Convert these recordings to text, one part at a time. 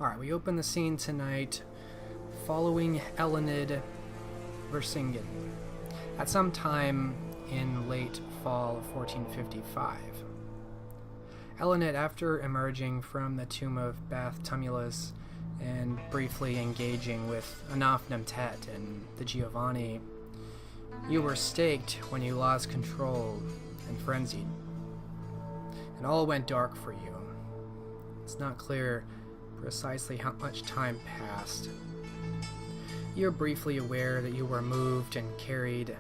Alright, we open the scene tonight following Elined Versingin at some time in late fall of 1455. Elined, after emerging from the tomb of Bath Tumulus and briefly engaging with Anaf Nemtet and the Giovanni, you were staked when you lost control and frenzied. And all went dark for you. It's not clear precisely how much time passed. You're briefly aware that you were moved and carried.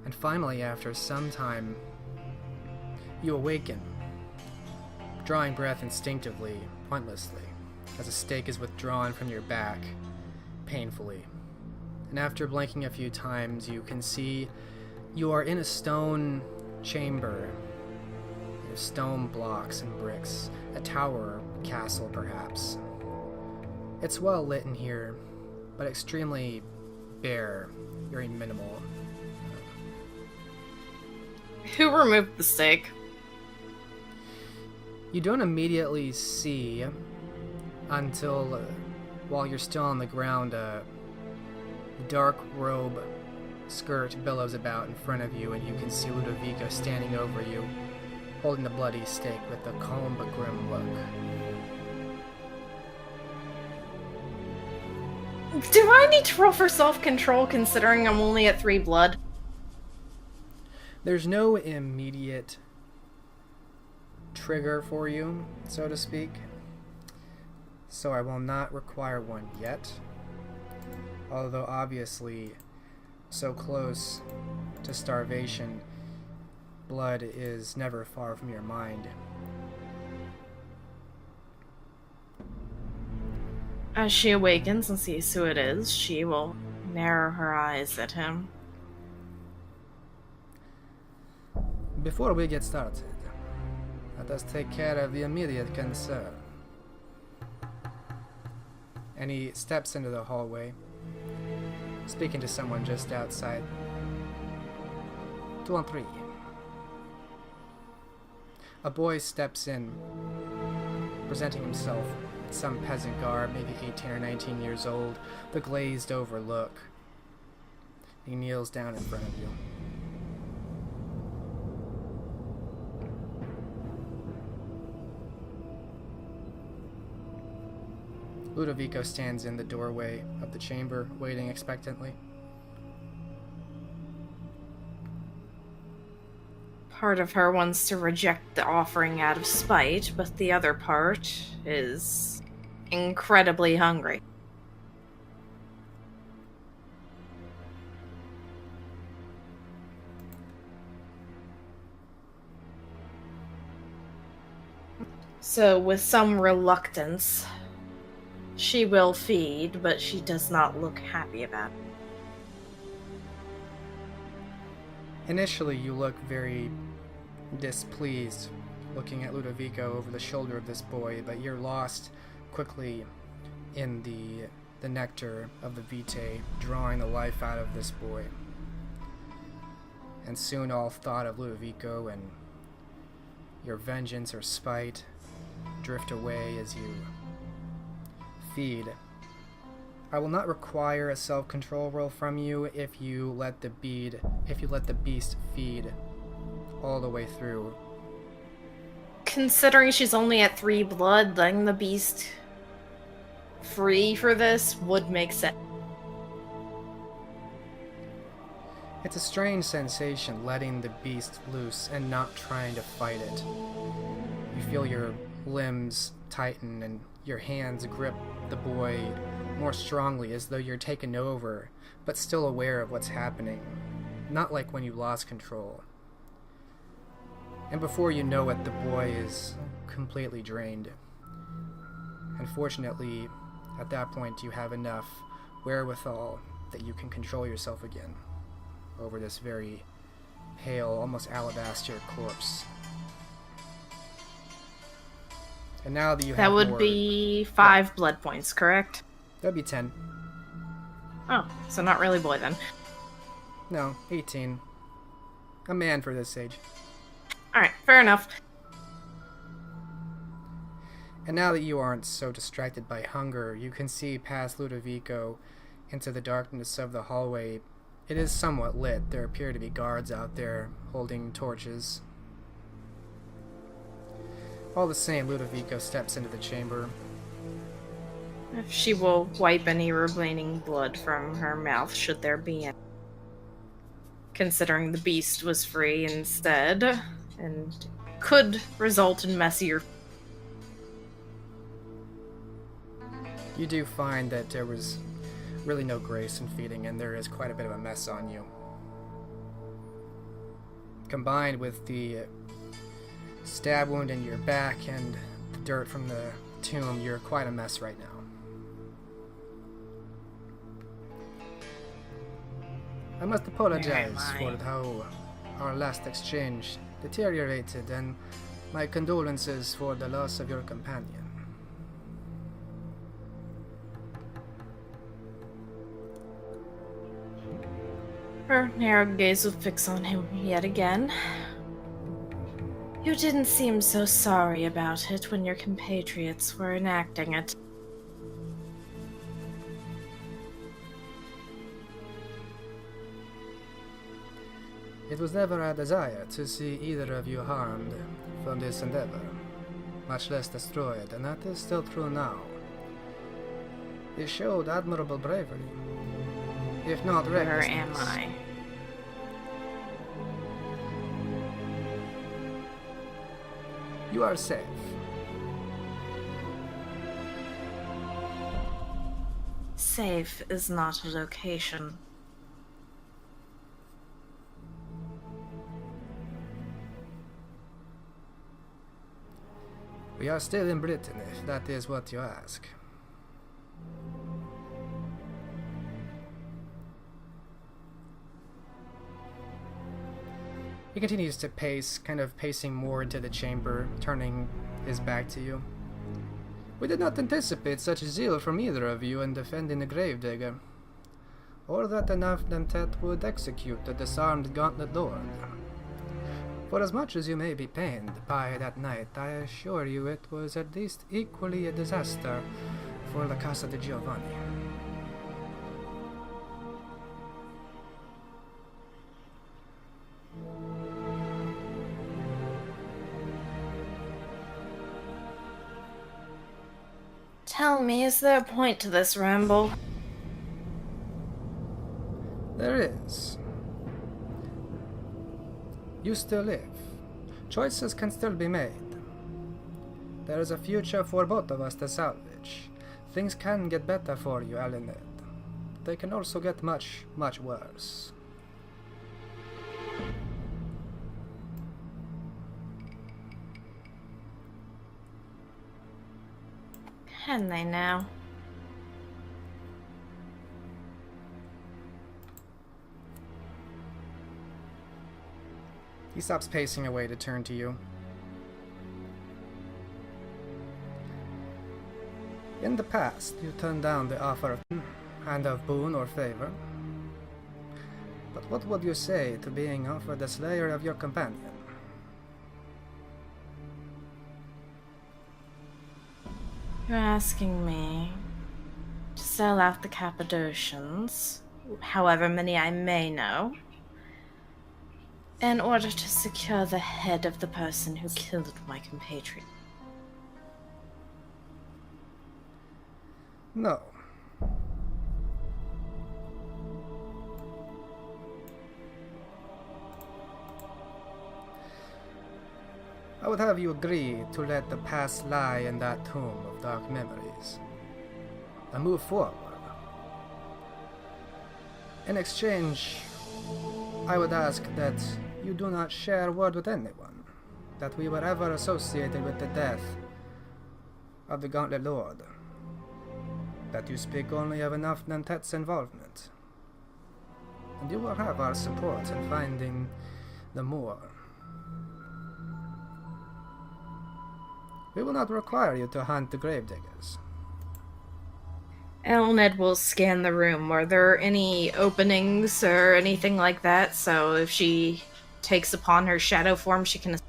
And finally, after some time, you awaken, drawing breath instinctively, pointlessly, as a stake is withdrawn from your back, painfully. And after blinking a few times, you can see you are in a stone chamber, of stone blocks and bricks, a tower, castle perhaps. It's well lit in here, but extremely bare, very minimal. Who removed the stake? You don't immediately see until, while you're still on the ground, a dark robe skirt billows about in front of you, and you can see Ludovico standing over you, holding the bloody stake with a calm but grim look. Do I need to roll for self-control considering I'm only at 3 blood? There's no immediate trigger for you, so to speak, so I will not require one yet, although obviously so close to starvation, blood is never far from your mind. As she awakens and sees who it is, she will narrow her eyes at him. Before we get started, let us take care of the immediate concern. And he steps into the hallway, speaking to someone just outside. 213. A boy steps in, presenting himself in some peasant garb, maybe 18 or 19 years old, the glazed over look. He kneels down in front of you. Ludovico stands in the doorway of the chamber, waiting expectantly. Part of her wants to reject the offering out of spite, but the other part is incredibly hungry. So, with some reluctance, she will feed, but she does not look happy about it. Initially, you look very displeased, looking at Ludovico over the shoulder of this boy, but you're lost quickly in the nectar of the vitae, drawing the life out of this boy. And soon all thought of Ludovico and your vengeance or spite drift away as you feed. I will not require a self-control roll from you if you let the beast feed all the way through. Considering she's only at 3 blood, letting the beast free for this would make sense. It's a strange sensation letting the beast loose and not trying to fight it. You feel your limbs tighten and your hands grip the boy more strongly, as though you're taken over, but still aware of what's happening. Not like when you lost control. And before you know it, the boy is completely drained. Unfortunately, at that point you have enough wherewithal that you can control yourself again over this very pale, almost alabaster corpse. And now that you have That would more, be 5 blood points, correct? that'd be 10. Oh, so not really boy then. No, 18. A man for this age. Alright, fair enough. And now that you aren't so distracted by hunger, you can see past Ludovico into the darkness of the hallway. It is somewhat lit. There appear to be guards out there holding torches. All the same, Ludovico steps into the chamber. She will wipe any remaining blood from her mouth, should there be any. Considering the beast was free instead, and could result in messier. You do find that there was really no grace in feeding, and there is quite a bit of a mess on you. Combined with the stab wound in your back and the dirt from the tomb, you're quite a mess right now. I must apologize for how our last exchange deteriorated, and my condolences for the loss of your companion. Her narrow gaze will fix on him yet again. You didn't seem so sorry about it when your compatriots were enacting it. It was never our desire to see either of you harmed from this endeavor, much less destroyed, and that is still true now. You showed admirable bravery, if not recklessness. Where am I? You are safe. Safe is not a location. We are still in Britain, if that is what you ask. He continues to pace, kind of pacing more into the chamber, turning his back to you. We did not anticipate such zeal from either of you in defending the gravedigger, or that enough Nantet would execute the disarmed Gauntlet Lord. For as much as you may be pained by that night, I assure you it was at least equally a disaster for La Casa di Giovanni. Tell me, is there a point to this ramble? There is. You still live. Choices can still be made. There is a future for both of us to salvage. Things can get better for you, Elined. They can also get much, much worse. Can they now? He stops pacing away to turn to you. In the past, you turned down the offer of hand of boon or favor. But what would you say to being offered the slayer of your companion? You're asking me to sell out the Cappadocians, however many I may know, in order to secure the head of the person who killed my compatriot. No. I would have you agree to let the past lie in that tomb of dark memories, and move forward. In exchange, I would ask that you do not share word with anyone that we were ever associated with the death of the Gauntlet Lord, that you speak only of enough Nantet's involvement, and you will have our support in finding the Moor. We will not require you to hunt the gravediggers. Elined will scan the room. Are there any openings or anything like that? So if she takes upon her shadow form, she can...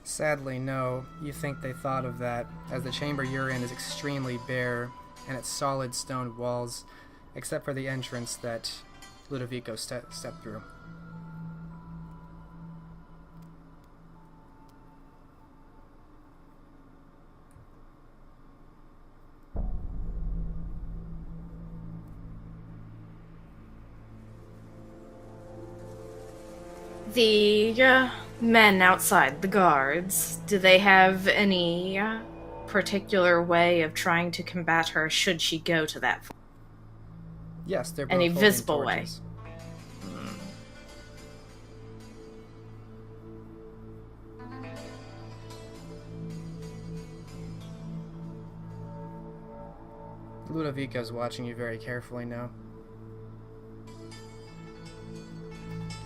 Sadly, no. You think they thought of that, as the chamber you're in is extremely bare, and its solid stone walls, except for the entrance that Ludovico stepped through. The men outside, the guards, do they have any particular way of trying to combat her should she go to that? Yes, they're both any holding visible torches. way? Ludovico's watching you very carefully now.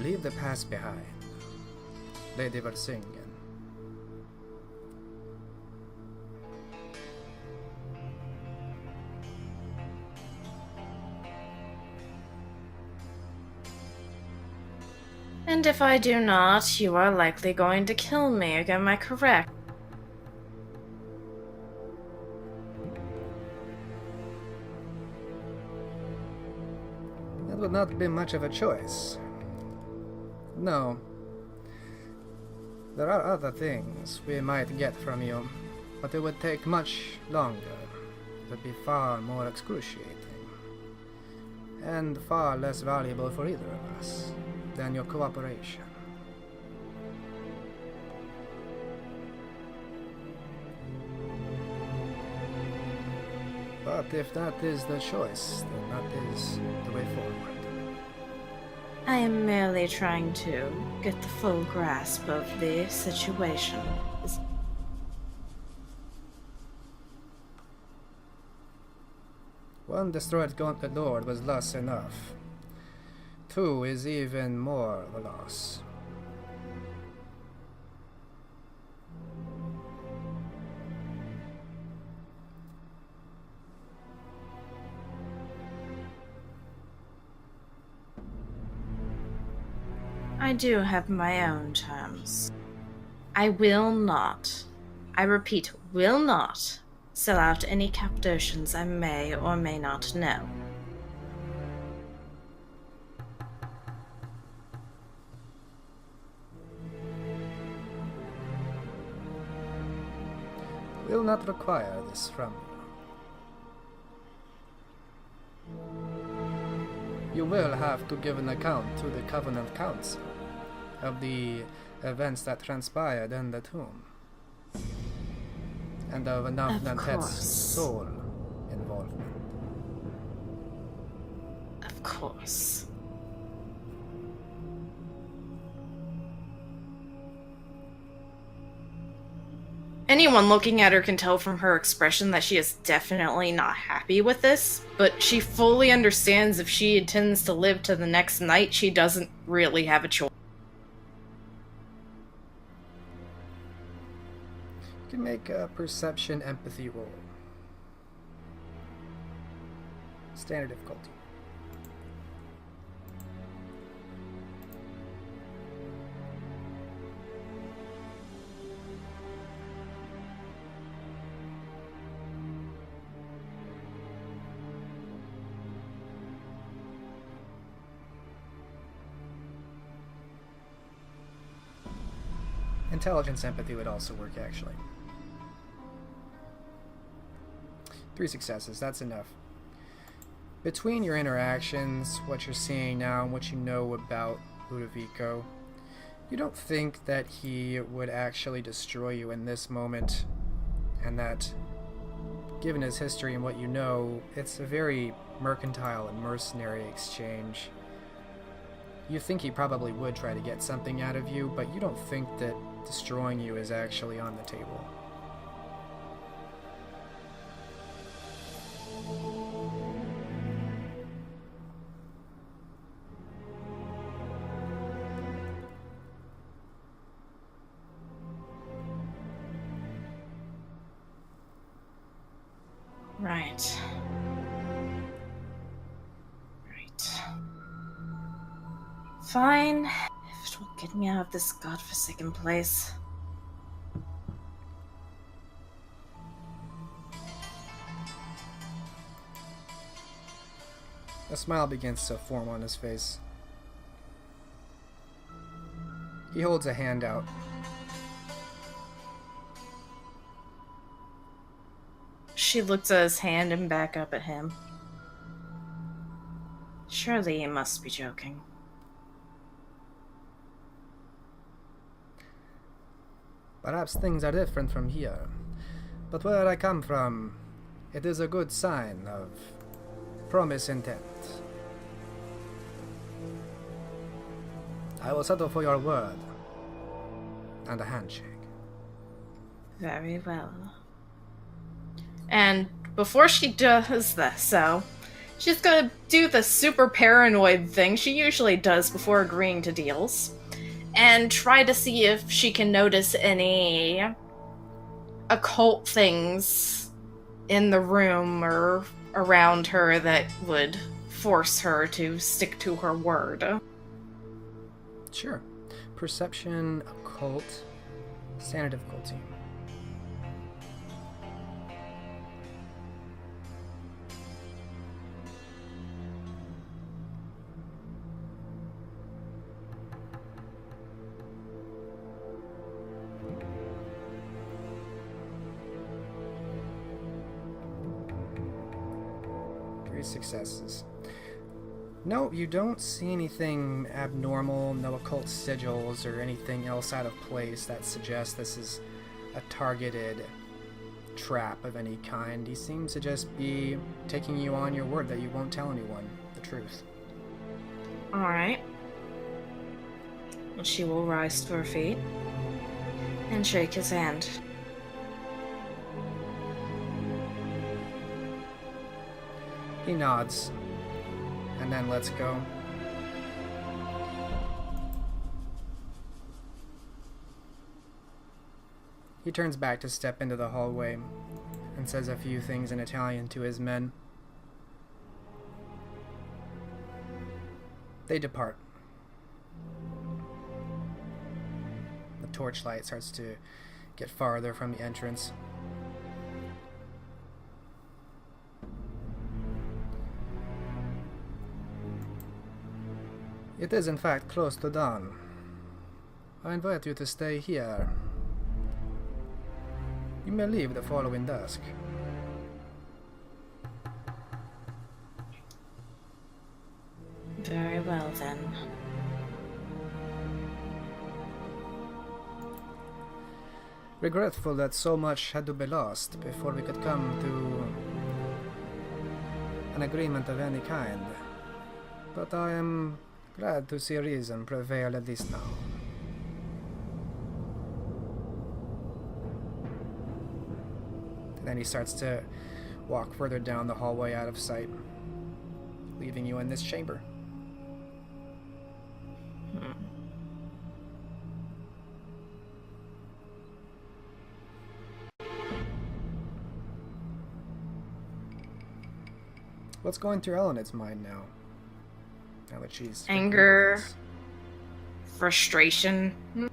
Leave the past behind, Lady Versinghen. And if I do not, you are likely going to kill me, am I correct? That would not be much of a choice. No. There are other things we might get from you, but it would take much longer. It would be far more excruciating. And far less valuable for either of us than your cooperation. But if that is the choice, then that is the way forward. I am merely trying to get the full grasp of the situation. One destroyed Gauntlet Lord was loss enough. Two is even more of a loss. I do have my own terms. I will not, I repeat, will not sell out any Cappadocians I may or may not know. Will not require this from you. You will have to give an account to the Covenant Council of the events that transpired in the tomb, and of Nantet's soul involvement. Of course. Anyone looking at her can tell from her expression that she is definitely not happy with this, but she fully understands if she intends to live to the next night, she doesn't really have a choice. You can make a perception empathy roll. Standard difficulty. Intelligence empathy would also work, actually. 3 successes, that's enough. Between your interactions, what you're seeing now, and what you know about Ludovico, you don't think that he would actually destroy you in this moment, and that, given his history and what you know, it's a very mercantile and mercenary exchange. You think he probably would try to get something out of you, but you don't think that destroying you is actually on the table. Right. Right. Fine. If it will get me out of this godforsaken place. A smile begins to form on his face. He holds a hand out. She looks at his hand and back up at him. Surely you must be joking. Perhaps things are different from here, but where I come from, it is a good sign of promise intent. I will settle for your word and a handshake. Very well. And before she does this, she's gonna do the super paranoid thing she usually does before agreeing to deals, and try to see if she can notice any occult things in the room or around her that would force her to stick to her word. Sure. Perception, occult, standard difficulty. Successes. No, you don't see anything abnormal, no occult sigils or anything else out of place that suggests this is a targeted trap of any kind. He seems to just be taking you on your word that you won't tell anyone the truth. Alright. She will rise to her feet and shake his hand. He nods, and then lets go. He turns back to step into the hallway, and says a few things in Italian to his men. They depart. The torchlight starts to get farther from the entrance. It is in fact close to dawn. I invite you to stay here. You may leave the following dusk. Very well then. Regretful that so much had to be lost before we could come to an agreement of any kind. But I am glad to see reason prevail at least now. And then he starts to walk further down the hallway out of sight, leaving you in this chamber. What's going through Elined's mind now? Now that she's... Anger, frustration. And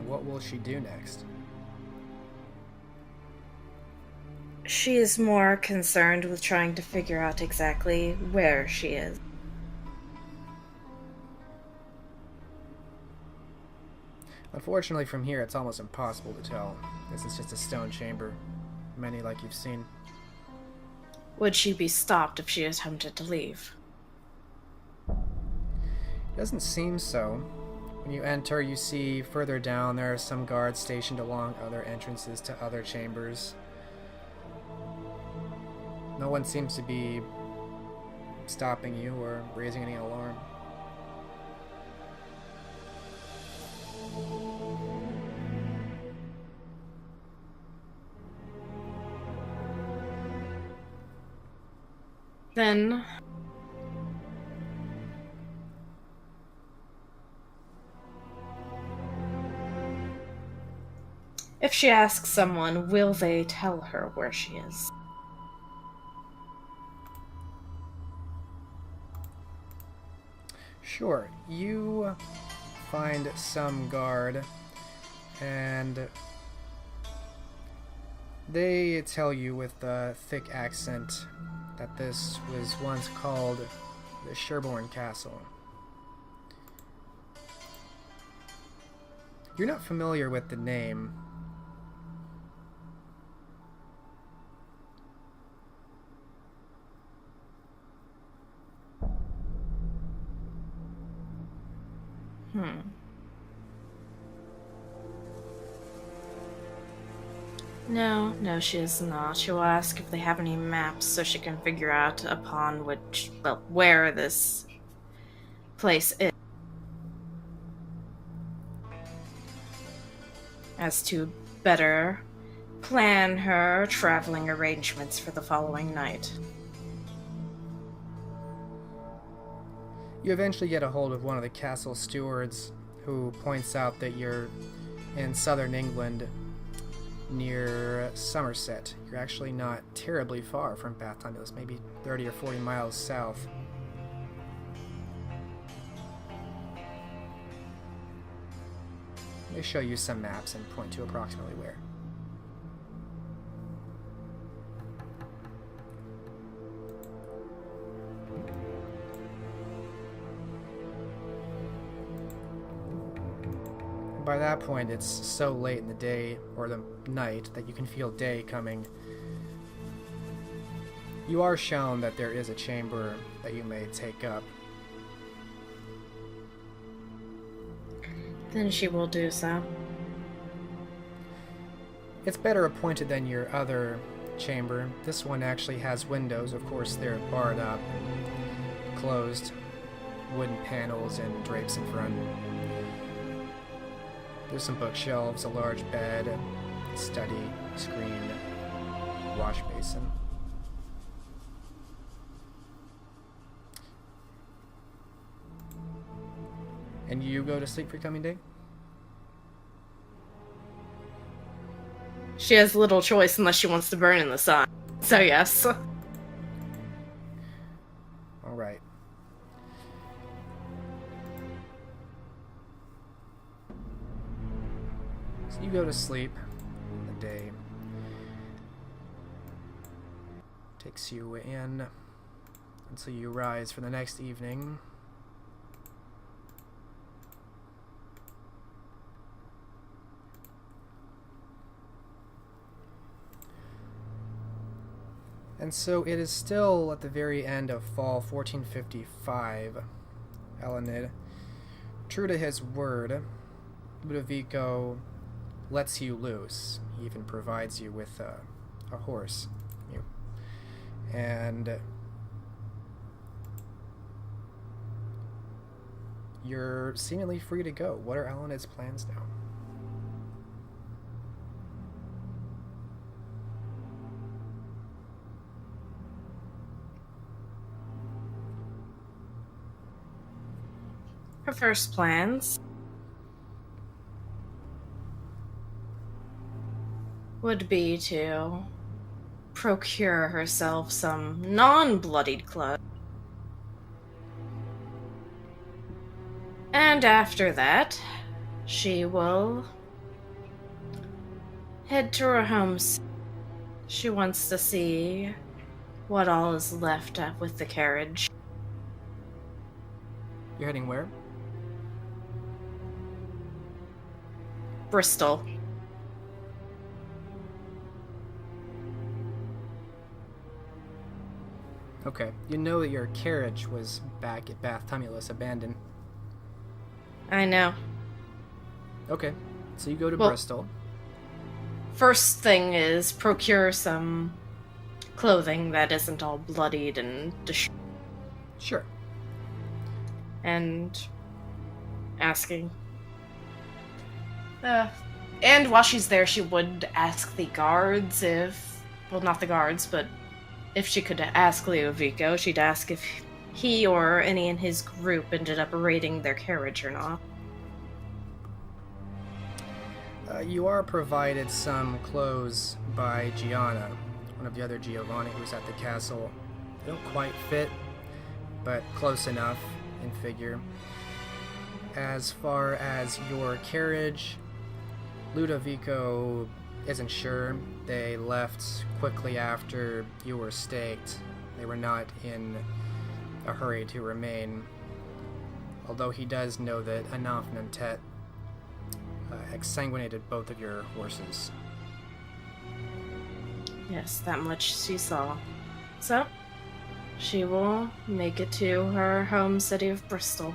what will she do next? She is more concerned with trying to figure out exactly where she is. Unfortunately, from here, it's almost impossible to tell. This is just a stone chamber, many like you've seen. Would she be stopped if she attempted to leave? Doesn't seem so. When you enter, you see further down there are some guards stationed along other entrances to other chambers. No one seems to be stopping you or raising any alarm. Then... if she asks someone, will they tell her where she is? Sure, you find some guard, and they tell you with a thick accent that this was once called the Sherborne Castle. You're not familiar with the name. No, she is not. She will ask if they have any maps so she can figure out upon where this place is. As to better plan her traveling arrangements for the following night. You eventually get a hold of one of the castle stewards, who points out that you're in southern England near Somerset. You're actually not terribly far from Bath Tumulus, maybe 30 or 40 miles south. They show you some maps and point to approximately where. By that point, it's so late in the day, or the night, that you can feel day coming. You are shown that there is a chamber that you may take up. Then she will do so. It's better appointed than your other chamber. This one actually has windows. Of course, they're barred up, closed, wooden panels and drapes in front. There's some bookshelves, a large bed, study, screen, wash basin. And you go to sleep for coming day? She has little choice unless she wants to burn in the sun. So yes. Alright. So you go to sleep. The day takes you in until you rise for the next evening. And so it is still at the very end of fall 1455. Elined, true to his word, Ludovico lets you loose. He even provides you with a horse. And you're seemingly free to go. What are Elined's plans now? Her first plans would be to procure herself some non-bloodied clothes. And after that, she will head to her home. She wants to see what all is left with the carriage. You're heading where? Bristol. Okay. You know that your carriage was back at Bath Tumulus, abandoned. I know. Okay. So you go to Bristol. First thing is procure some clothing that isn't all bloodied and Sure. And asking. And while she's there, she would ask the guards well, not the guards, but if she could ask Ludovico, she'd ask if he or any in his group ended up raiding their carriage or not. You are provided some clothes by Gianna, one of the other Giovanni who's at the castle. They don't quite fit, but close enough. in figure. As far as your carriage, Ludovico isn't sure. They left quickly after you were staked. They were not in a hurry to remain, although he does know that Anaf Nantet exsanguinated both of your horses. Yes, that much she saw. So, she will make it to her home city of Bristol.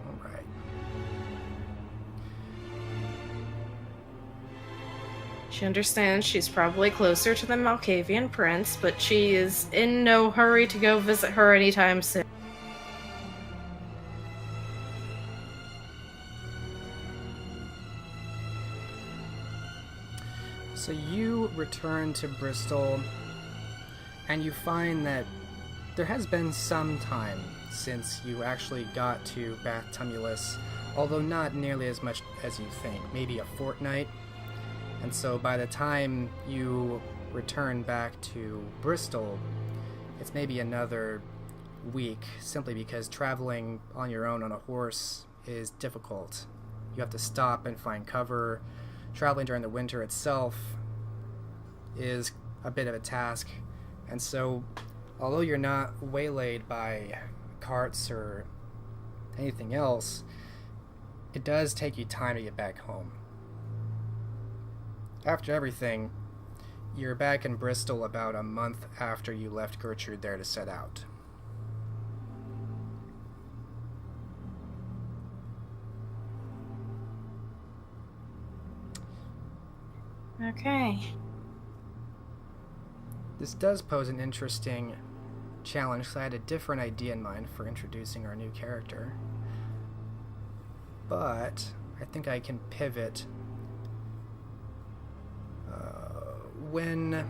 Alright. She understands she's probably closer to the Malkavian prince, but she is in no hurry to go visit her anytime soon. So you return to Bristol, and you find that there has been some time since you actually got to Bath Tumulus, although not nearly as much as you think, maybe a fortnight. And so by the time you return back to Bristol, it's maybe another week, simply because traveling on your own on a horse is difficult. You have to stop and find cover. Traveling during the winter itself is a bit of a task, and so although you're not waylaid by carts or anything else, it does take you time to get back home. After everything, you're back in Bristol about a month after you left Gertrude there to set out. Okay. This does pose an interesting challenge, because I had a different idea in mind for introducing our new character. But I think I can pivot. When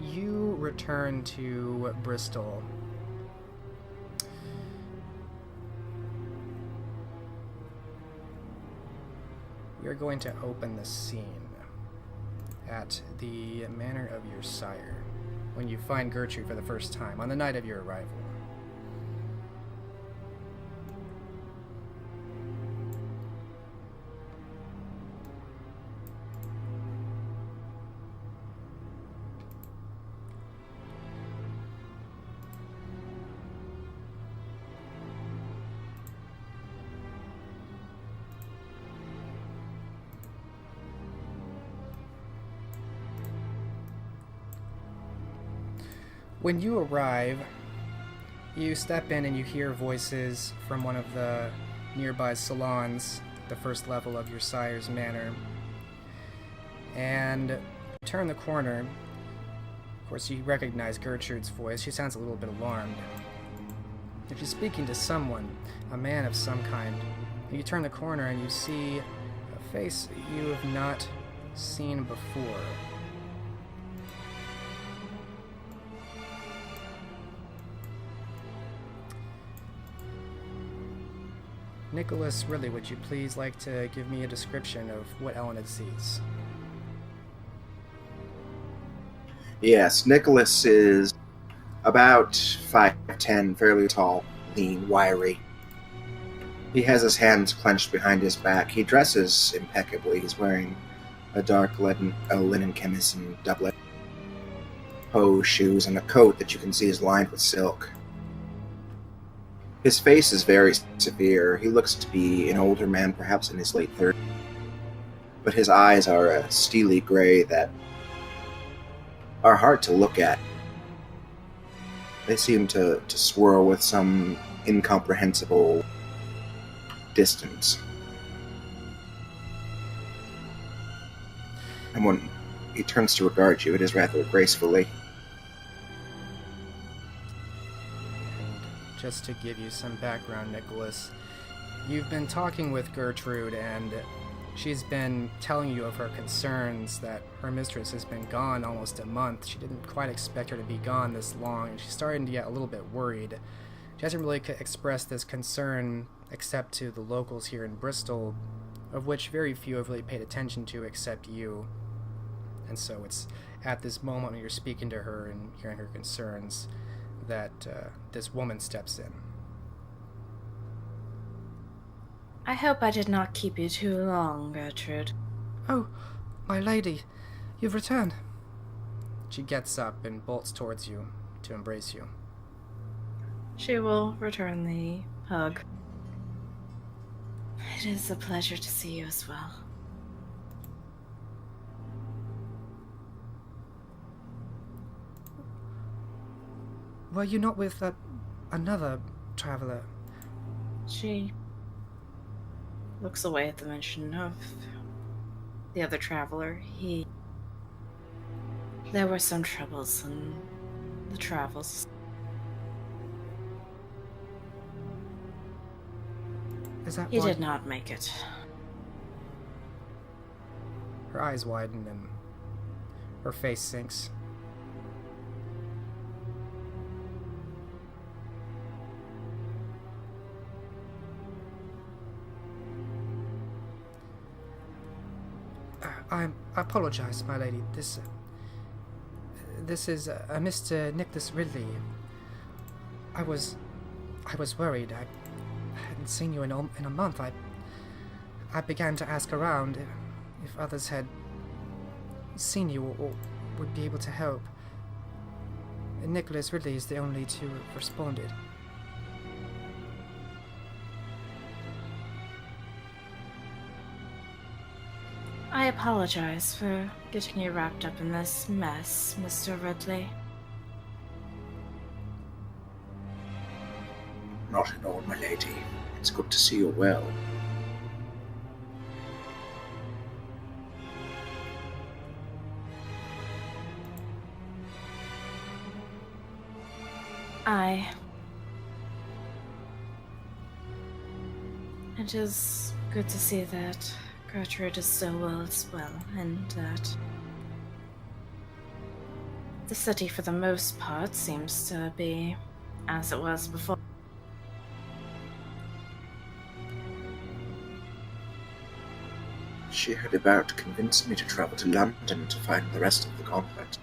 you return to Bristol, we are going to open the scene at the manor of your sire, when you find Gertrude for the first time, on the night of your arrival. When you arrive, you step in and you hear voices from one of the nearby salons, the first level of your sire's manor. And you turn the corner. Of course, you recognize Gertrude's voice. She sounds a little bit alarmed. And she's speaking to someone, a man of some kind. And you turn the corner and you see a face you have not seen before. Nicholas Ridley, would you please like to give me a description of what Elined sees? Yes, Nicholas is about 5'10", fairly tall, lean, wiry. He has his hands clenched behind his back. He dresses impeccably. He's wearing a dark linen chemisine doublet, hose, shoes, and a coat that you can see is lined with silk. His face is very severe. He looks to be an older man, perhaps in his late 30s. But his eyes are a steely gray that are hard to look at. They seem to swirl with some incomprehensible distance. And when he turns to regard you, it is rather gracefully. Just to give you some background, Nicholas, you've been talking with Gertrude, and she's been telling you of her concerns that her mistress has been gone almost a month. She didn't quite expect her to be gone this long, and she's starting to get a little bit worried. She hasn't really expressed this concern except to the locals here in Bristol, of which very few have really paid attention to except you. And so it's at this moment when you're speaking to her and hearing her concerns that this woman steps in. I hope I did not keep you too long, Gertrude. Oh, my lady, you've returned. She gets up and bolts towards you to embrace you. She will return the hug. It is a pleasure to see you as well. Were you not with another traveler? She looks away at the mention of the other traveler. There were some troubles in the travels. Is that He why? did not make it. Her eyes widen and her face sinks. I apologize, my lady. This is Mr. Nicholas Ridley. I was worried. I hadn't seen you in a month. I began to ask around if others had seen you or would be able to help. Nicholas Ridley is the only to have responded. I apologize for getting you wrapped up in this mess, Mr. Ridley. Not at all, my lady. It's good to see you well. It is good to see that Gertrude is still well as well, and that the city for the most part seems to be as it was before. She had about convinced me to travel to London to find the rest of the conflict.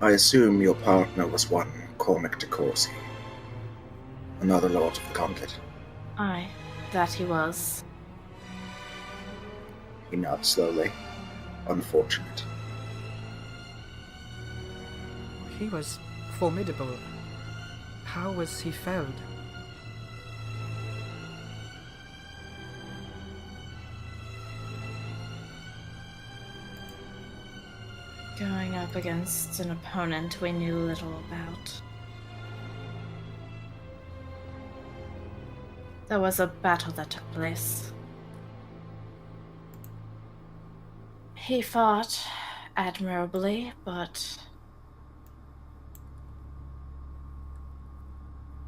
I assume your partner was one Cormac de Courcy, another lord of the gauntlet. Aye, that he was. He nods slowly. Unfortunate. He was formidable. How was he felled? Going up against an opponent we knew little about. There was a battle that took place. He fought admirably, but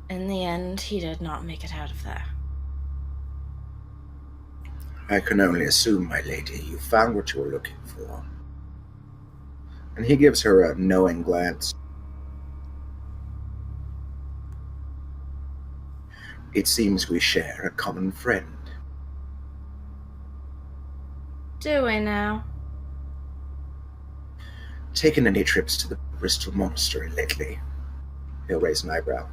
in the end, he did not make it out of there. I can only assume, my lady, you found what you were looking for. And he gives her a knowing glance. It seems we share a common friend. Do we now? Taken any trips to the Bristol Monastery lately? He'll raise an eyebrow.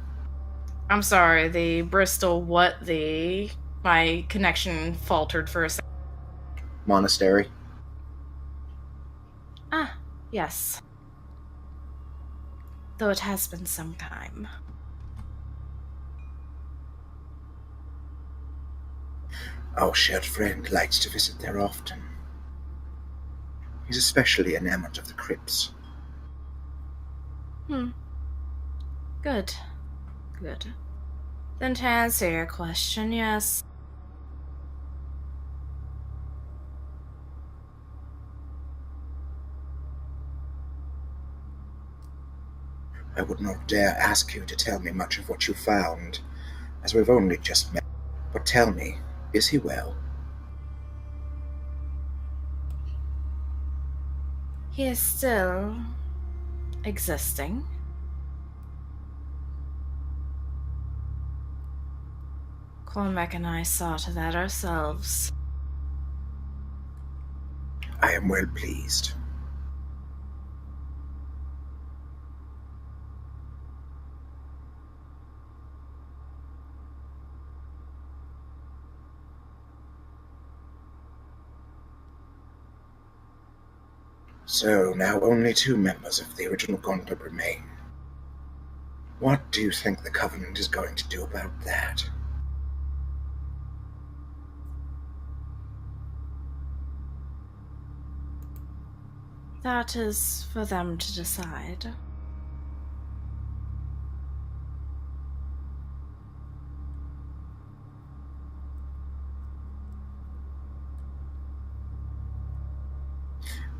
I'm sorry, the Bristol my connection faltered for a second. Monastery? Ah, yes. Though it has been some time. Our shared friend likes to visit there often. He's especially enamored of the crypts. Good. Good. Then to answer your question, yes. I would not dare ask you to tell me much of what you found, as we've only just met. But tell me, is he well? He is still existing. Cormac and I saw to that ourselves. I am well pleased. So, now only 2 members of the original Gauntlet remain. What do you think the Covenant is going to do about that? That is for them to decide.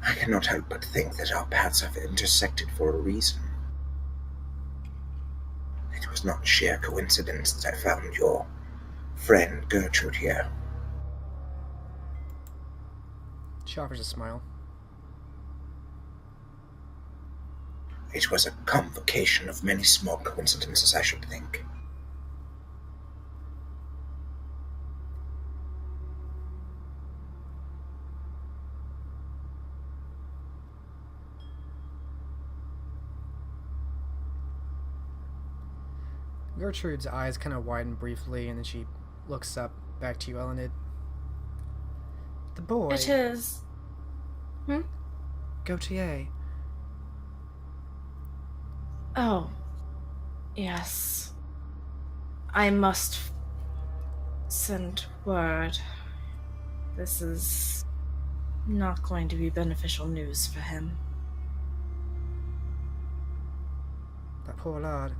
I cannot help but think that our paths have intersected for a reason. It was not sheer coincidence that I found your friend Gertrude here. She offers a smile. It was a convocation of many small coincidences, I should think. Gertrude's eyes kind of widen briefly, and then she looks up back to you, Elined. The boy. It is. Gautier. Oh. Yes. I must send word. This is not going to be beneficial news for him. That poor lad.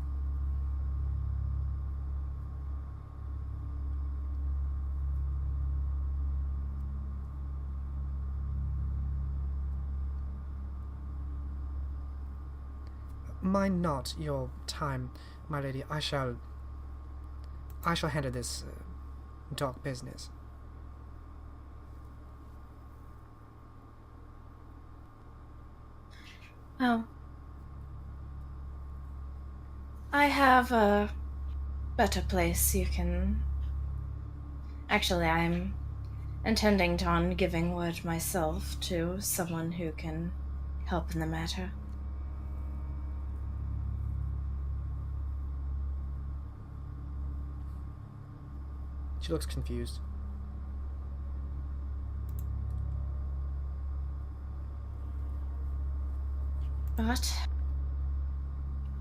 Mind not your time, my lady. I shall handle this dark business. Oh. I have a better place you can... Actually, I'm intending on giving word myself to someone who can help in the matter. She looks confused. But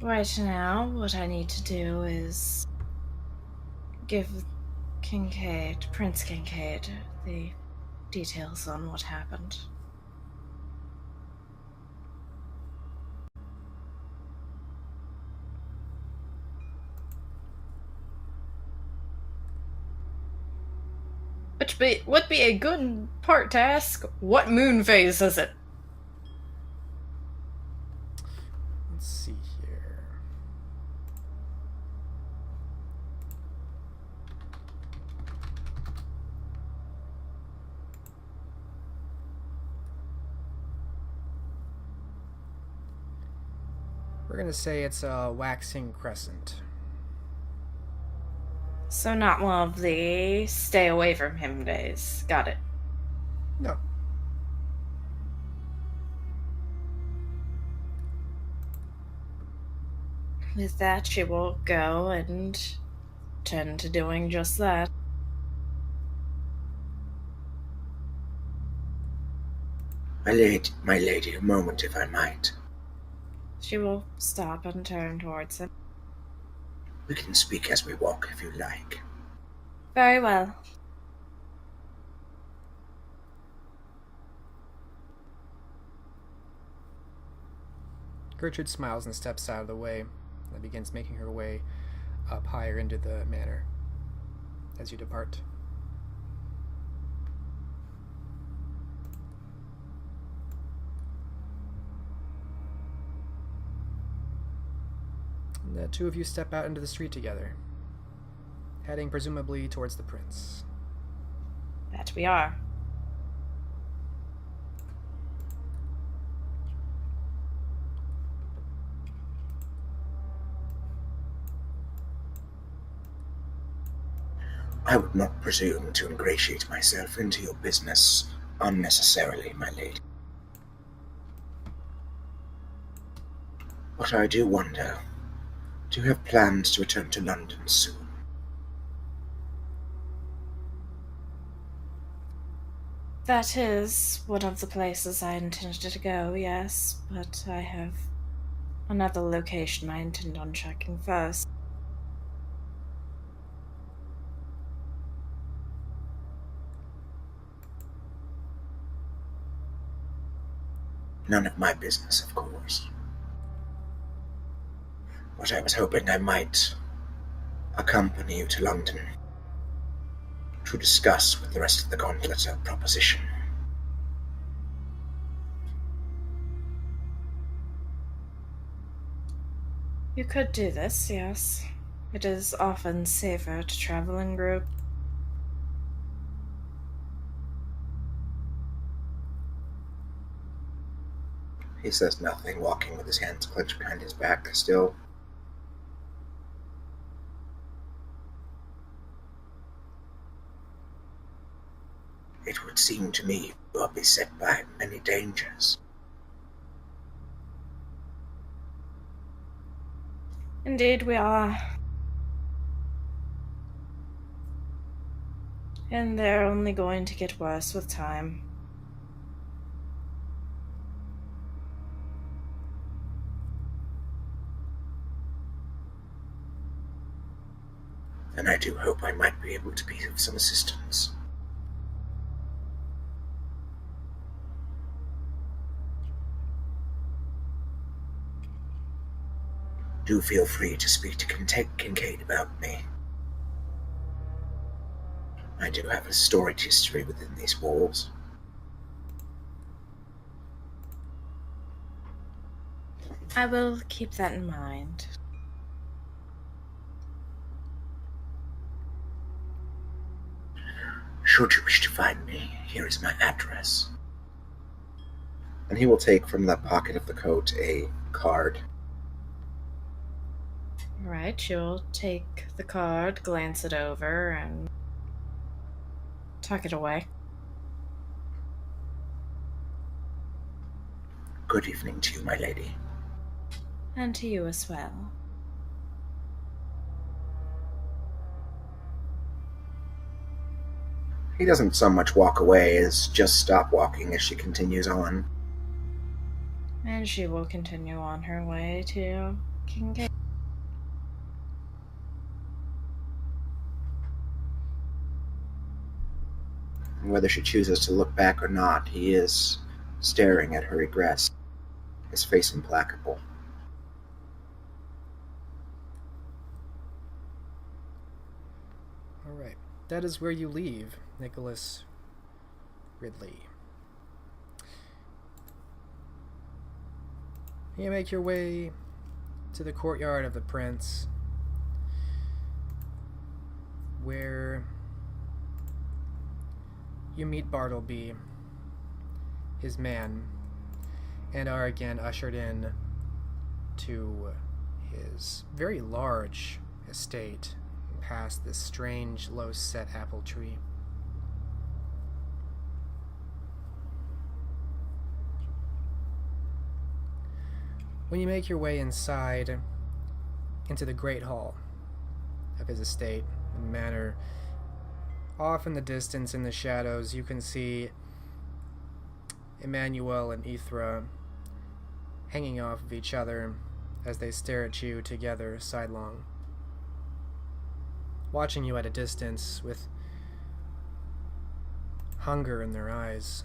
right now, what I need to do is give Prince Kincaid, the details on what happened. Which would be a good part to ask. What moon phase is it? Let's see here. We're gonna say it's a waxing crescent. So not one of the stay away from him days. Got it. No. With that, she will go and tend to doing just that. My lady, a moment if I might. She will stop and turn towards him. We can speak as we walk if you like. Very well. Gertrude smiles and steps out of the way and begins making her way up higher into the manor as you depart. The two of you step out into the street together, heading presumably towards the prince. That we are. I would not presume to ingratiate myself into your business unnecessarily, my lady. But I do wonder, do you have plans to return to London soon? That is one of the places I intended to go, yes, but I have another location I intend on checking first. None of my business, of course. But I was hoping I might accompany you to London to discuss with the rest of the Gauntlet a proposition. You could do this, yes. It is often safer to travel in group. He says nothing, walking with his hands clenched behind his back still. It would seem to me you are beset by many dangers. Indeed, we are. And they're only going to get worse with time. And I do hope I might be able to be of some assistance. Do feel free to speak to Kincaid about me. I do have a storied history within these walls. I will keep that in mind. Should you wish to find me, here is my address. And he will take from the pocket of the coat a card. Right, you'll take the card, glance it over, and tuck it away. Good evening to you, my lady. And to you as well. He doesn't so much walk away as just stop walking as she continues on. And she will continue on her way to Kincaid. Whether she chooses to look back or not, he is staring at her egress, his face implacable. All right. That is where you leave, Nicholas Ridley. You make your way to the courtyard of the prince, where you meet Bartleby, his man, and are again ushered in to his very large estate, past this strange, low-set apple tree. When you make your way inside into the great hall of his estate and manor, off in the distance in the shadows you can see Emmanuel and Ithra hanging off of each other as they stare at you together sidelong, watching you at a distance with hunger in their eyes.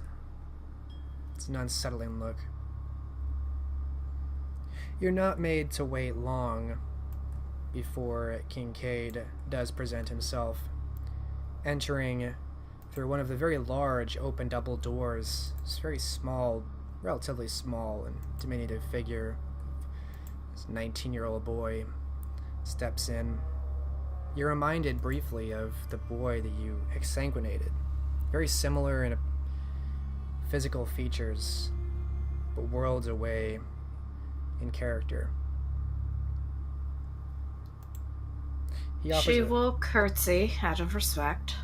It's an unsettling look. You're not made to wait long before Kincaid does present himself, entering through one of the very large open double doors. This very small, relatively small and diminutive figure, this 19-year-old boy, steps in. You're reminded briefly of the boy that you exsanguinated. Very similar in physical features, but worlds away in character. She will curtsy out of respect.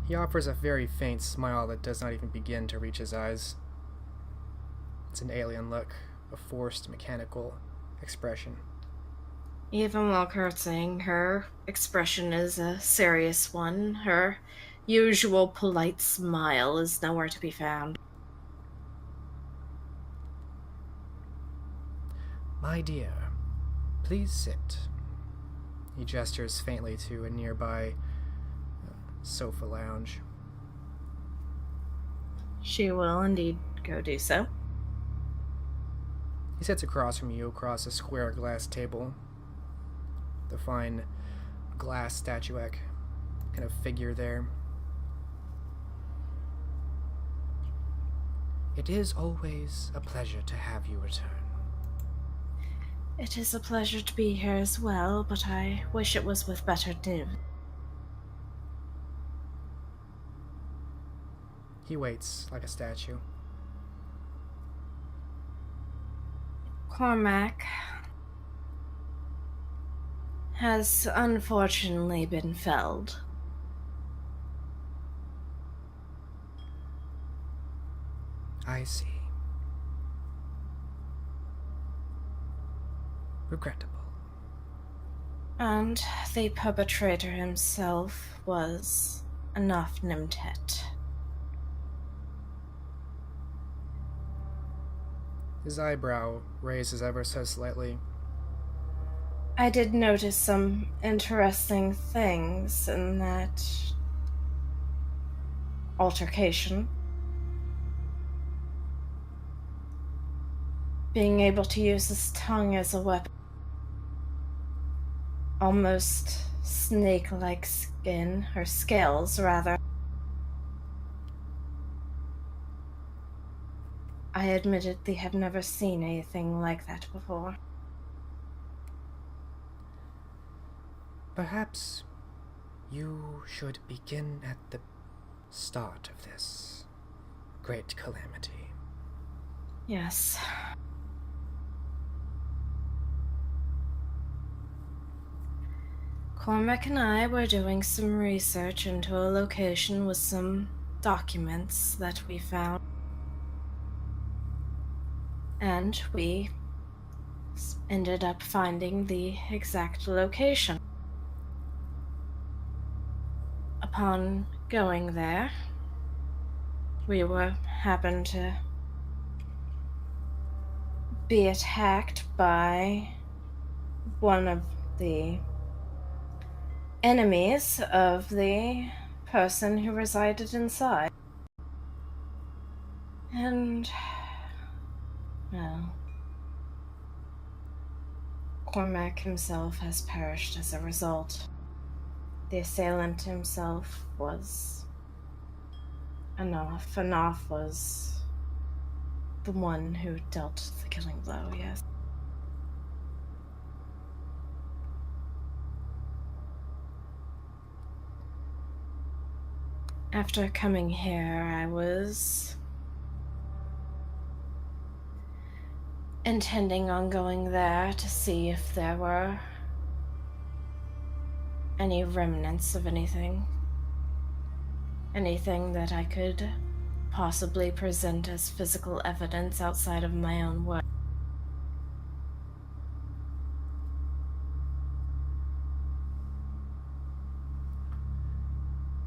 He offers a very faint smile that does not even begin to reach his eyes. It's an alien look, a forced, mechanical expression. Even while curtsying, her expression is a serious one. Her usual polite smile is nowhere to be found. My dear, please sit. He gestures faintly to a nearby sofa lounge. She will indeed go do so. He sits across from you, across a square glass table. The fine glass statuette kind of figure there. It is always a pleasure to have you return. It is a pleasure to be here as well, but I wish it was with better news. He waits like a statue. Cormac has unfortunately been felled. I see. Regrettable. And the perpetrator himself was enough Nimtet. His eyebrow raises ever so slightly. I did notice some interesting things in that altercation. Being able to use his tongue as a weapon. Almost snake-like skin, or scales, rather. I admittedly have never seen anything like that before. Perhaps you should begin at the start of this great calamity. Yes. Cormac and I were doing some research into a location with some documents that we found. And we ended up finding the exact location. Upon going there, we happened to be attacked by one of the enemies of the person who resided inside. And, well, Cormac himself has perished as a result. The assailant himself was Enough. Enough was the one who dealt the killing blow, yes. After coming here, I was intending on going there to see if there were any remnants of anything. Anything that I could possibly present as physical evidence outside of my own work.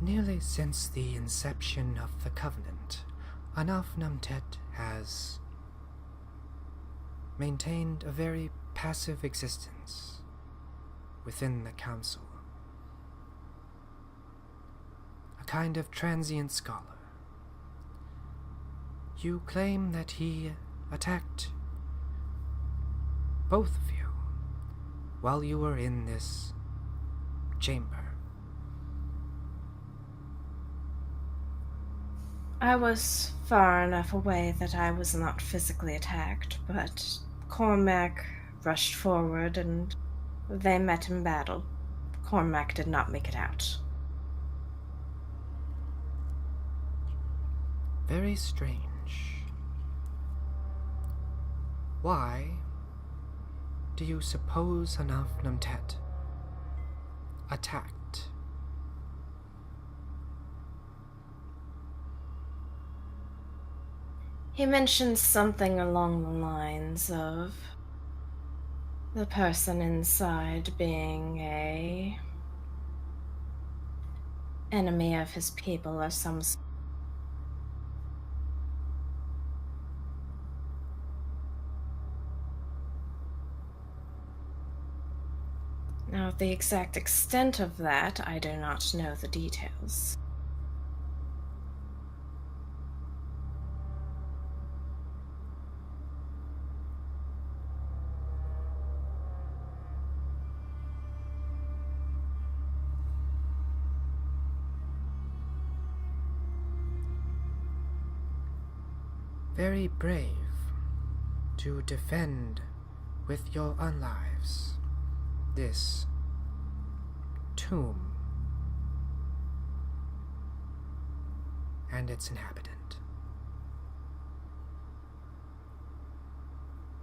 Nearly since the inception of the Covenant, Anaf Namtet has maintained a very passive existence within the Council. A kind of transient scholar. You claim that he attacked both of you while you were in this chamber. I was far enough away that I was not physically attacked, but Cormac rushed forward and they met in battle. Cormac did not make it out. Very strange. Why do you suppose Anaf Namtet attacked. He mentioned something along the lines of the person inside being a enemy of his people or some sort. Now, the exact extent of that, I do not know the details. Very brave to defend with your own lives this tomb and its inhabitant.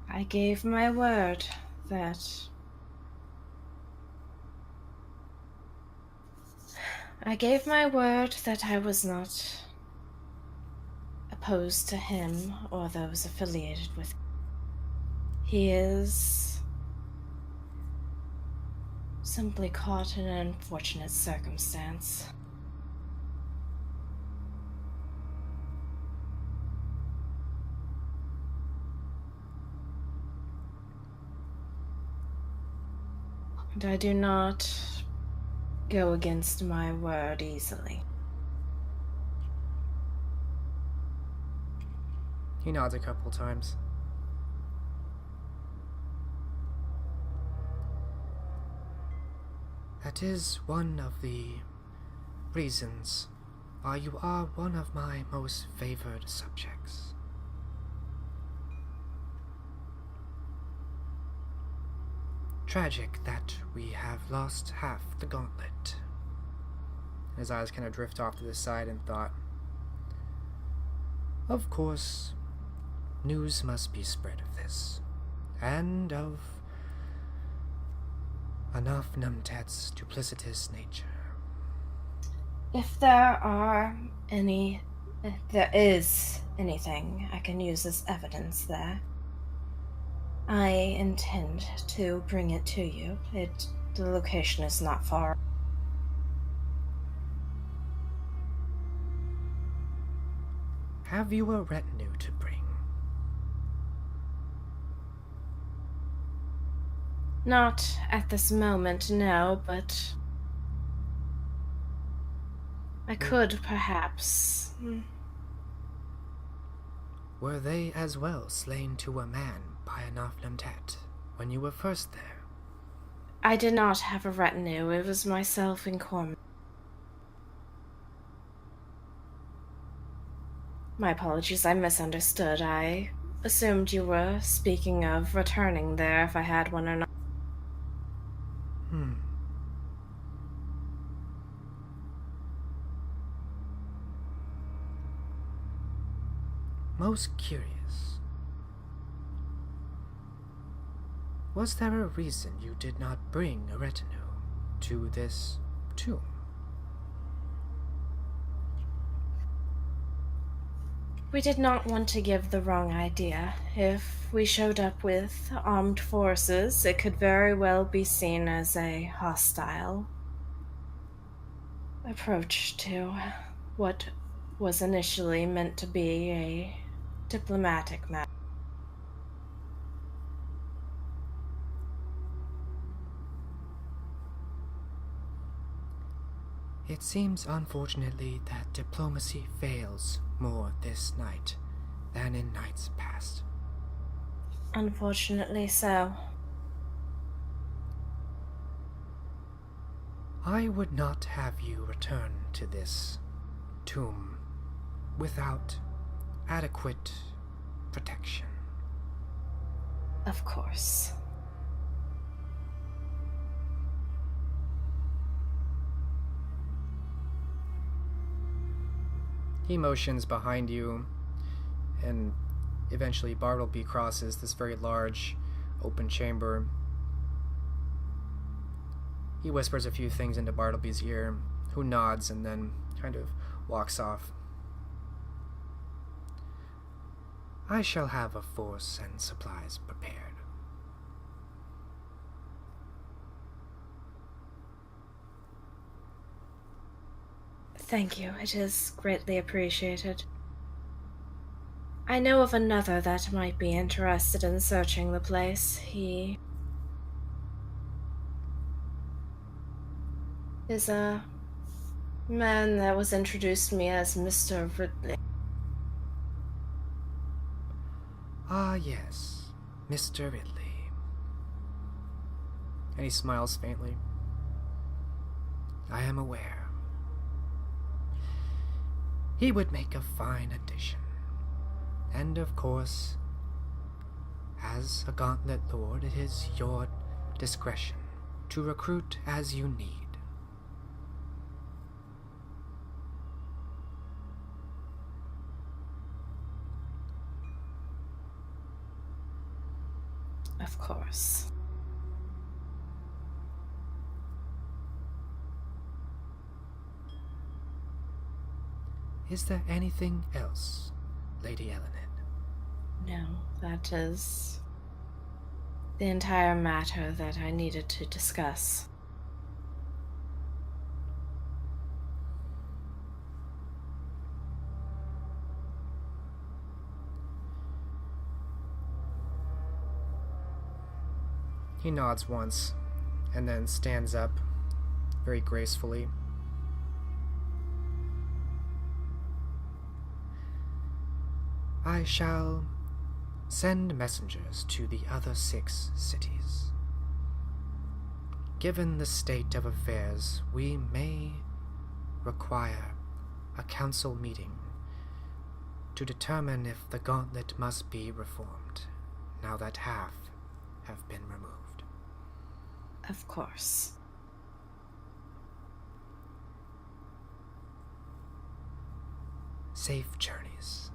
I gave my word that I was not opposed to him or those affiliated with him. He is simply caught in an unfortunate circumstance. And I do not go against my word easily. He nods a couple times. That is one of the reasons why you are one of my most favored subjects. Tragic that we have lost half the gauntlet. His eyes kind of drift off to the side in thought. Of course, news must be spread of this, and of Enough Numtet's duplicitous nature. If there is anything I can use as evidence there, I intend to bring it to you. The location is not far. Have you a retinue to bring? Not at this moment, no, but I could perhaps. Were they as well slain to a man by Enough Numtet when you were first there? I did not have a retinue. It was myself and Cormacs. My apologies, I misunderstood. I assumed you were speaking of returning there if I had one or not. Most curious. Was there a reason you did not bring a retinue to this tomb? We did not want to give the wrong idea. If we showed up with armed forces, it could very well be seen as a hostile approach to what was initially meant to be a diplomatic matter. It seems, unfortunately, that diplomacy fails more this night than in nights past. Unfortunately so. I would not have you return to this tomb without adequate protection. Of course. He motions behind you, and eventually Bartleby crosses this very large open chamber. He whispers a few things into Bartleby's ear, who nods and then kind of walks off. I shall have a force and supplies prepared. Thank you. It is greatly appreciated. I know of another that might be interested in searching the place. He is a man that was introduced to me as Mr. Ridley. Ah, yes, Mr. Ridley. And he smiles faintly. I am aware. He would make a fine addition. And of course, as a Gauntlet Lord, it is your discretion to recruit as you need. Of course. Is there anything else, Lady Elined? No, that is the entire matter that I needed to discuss. He nods once, and then stands up, very gracefully. I shall send messengers to the other 6 cities. Given the state of affairs, we may require a council meeting to determine if the gauntlet must be reformed, now that half have been removed. Of course. Safe journeys.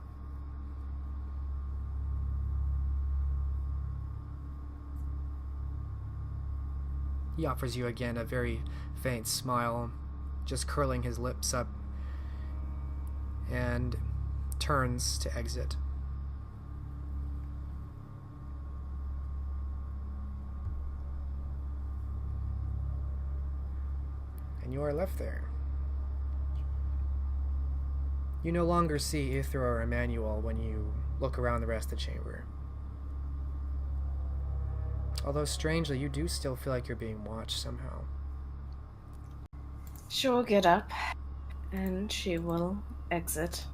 He offers you again a very faint smile, just curling his lips up, and turns to exit. And you are left there. You no longer see Ithra or Emmanuel when you look around the rest of the chamber. Although strangely, you do still feel like you're being watched somehow. She will get up, and she will exit.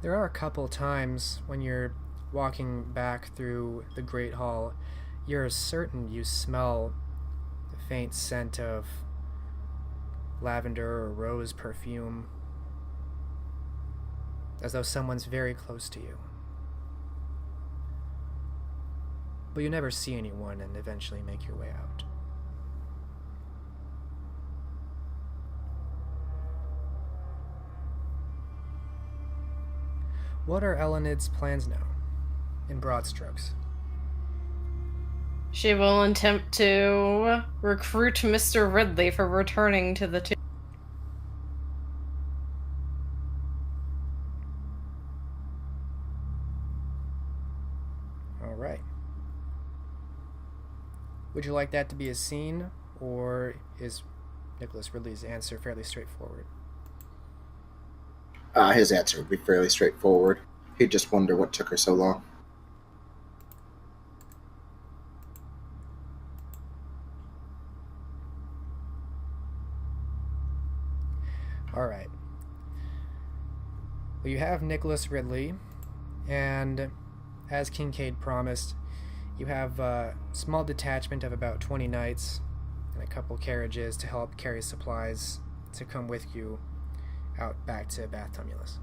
There are a couple times when you're walking back through the Great Hall, you're certain you smell the faint scent of lavender or rose perfume, as though someone's very close to you. But you never see anyone and eventually make your way out. What are Elined's plans now, in broad strokes? She will attempt to recruit Mr. Ridley for returning to the tomb. All right. Would you like that to be a scene, or is Nicholas Ridley's answer fairly straightforward? His answer would be fairly straightforward. He'd just wonder what took her so long. All right. Well, you have Nicholas Ridley, and as Kincaid promised, you have a small detachment of about 20 knights and a couple carriages to help carry supplies to come with you out back to Bath Tumulus.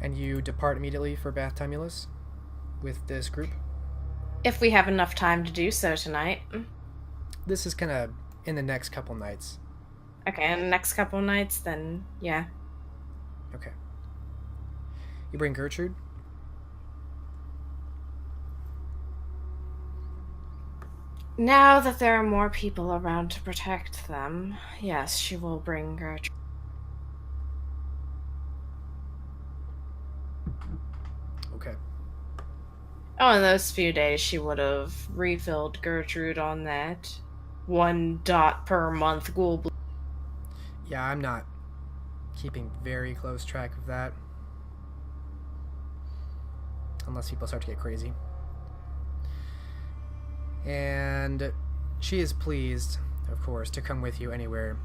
And you depart immediately for Bath Tumulus with this group? If we have enough time to do so tonight. This is kind of in the next couple nights. Okay, in the next couple nights, then yeah. Okay. You bring Gertrude? Now that there are more people around to protect them, yes, she will bring Gertrude. Okay. Oh, in those few days, she would have refilled Gertrude on that 1 dot per month ghoul bleed. Yeah, I'm not keeping very close track of that. Unless people start to get crazy. And she is pleased, of course, to come with you anywhere.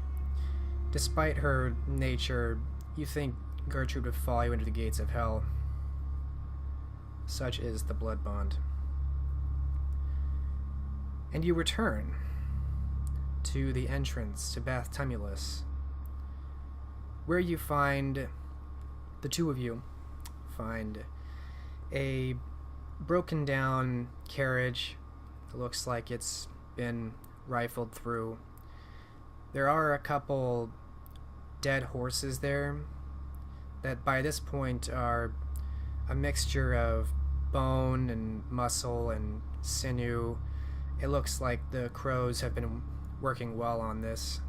Despite her nature, you think Gertrude would follow you into the gates of hell. Such is the blood bond. And you return to the entrance to Bath Tumulus, where you find, the two of you find a broken down carriage. It looks like it's been rifled through. There are a couple dead horses there that by this point are a mixture of bone and muscle and sinew. It looks like the crows have been working well on this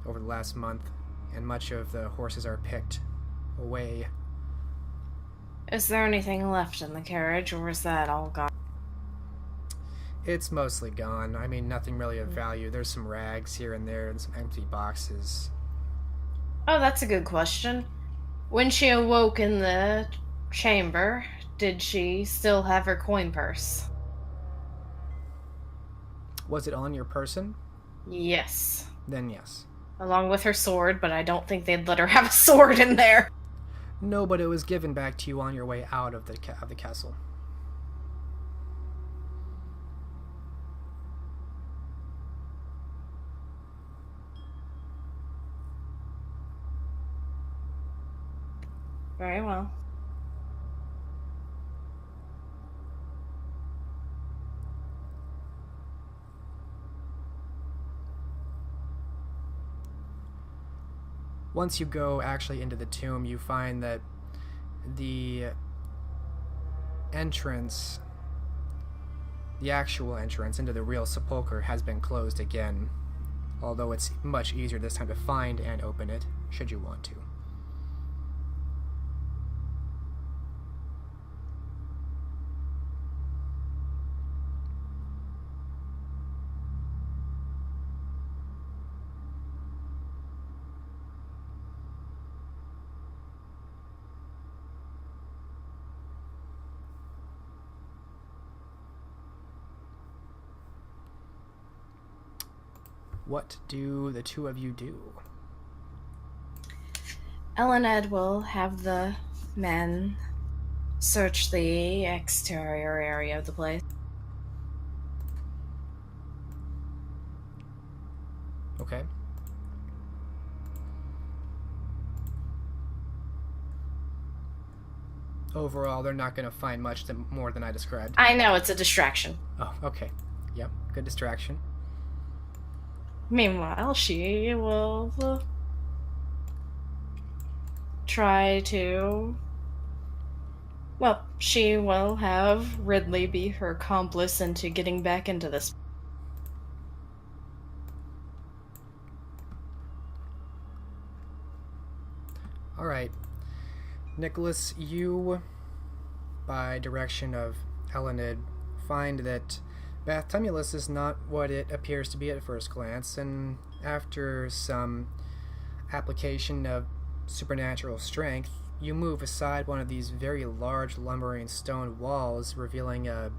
over the last month, and much of the horses are picked away. Is there anything left in the carriage, or is that all gone? It's mostly gone. I mean, nothing really of value. There's some rags here and there and some empty boxes. Oh, that's a good question. When she awoke in the chamber, did she still have her coin purse? Was it on your person? Yes. Then yes. Along with her sword, but I don't think they'd let her have a sword in there. No, but it was given back to you on your way out of the castle. Very well. Once you go actually into the tomb, you find that the entrance, the actual entrance into the real sepulcher, has been closed again, although it's much easier this time to find and open it, should you want to. What do the two of you do? Elined will have the men search the exterior area of the place. Okay. Overall, they're not going to find much more than I described. I know, it's a distraction. Oh, okay. Yep, good distraction. Meanwhile, she will try to... Well, she will have Ridley be her accomplice into getting back into this. Alright. Nicholas, you, by direction of Elined, find that Bath Tumulus is not what it appears to be at first glance, and after some application of supernatural strength, you move aside one of these very large lumbering stone walls, revealing a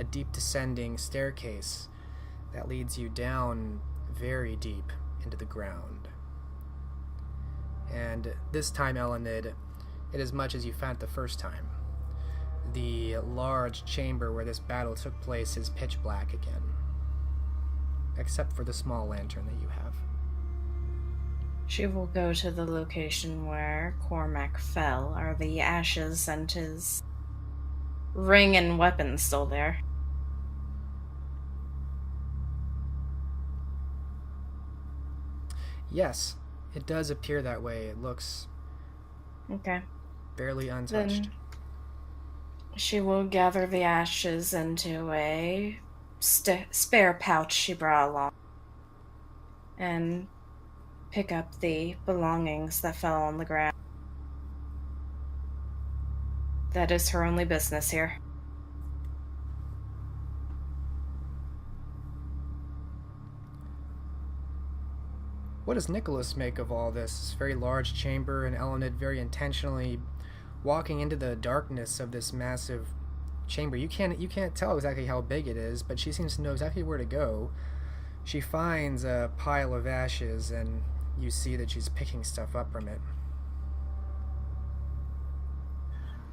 deep descending staircase that leads you down very deep into the ground. And this time, Elined, it is much as you found it the first time. The large chamber where this battle took place is pitch black again, except for the small lantern that you have. She will go to the location where Cormac fell. Are the ashes and his ring and weapons still there? Yes, it does appear that way. It looks Okay. barely untouched. Then she will gather the ashes into a spare pouch she brought along and pick up the belongings that fell on the ground. That is her only business here. What does Nicholas make of all this? This very large chamber, and Elined very intentionally walking into the darkness of this massive chamber. You can't tell exactly how big it is, but she seems to know exactly where to go. She finds a pile of ashes, and you see that she's picking stuff up from it.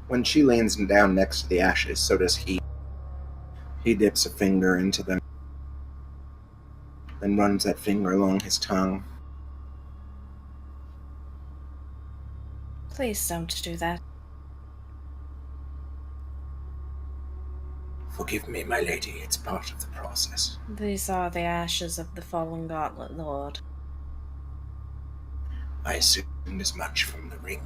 When she leans down next to the ashes, so does he. He dips a finger into them, then runs that finger along his tongue. Please don't do that. Forgive me, my lady, it's part of the process. These are the ashes of the fallen Gauntlet Lord. I assumed as much from the ring.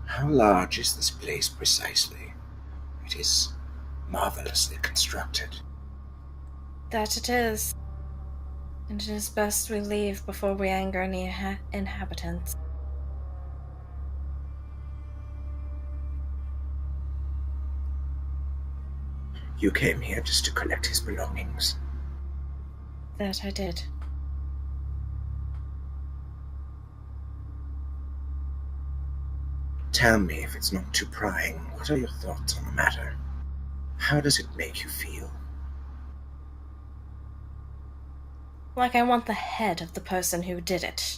How large is this place precisely? It is marvelously constructed. That it is. And it is best we leave before we anger any inhabitants. You came here just to collect his belongings. That I did. Tell me, if it's not too prying, what are your thoughts on the matter? How does it make you feel? Like I want the head of the person who did it.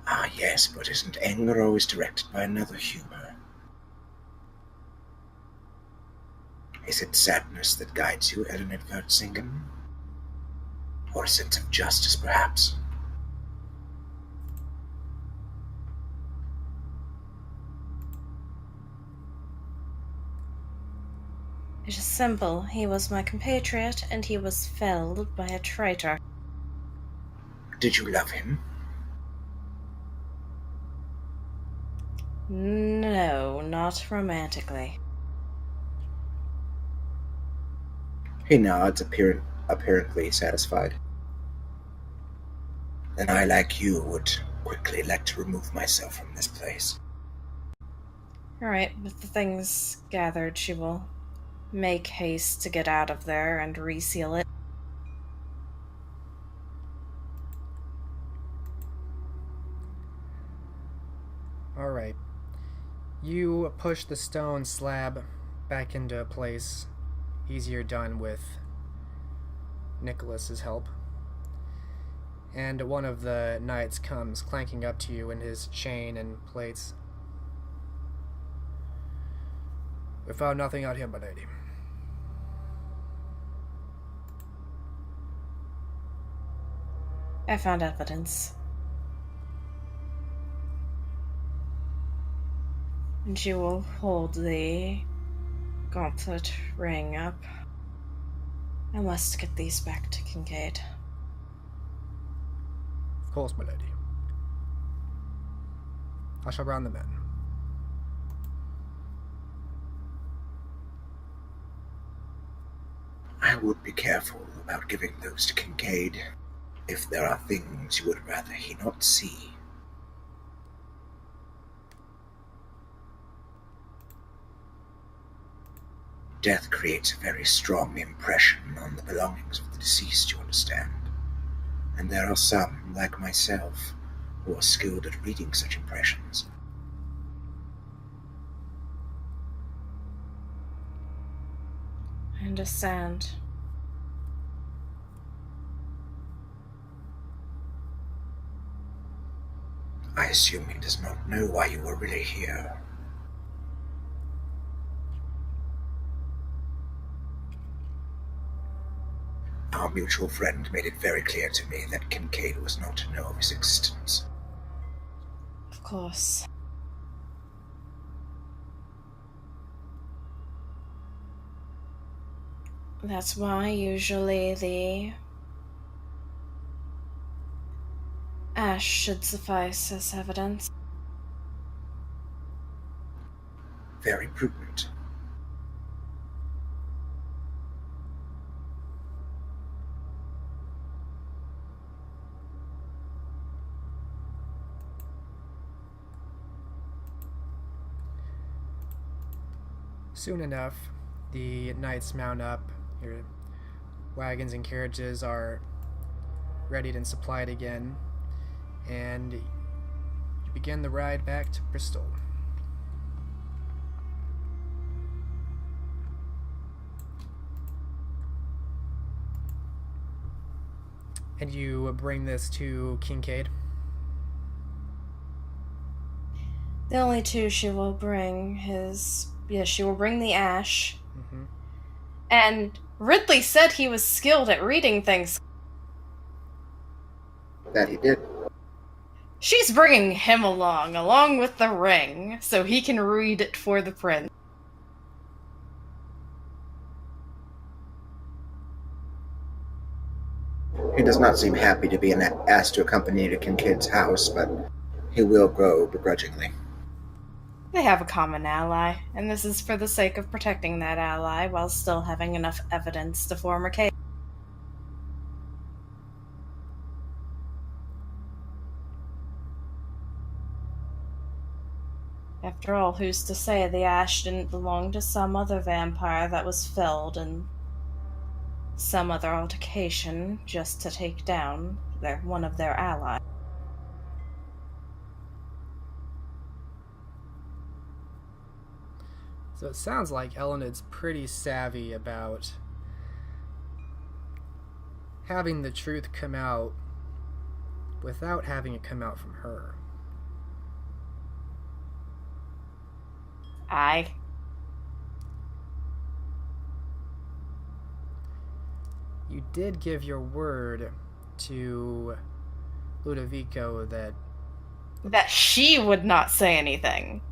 Ah, yes, but isn't anger always directed by another humor? Is it sadness that guides you, Elined Vertsingen? Or a sense of justice, perhaps? It is simple. He was my compatriot, and he was felled by a traitor. Did you love him? No, not romantically. He nods, apparently satisfied. Then I, like you, would quickly like to remove myself from this place. Alright, with the things gathered, she will make haste to get out of there and reseal it. Alright. You push the stone slab back into place. Easier done with Nicholas's help. And one of the knights comes clanking up to you in his chain and plates. We found nothing out here, my lady. I found evidence. And she will hold the gauntlet ring up. I must get these back to Kincaid. Of course, my lady. I shall round the men. I would be careful about giving those to Kincaid. If there are things you would rather he not see. Death creates a very strong impression on the belongings of the deceased, you understand. And there are some, like myself, who are skilled at reading such impressions. I understand. I assume he does not know why you were really here. Our mutual friend made it very clear to me that Kincaid was not to know of his existence. Of course. That's why usually the ash should suffice as evidence. Very prudent. Soon enough, the knights mount up. Your wagons and carriages are readied and supplied again, and you begin the ride back to Bristol. And you bring this to Kincaid? The only two she will bring is... Yes, she will bring the ash. Mm-hmm. And Ridley said he was skilled at reading things. That he did. She's bringing him along with the ring, so he can read it for the prince. He does not seem happy to be asked to accompany to Kincaid's house, but he will go begrudgingly. They have a common ally, and this is for the sake of protecting that ally while still having enough evidence to form a case. After all, who's to say the ash didn't belong to some other vampire that was felled in some other altercation just to take down one of their allies? So it sounds like Elined's pretty savvy about having the truth come out without having it come out from her. Aye. You did give your word to Ludovico that she would not say anything.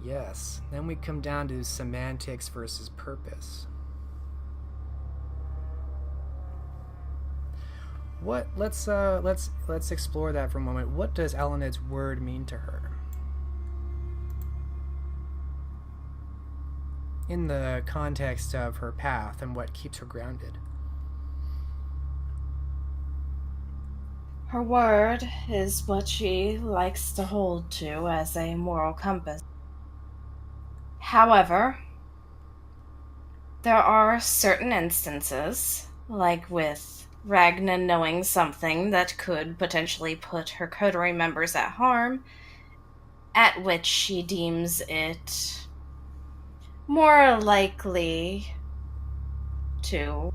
Yes. Then we come down to semantics versus purpose. Let's explore that for a moment. What does Elined's word mean to her? In the context of her path and what keeps her grounded. Her word is what she likes to hold to as a moral compass. However, there are certain instances, like with Ragna knowing something that could potentially put her coterie members at harm, at which she deems it more likely to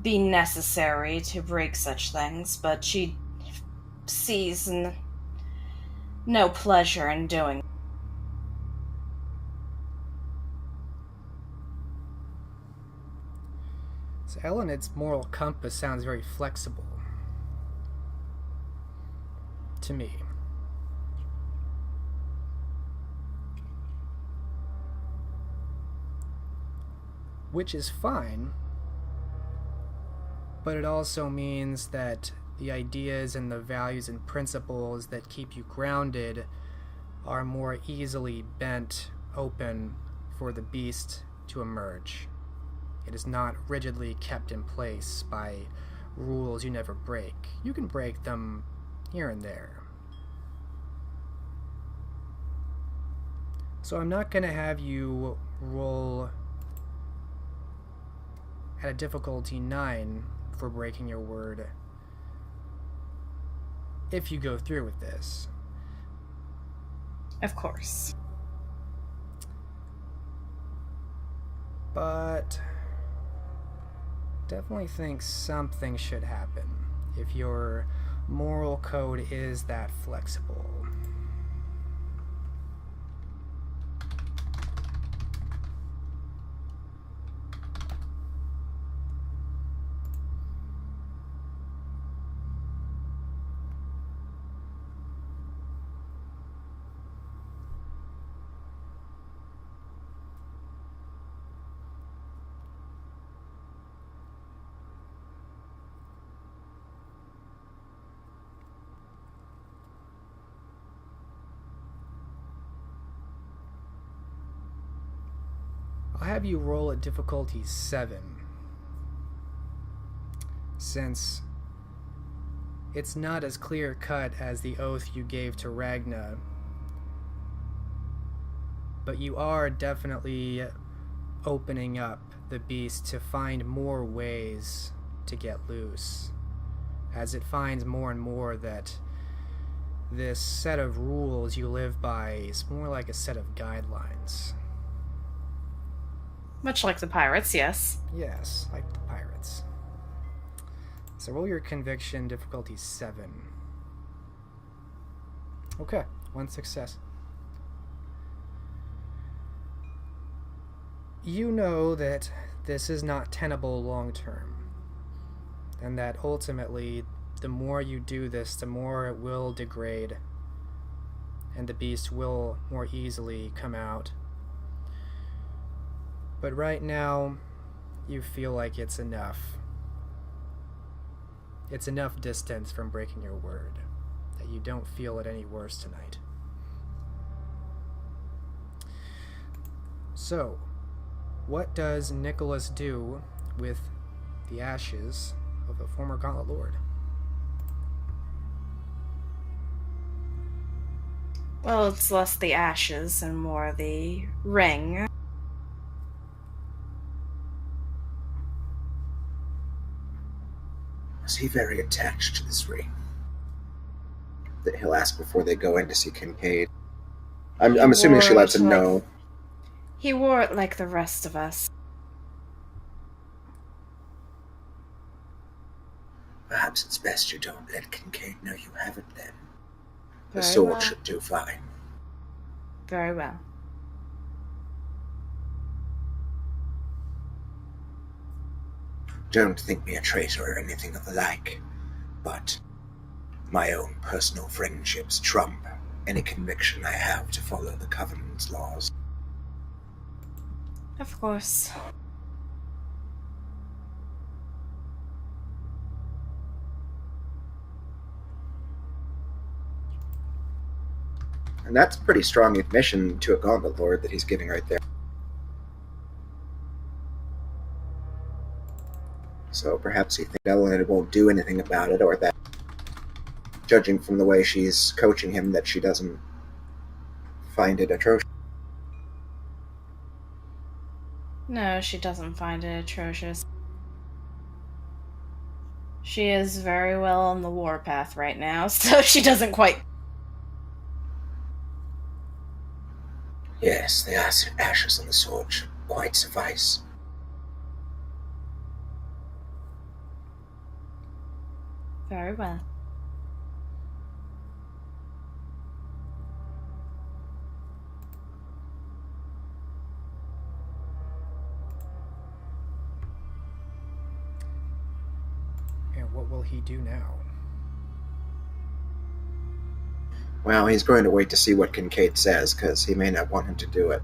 be necessary to break such things, but she sees no pleasure in doing. So Elined's moral compass sounds very flexible to me. Which is fine, but it also means that the ideas and the values and principles that keep you grounded are more easily bent open for the beast to emerge. It is not rigidly kept in place by rules you never break. You can break them here and there. So I'm not going to have you roll at a difficulty 9 for breaking your word if you go through with this. Of course. But definitely think something should happen if your moral code is that flexible. I'll have you roll at difficulty 7. Since it's not as clear-cut as the oath you gave to Ragna, but you are definitely opening up the beast to find more ways to get loose, as it finds more and more that this set of rules you live by is more like a set of guidelines. Much like the pirates, yes. Yes, like the pirates. So roll your conviction, difficulty 7. Okay, 1 success. You know that this is not tenable long term, and that ultimately, the more you do this, the more it will degrade, and the beast will more easily come out. But right now, you feel like it's enough. It's enough distance from breaking your word that you don't feel it any worse tonight. So, what does Nicholas do with the ashes of a former Gauntlet Lord? Well, it's less the ashes and more the ring. Was he very attached to this ring? That he'll ask before they go in to see Kincaid. I'm assuming she lets him know. He wore it like the rest of us. Perhaps it's best you don't let Kincaid know you have it then. The Very sword well. should do fine. Very well. Don't think me a traitor or anything of the like, but my own personal friendships trump any conviction I have to follow the Covenant's laws. Of course. And that's a pretty strong admission to a Gauntlet Lord that he's giving right there. So perhaps he thinks Elined won't do anything about it, or that, judging from the way she's coaching him, that she doesn't find it atrocious. No, she doesn't find it atrocious. She is very well on the warpath right now, so she doesn't quite... Yes, the ashes on the sword should quite suffice. Very well. And what will he do now? Well, he's going to wait to see what Kincaid says, because he may not want him to do it.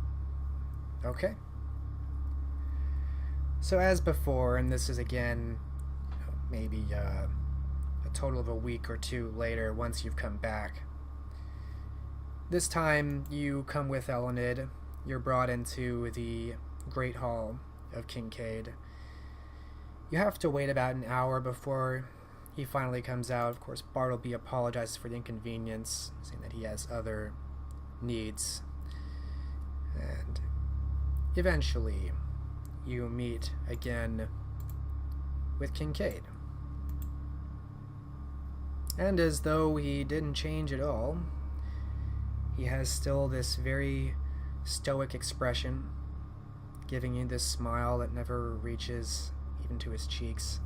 Okay. So as before, and this is again, maybe a total of a week or two later, once you've come back. This time, you come with Elined. You're brought into the Great Hall of Kincaid. You have to wait about an hour before he finally comes out. Of course, Bartleby apologizes for the inconvenience, saying that he has other needs. And eventually, you meet again with Kincaid. And as though he didn't change at all, he has still this very stoic expression, giving you this smile that never reaches even to his cheeks.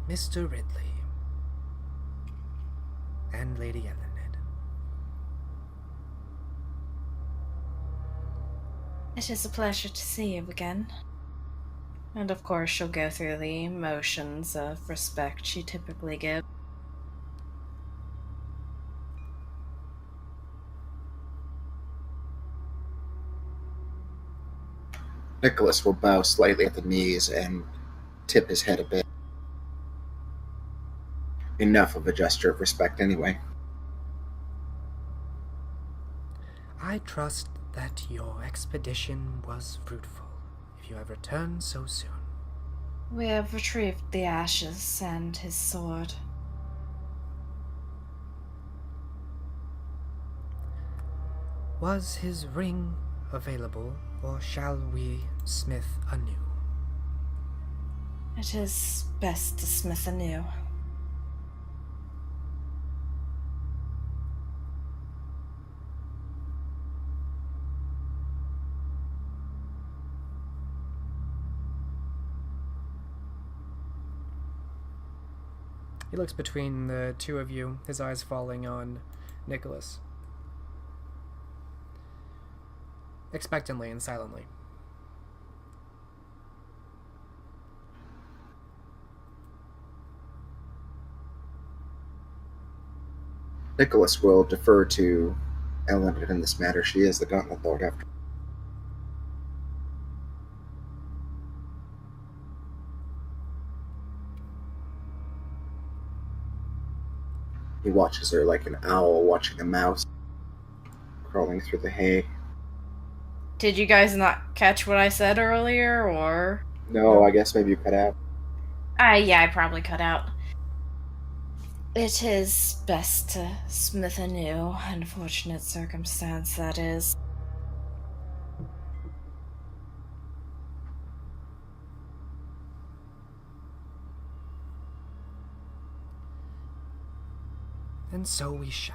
Mr. Ridley and Lady Elined. It is a pleasure to see you again. And of course she'll go through the motions of respect she typically gives. Nicholas will bow slightly at the knees and tip his head a bit. Enough of a gesture of respect anyway. I trust that your expedition was fruitful, if you have returned so soon. We have retrieved the ashes and his sword. Was his ring available, or shall we smith anew? It is best to smith anew. He looks between the two of you, his eyes falling on Nicholas. Expectantly and silently. Nicholas will defer to Elined in this matter. She is the Gauntlet Lord after. He watches her like an owl watching a mouse crawling through the hay. Did you guys not catch what I said earlier, or? No, I guess maybe you cut out. Yeah, I probably cut out. It is best to smith anew. Unfortunate circumstance, that is. And so we shall.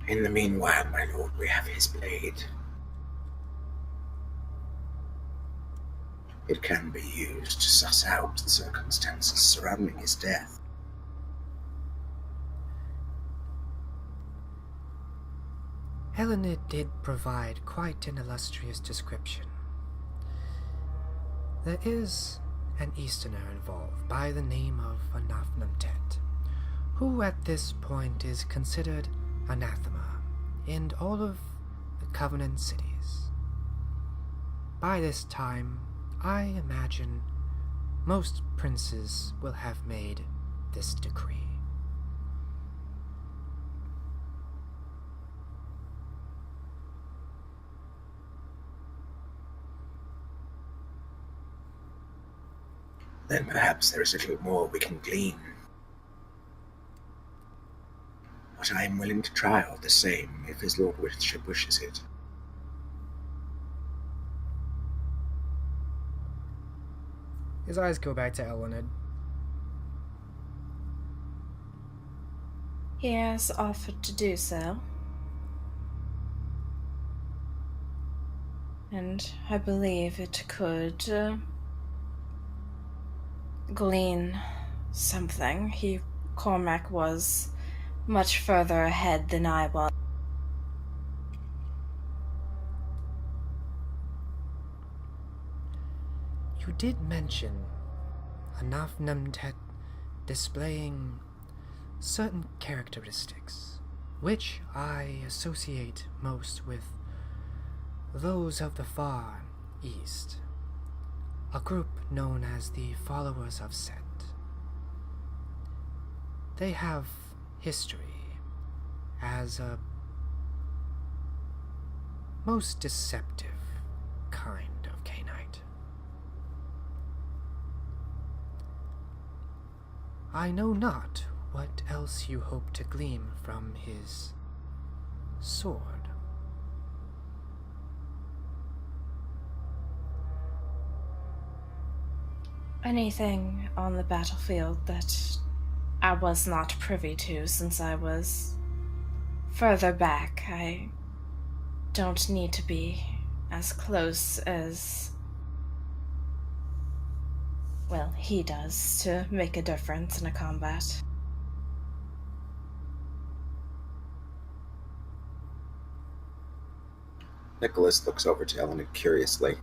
In the meanwhile, my lord, we have his blade. It can be used to suss out the circumstances surrounding his death. Elined did provide quite an illustrious description. There is an Easterner involved by the name of Anafnamtet, who at this point is considered anathema in all of the Covenant cities. By this time, I imagine most princes will have made this decree. Then perhaps there is a little more we can glean. But I am willing to try all the same, if his lordship wishes it. His eyes go back to Elined. He has offered to do so. And I believe it could glean something. Cormac was much further ahead than I was. You did mention Anafnamtet displaying certain characteristics, which I associate most with those of the Far East, a group known as the Followers of Set. They have history as a most deceptive kind of Canite. I know not what else you hope to glean from his sword. Anything on the battlefield that I was not privy to since I was further back. I don't need to be as close as, well, he does to make a difference in a combat. Nicholas looks over to Elined curiously.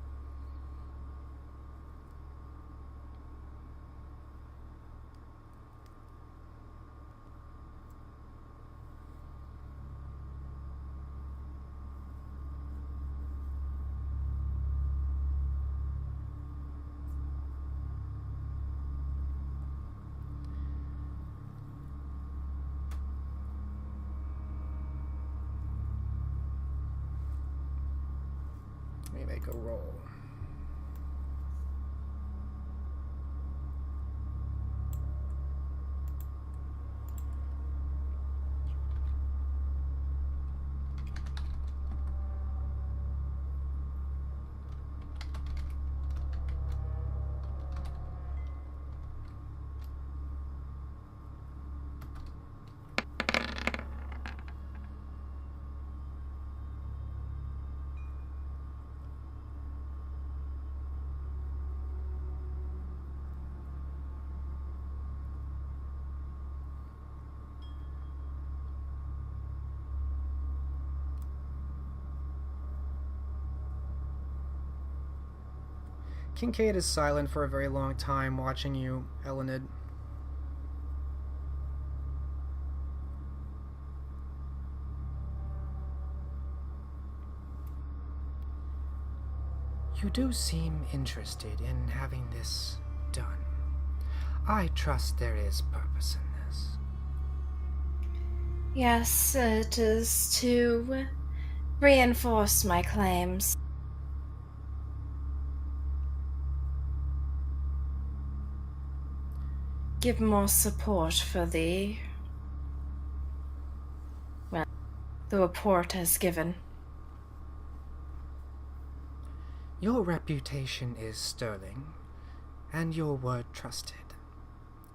make a roll. Kincaid is silent for a very long time, watching you, Elined. You do seem interested in having this done. I trust there is purpose in this. Yes, it is to reinforce my claims. Give more support for the report has given. Your reputation is sterling, and your word trusted.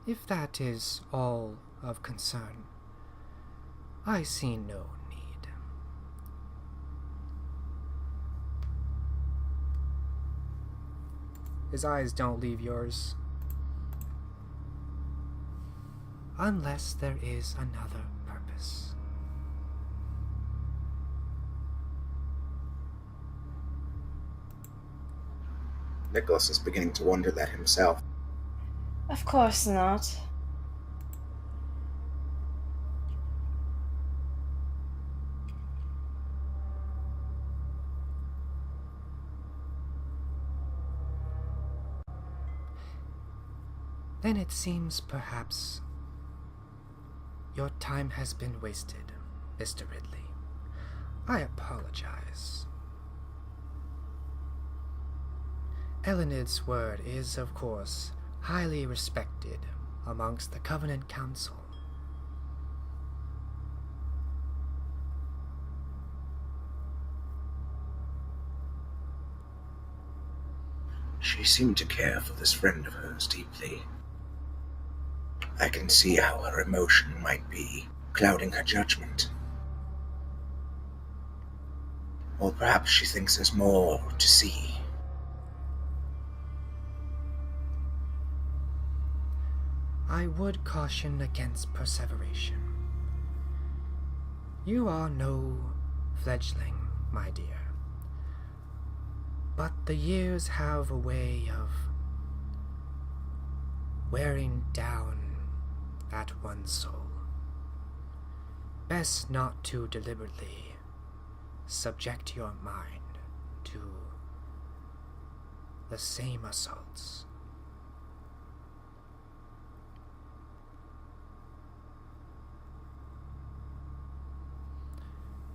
If that is all of concern, I see no need. His eyes don't leave yours. Unless there is another purpose. Nicholas is beginning to wonder that himself. Of course not. Then it seems perhaps your time has been wasted, Mr. Ridley. I apologize. Elined's word is, of course, highly respected amongst the Covenant Council. She seemed to care for this friend of hers deeply. I can see how her emotion might be clouding her judgment. Or perhaps she thinks there's more to see. I would caution against perseveration. You are no fledgling, my dear. But the years have a way of wearing down at one's soul. Best not to deliberately subject your mind to the same assaults.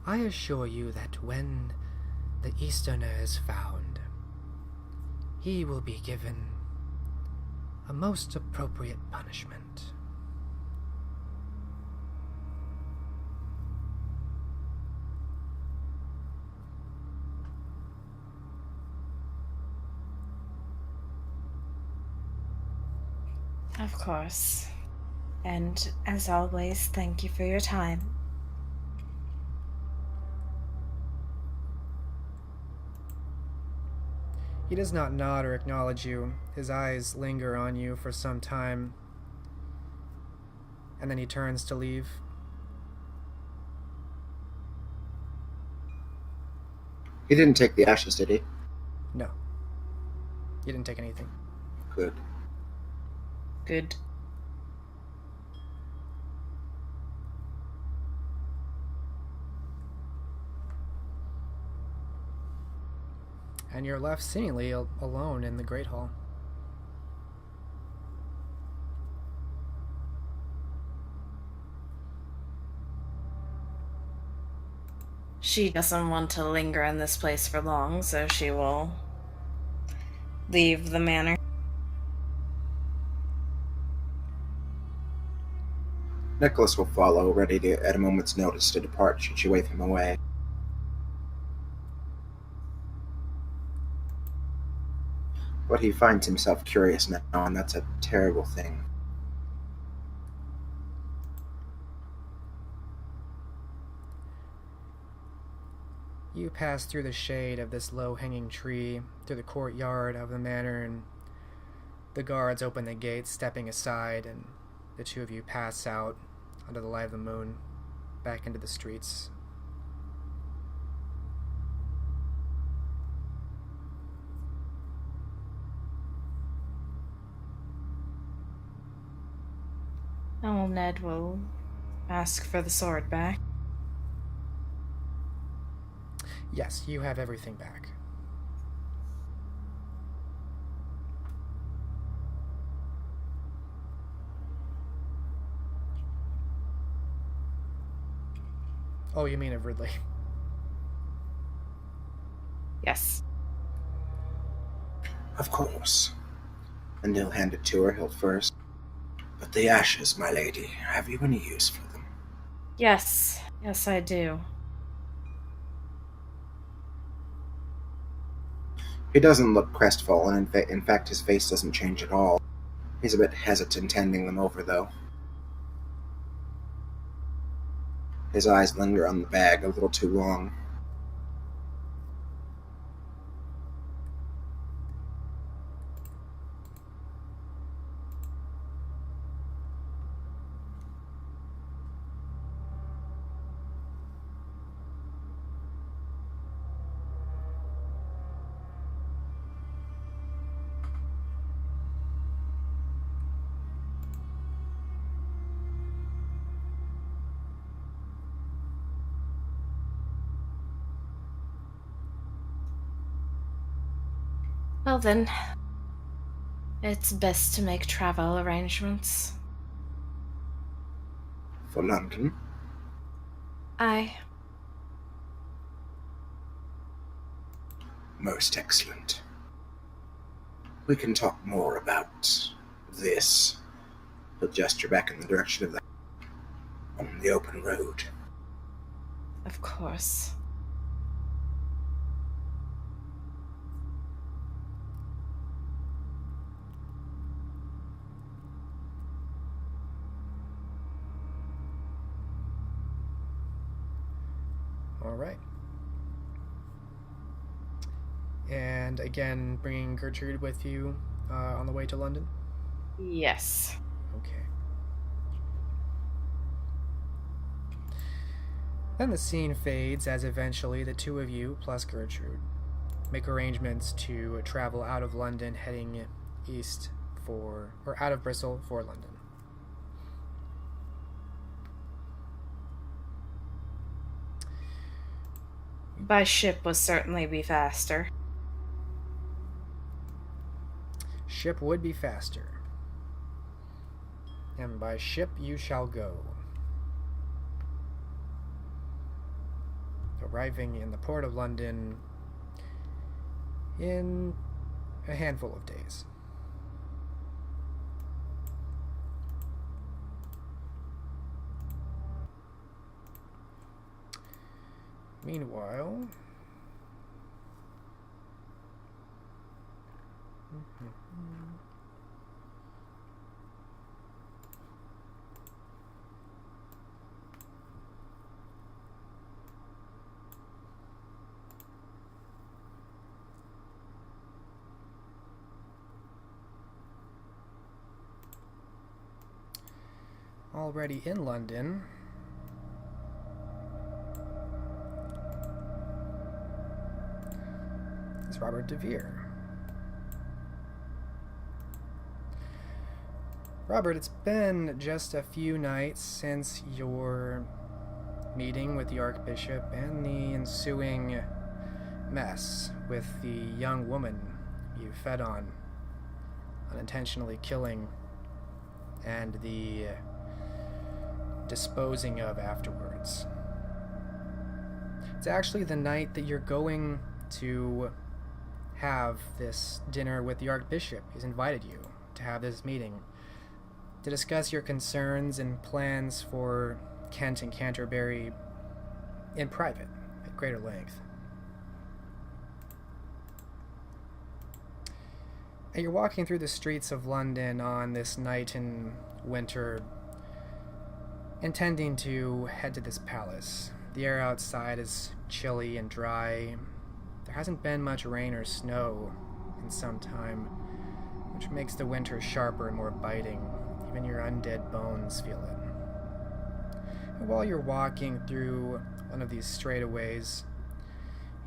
I assure you that when the Easterner is found, he will be given a most appropriate punishment. Of course. And as always, thank you for your time. He does not nod or acknowledge you. His eyes linger on you for some time, and then he turns to leave. He didn't take the ashes, did he? No. He didn't take anything. Good. Good. And you're left seemingly alone in the Great Hall. She doesn't want to linger in this place for long, so she will leave the manor. Nicholas will follow, ready to, at a moment's notice to depart should she wave him away. But he finds himself curious now, and that's a terrible thing. You pass through the shade of this low-hanging tree, through the courtyard of the manor, and the guards open the gates, stepping aside, and the two of you pass out under the light of the moon, back into the streets. Oh, Ned will ask for the sword back. Yes, you have everything back. Oh, you mean of Ridley? Yes. Of course. And he'll hand it to her, hilt first. But the ashes, my lady, have you any use for them? Yes. Yes, I do. He doesn't look crestfallen. In fact, his face doesn't change at all. He's a bit hesitant handing them over, though. His eyes linger on the bag a little too long. Well then, it's best to make travel arrangements. For London? Aye. Most excellent. We can talk more about this. He'll gesture back in the direction of the on the open road. Of course. All right. And again, bringing Gertrude with you on the way to London? Yes. Okay. Then the scene fades as eventually the two of you, plus Gertrude, make arrangements to travel out of London, heading east or out of Bristol for London. By ship will certainly be faster. Ship would be faster. And by ship you shall go. Arriving in the port of London in a handful of days. Meanwhile, already in London, is Robert de Vere. Robert, it's been just a few nights since your meeting with the Archbishop and the ensuing mess with the young woman you fed on, unintentionally killing, and the disposing of afterwards. It's actually the night that you're going to have this dinner with the Archbishop. He's invited you to have this meeting to discuss your concerns and plans for Kent and Canterbury in private, at greater length. And you're walking through the streets of London on this night in winter, intending to head to this palace. The air outside is chilly and dry. There hasn't been much rain or snow in some time, which makes the winter sharper and more biting. Even your undead bones feel it. And while you're walking through one of these straightaways,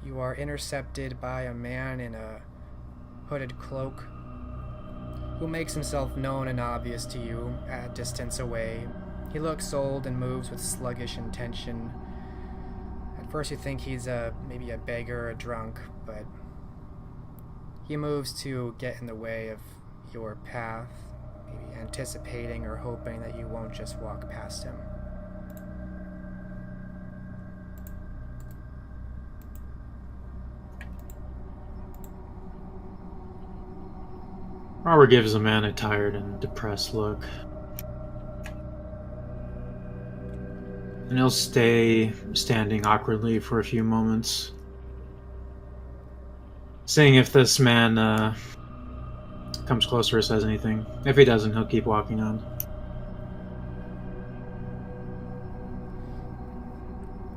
you are intercepted by a man in a hooded cloak who makes himself known and obvious to you at a distance away. He looks old and moves with sluggish intention. At first you think he's maybe a beggar or a drunk, but he moves to get in the way of your path, maybe anticipating or hoping that you won't just walk past him. Robert gives the man a tired and depressed look. And he'll stay standing awkwardly for a few moments, seeing if this man comes closer or says anything. If he doesn't, he'll keep walking on.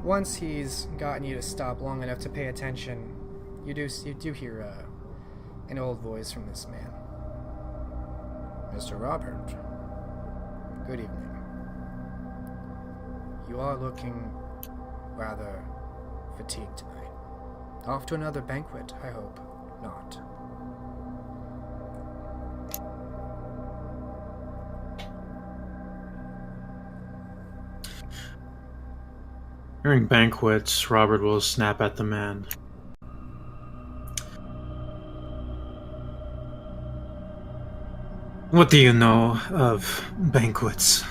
Once he's gotten you to stop long enough to pay attention, you do hear an old voice from this man. Mr. Robert, good evening. You are looking rather fatigued tonight. Off to another banquet, I hope not. During banquets, Robert will snap at the man. What do you know of banquets?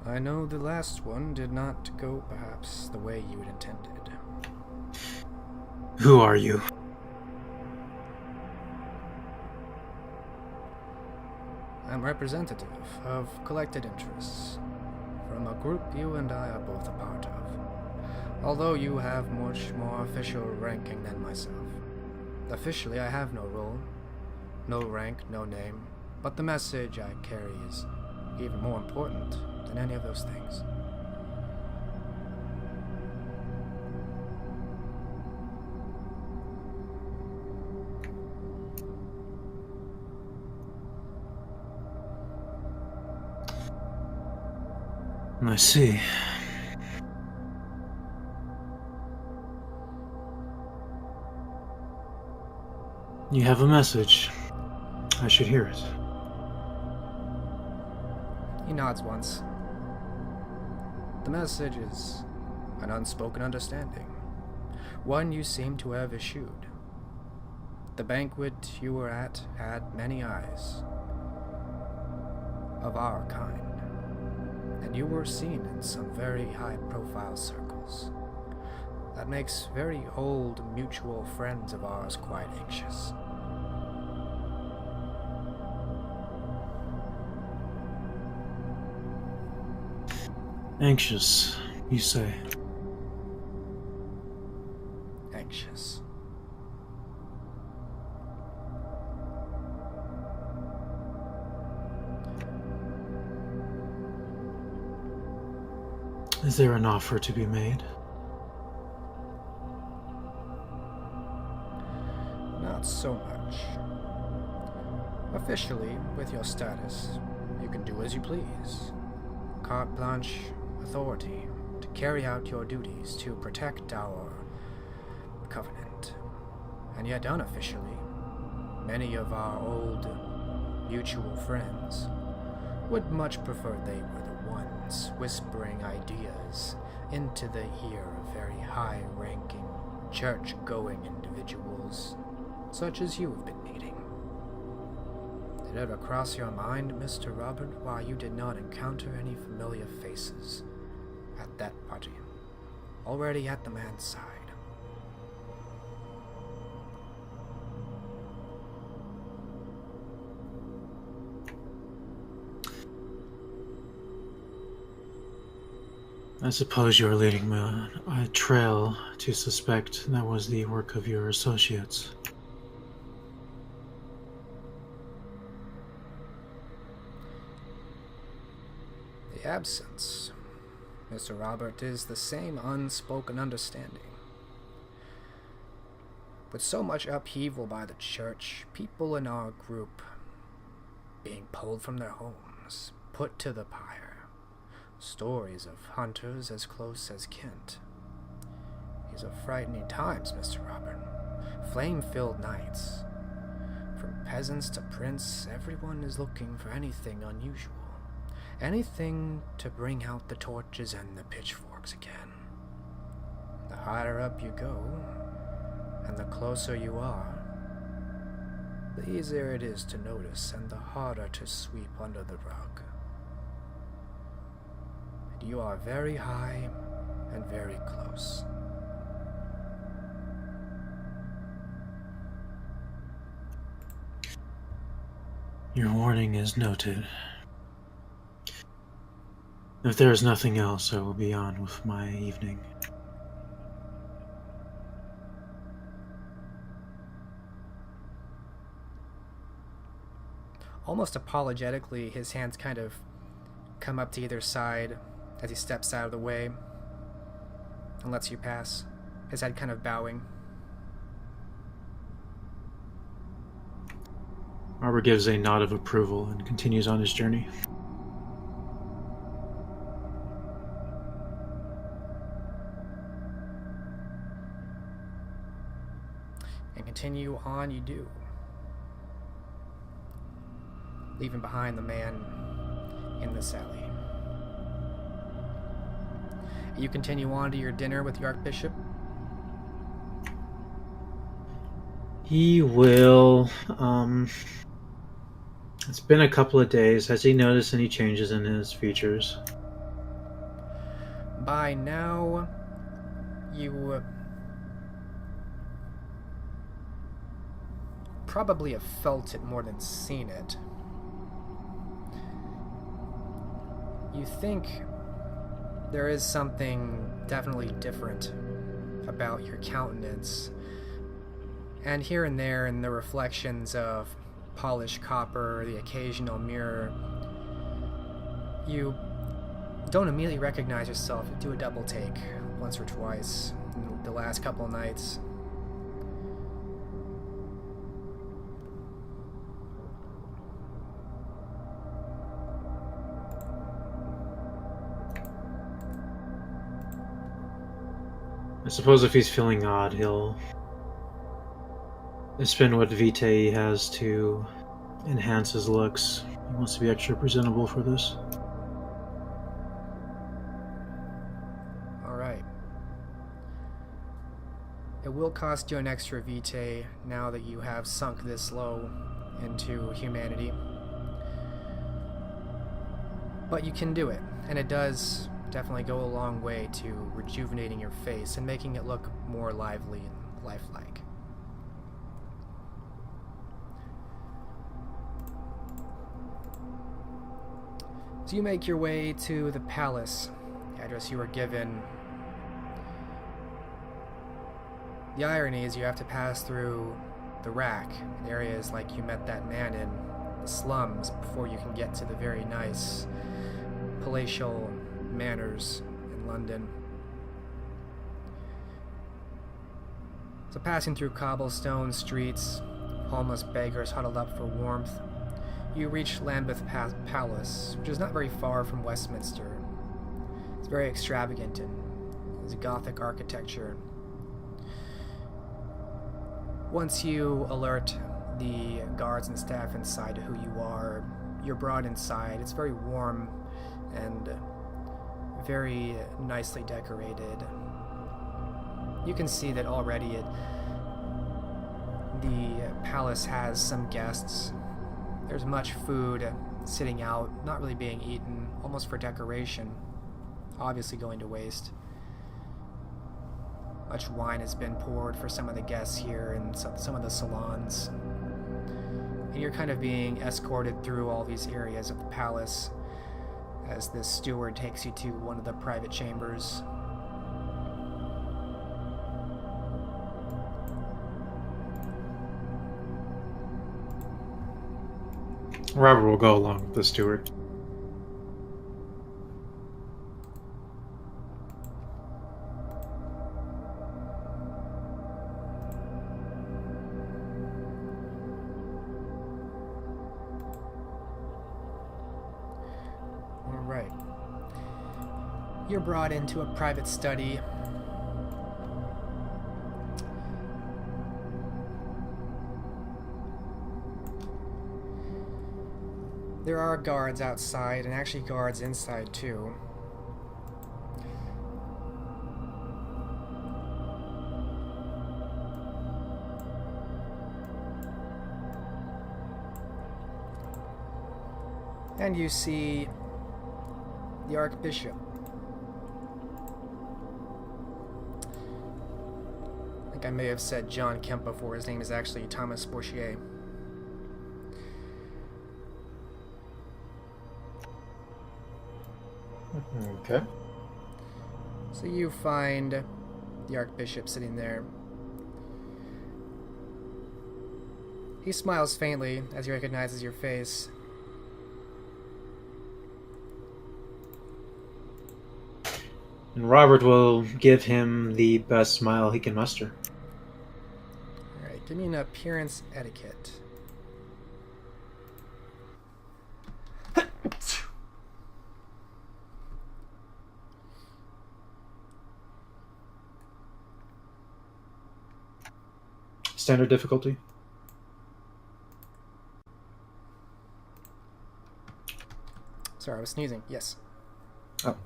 I know the last one did not go perhaps the way you had intended. Who are you? I'm representative of collected interests from a group you and I are both a part of, although you have much more official ranking than myself. Officially, I have no role, no rank, no name, but the message I carry is even more important than any of those things. I see. You have a message. I should hear it. He nods once. The message is an unspoken understanding, one you seem to have issued. The banquet you were at had many eyes of our kind, and you were seen in some very high-profile circles. That makes very old mutual friends of ours quite anxious. Anxious, you say? Anxious. Is there an offer to be made? Not so much. Officially, with your status, you can do as you please. Carte blanche authority to carry out your duties to protect our covenant. And yet unofficially, many of our old mutual friends would much prefer they were the ones whispering ideas into the ear of very high-ranking, church-going individuals such as you have been meeting. Did it ever cross your mind, Mr. Robert, why you did not encounter any familiar faces at that party, already at the man's side? I suppose you are leading me on a trail to suspect that was the work of your associates. The absence, Mr. Robert, is the same unspoken understanding. With so much upheaval by the church, people in our group being pulled from their homes, put to the pyre, stories of hunters as close as Kent. These are frightening times, Mr. Robert. Flame-filled nights. From peasants to prince, everyone is looking for anything unusual. Anything to bring out the torches and the pitchforks again. The higher up you go, and the closer you are, the easier it is to notice and the harder to sweep under the rug. And you are very high and very close. Your warning is noted. If there is nothing else, I will be on with my evening. Almost apologetically, his hands kind of come up to either side as he steps out of the way and lets you pass, his head kind of bowing. Robert gives a nod of approval and continues on his journey. And continue on you do, leaving behind the man in this alley. You continue on to your dinner with the Archbishop. He will, it's been a couple of days. Has he noticed any changes in his features? By now, you probably have felt it more than seen it. You think there is something definitely different about your countenance, and here and there in the reflections of polished copper, the occasional mirror, you don't immediately recognize yourself. You do a double take once or twice in the last couple of nights. I suppose if he's feeling odd, he'll spend what vitae he has to enhance his looks. He wants to be extra presentable for this. Alright. It will cost you an extra vitae now that you have sunk this low into humanity. But you can do it, and it does definitely go a long way to rejuvenating your face and making it look more lively and lifelike. So you make your way to the palace, the address you were given. The irony is you have to pass through the rack, areas like you met that man in, the slums, before you can get to the very nice palatial manors in London. So passing through cobblestone streets, homeless beggars huddled up for warmth, you reach Lambeth Palace, which is not very far from Westminster. It's very extravagant and it's Gothic architecture. Once you alert the guards and staff inside who you are, you're brought inside. It's very warm and very nicely decorated. You can see that already the palace has some guests There's much food sitting out, not really being eaten, almost for decoration, obviously going to waste. Much wine has been poured for some of the guests here in some of the salons. And you're kind of being escorted through all these areas of the palace as this steward takes you to one of the private chambers. Robert will go along with the steward. All right. You're brought into a private study. There are guards outside, and actually guards inside too. And you see the Archbishop. I think I may have said John Kemp before. His name is actually Thomas Bourchier. Okay. So you find the Archbishop sitting there. He smiles faintly as he recognizes your face. And Robert will give him the best smile he can muster. Alright, give me an appearance etiquette. Standard difficulty. Sorry, I was sneezing. Yes. Oh.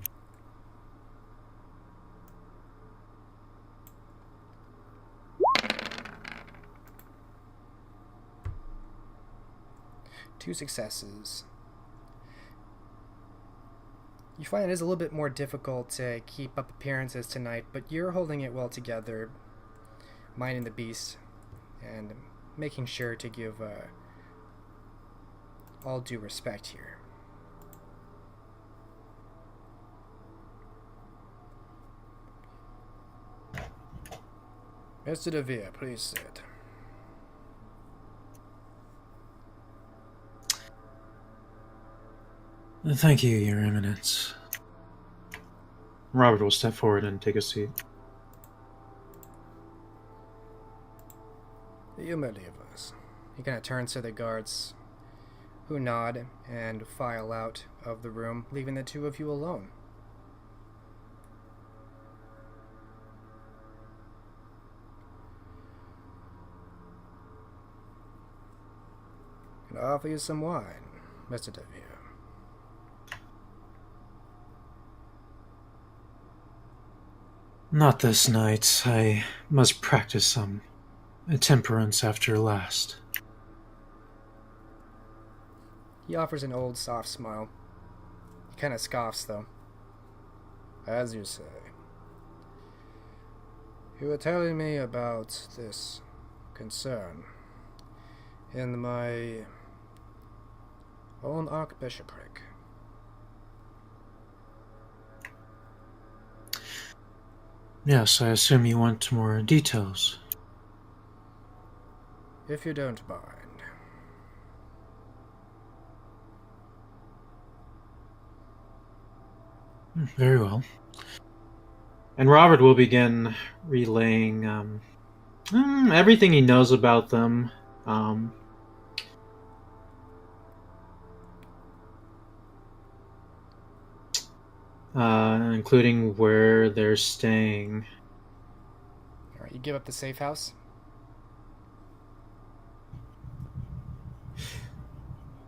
Two successes. You find it is a little bit more difficult to keep up appearances tonight, but you're holding it well together, minding the beast, and making sure to give all due respect here. Mr. DeVere, please sit. Thank you, Your Eminence. Robert will step forward and take a seat. You may leave us. He kind of turns to the guards, who nod and file out of the room, leaving the two of you alone. Can I offer you some wine, Mr. DeVere? Not this night. I must practice some temperance after last. He offers an old, soft smile. He kind of scoffs, though. As you say. You were telling me about this concern in my own archbishopric. Yes, I assume you want more details. If you don't mind. Very well. And Robert will begin relaying everything he knows about them. Including where they're staying. Alright, you give up the safe house?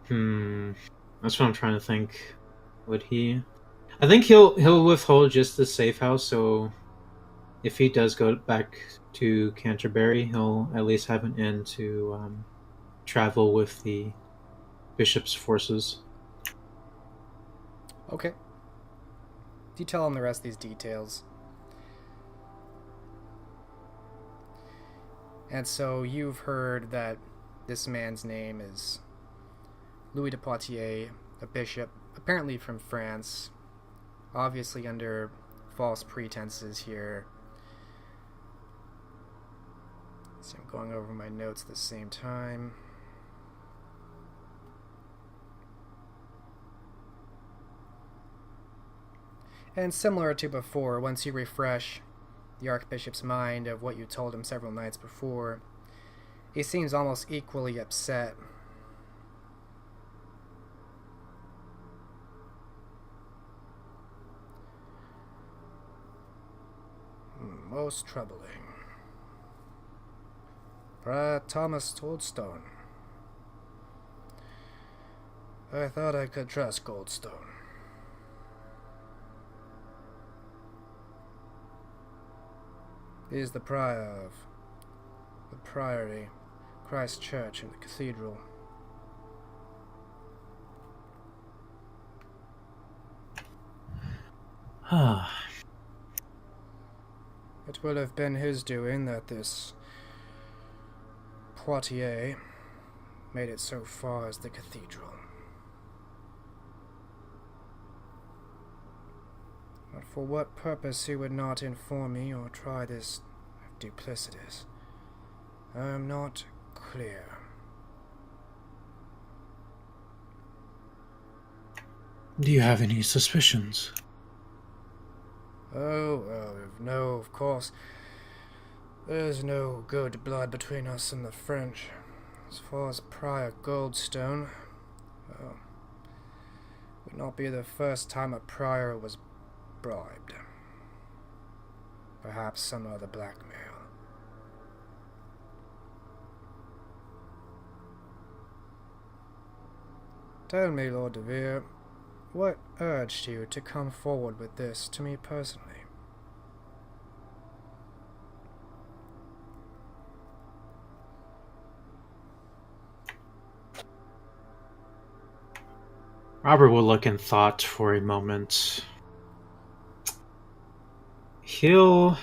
That's what I'm trying to think. Would he? I think he'll withhold just the safe house, so if he does go back to Canterbury, he'll at least have an end to travel with the bishop's forces. Okay. You tell him the rest of these details. And so you've heard that this man's name is Louis de Poitiers, a bishop, apparently from France, obviously under false pretenses here. So I'm going over my notes at the same time. And similar to before, once you refresh the Archbishop's mind of what you told him several nights before, he seems almost equally upset. Most troubling. Prior Thomas Goldstone. I thought I could trust Goldstone. He is the prior of the Priory, Christ Church, and the Cathedral. It will have been his doing that this Poitiers made it so far as the Cathedral. But for what purpose he would not inform me or try this duplicitous, I am not clear. Do you have any suspicions? Oh, well, no, of course. There's no good blood between us and the French. As far as Prior Goldstone, well, it would not be the first time a prior was bribed. Perhaps some other blackmail. Tell me, Lord de Vere, what urged you to come forward with this to me personally? Robert will look in thought for a moment. He'll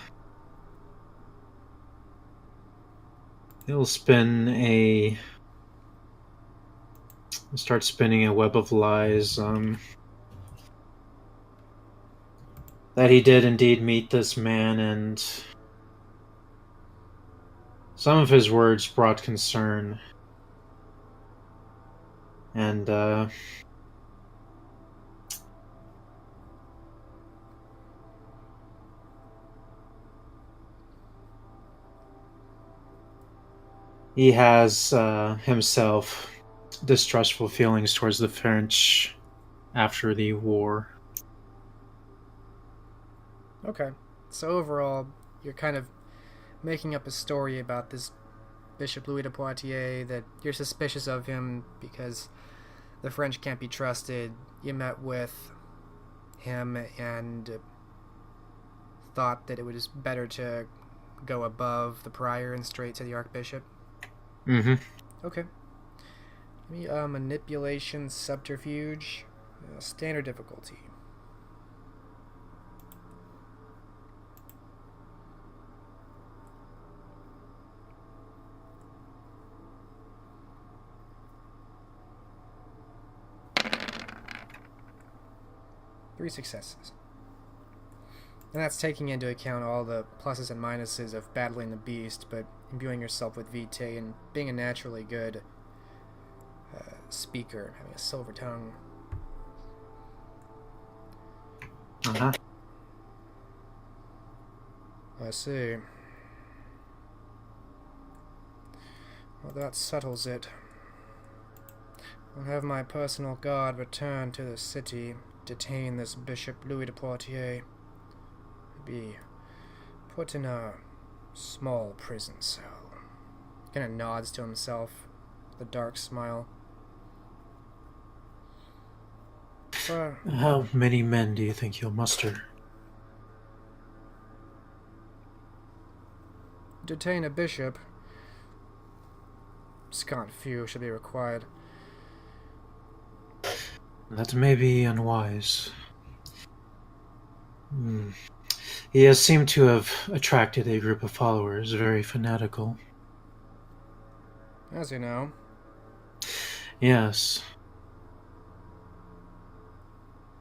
start spinning a web of lies. That he did indeed meet this man, and some of his words brought concern. And he has himself distrustful feelings towards the French after the war. Okay, so overall, you're kind of making up a story about this Bishop Louis de Poitiers, that you're suspicious of him because the French can't be trusted. You met with him and thought that it was better to go above the prior and straight to the Archbishop. Mm-hmm. Okay. Give me manipulation, subterfuge, standard difficulty. Three successes. And that's taking into account all the pluses and minuses of battling the beast, but imbuing yourself with vitae and being a naturally good speaker, having a silver tongue. Uh-huh. I see. Well, that settles it. I'll have my personal guard return to the city, detain this Bishop Louis de Poitiers, be put in a small prison cell. Kind of nods to himself with a dark smile. How many men do you think you'll muster? Detain a bishop. Scant few should be required. That may be unwise. He has seemed to have attracted a group of followers, very fanatical. As you know. Yes.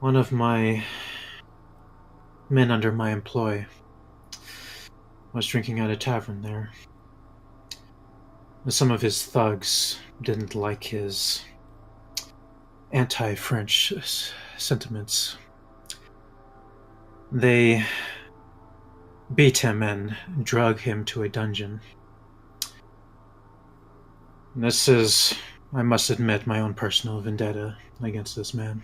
One of my men under my employ was drinking at a tavern there. Some of his thugs didn't like his anti-French sentiments. They beat him and drug him to a dungeon. This is, I must admit, my own personal vendetta against this man.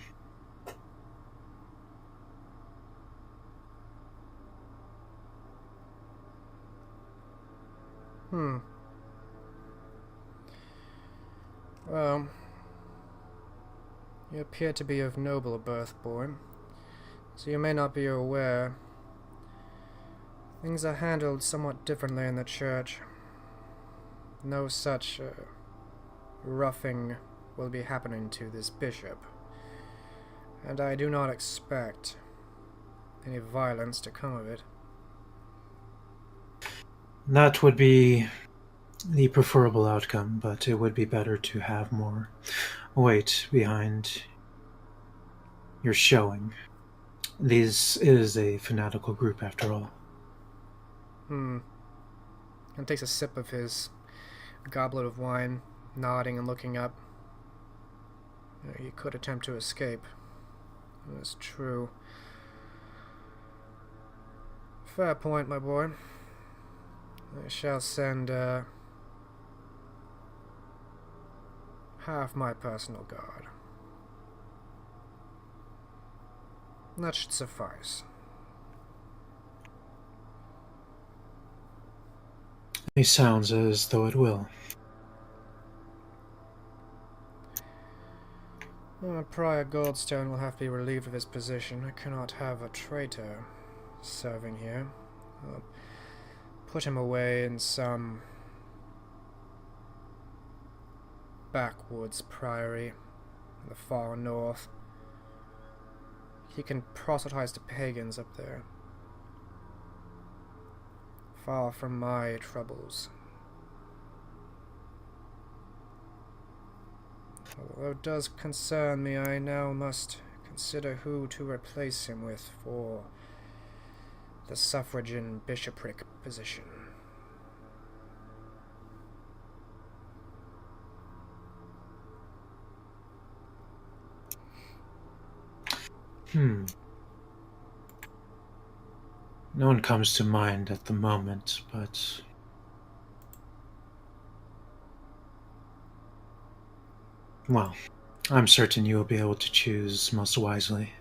Well, you appear to be of noble birth, boy, so you may not be aware. Things are handled somewhat differently in the church. No such roughing will be happening to this bishop, and I do not expect any violence to come of it. That would be the preferable outcome, but it would be better to have more weight behind your showing. This is a fanatical group, after all. And takes a sip of his goblet of wine, nodding and looking up. You could attempt to escape. That's true. Fair point, my boy. I shall send half my personal guard. That should suffice. It sounds as though it will. Prior Goldstone will have to be relieved of his position. I cannot have a traitor serving here. I'll put him away in some backwoods priory in the far north. He can proselytize to pagans up there. Far from my troubles. Although it does concern me, I now must consider who to replace him with for the suffragan bishopric position. No one comes to mind at the moment, but well, I'm certain you will be able to choose most wisely.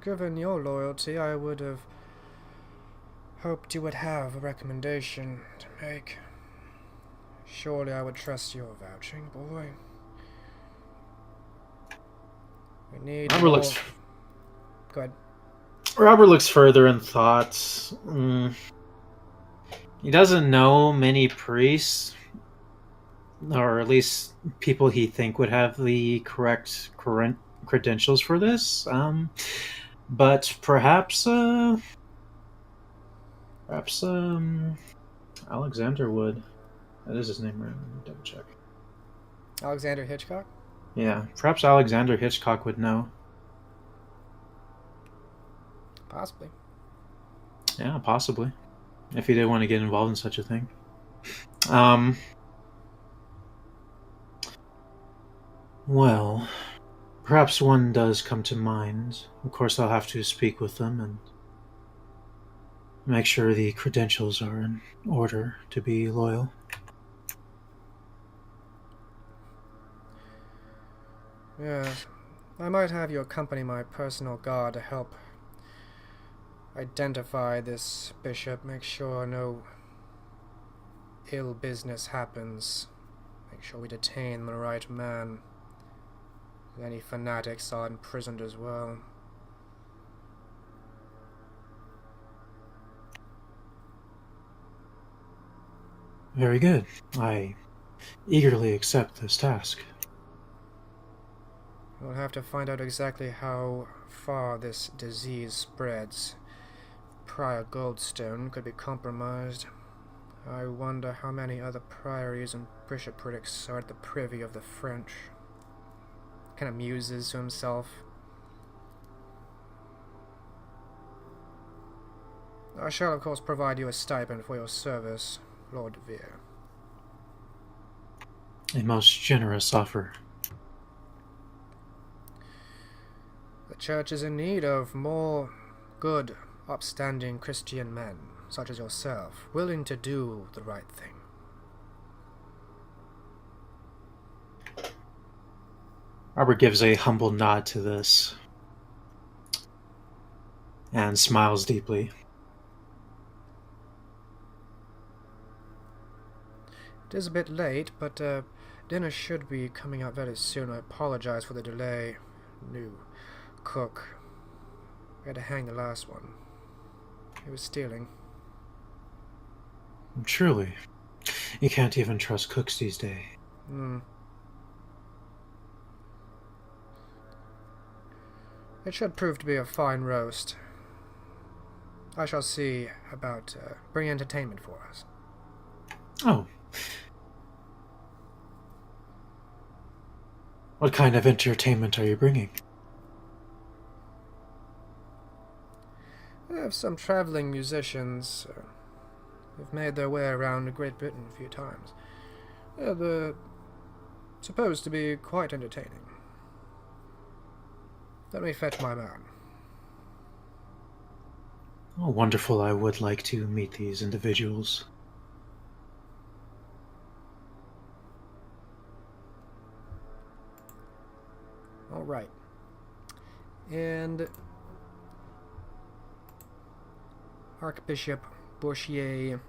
Given your loyalty, I would have hoped you would have a recommendation to make. Surely I would trust your vouching, boy. We need Robert more... looks. Go ahead. Robert looks further in thought. He doesn't know many priests, or at least people he think would have the correct credentials for this. But perhaps Alexander would. That is his name, right? Let me double check. Alexander Hitchcock? Yeah, perhaps Alexander Hitchcock would know. Possibly. Yeah, possibly. If he did want to get involved in such a thing. Well, perhaps one does come to mind. Of course, I'll have to speak with them and make sure the credentials are in order to be loyal. Yes. I might have you accompany my personal guard to help identify this bishop, make sure no ill business happens, make sure we detain the right man. Any fanatics are imprisoned as well. Very good. I eagerly accept this task. We'll have to find out exactly how far this disease spreads. Prior Goldstone could be compromised. I wonder how many other priories and bishoprics are at the privy of the French. Kind of muses to himself. I shall, of course, provide you a stipend for your service, Lord Devere. A most generous offer. The Church is in need of more good, upstanding Christian men, such as yourself, willing to do the right thing. Robert gives a humble nod to this and smiles deeply. It is a bit late, but dinner should be coming out very soon. I apologize for the delay. New cook. We had to hang the last one. He was stealing. Truly. You can't even trust cooks these days. It should prove to be a fine roast. I shall see about bringing entertainment for us. Oh. What kind of entertainment are you bringing? We have some traveling musicians who've made their way around Great Britain a few times. They're supposed to be quite entertaining. Let me fetch my man. Oh, wonderful. I would like to meet these individuals. All right. And Archbishop Bourchier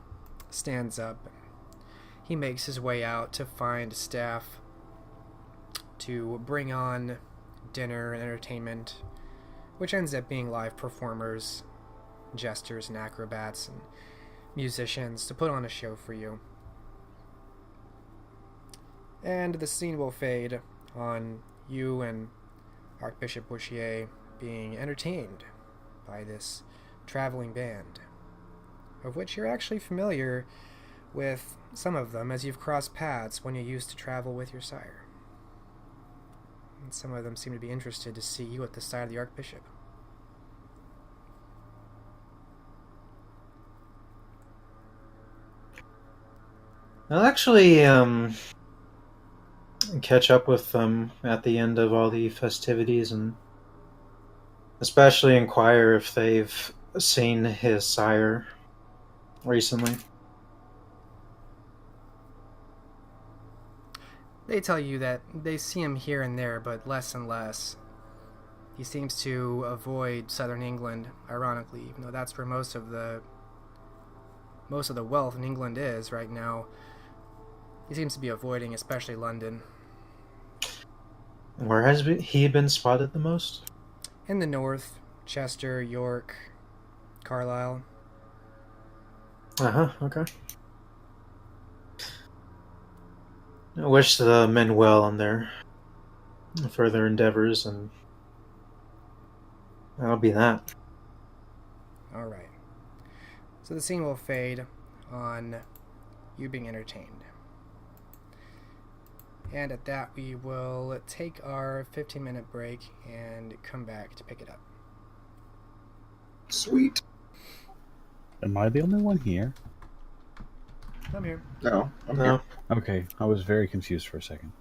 stands up. He makes his way out to find staff to bring on dinner and entertainment, which ends up being live performers, jesters and acrobats and musicians to put on a show for you. And the scene will fade on you and Archbishop Bourchier being entertained by this traveling band, of which you're actually familiar with some of them as you've crossed paths when you used to travel with your sire. And some of them seem to be interested to see you at the side of the Archbishop. I'll actually catch up with them at the end of all the festivities and especially inquire if they've seen his sire recently. They tell you that they see him here and there, but less and less. He seems to avoid southern England, ironically, even though that's where most of the wealth in England is right now. He seems to be avoiding, especially London. Where has he been spotted the most? In the north, Chester, York, Carlisle. Okay. I wish the men well on their further endeavors, and that'll be that. Alright. So the scene will fade on you being entertained. And at that, we will take our 15-minute break and come back to pick it up. Sweet. Am I the only one here? I'm here. No, I'm No. here. Okay, I was very confused for a second.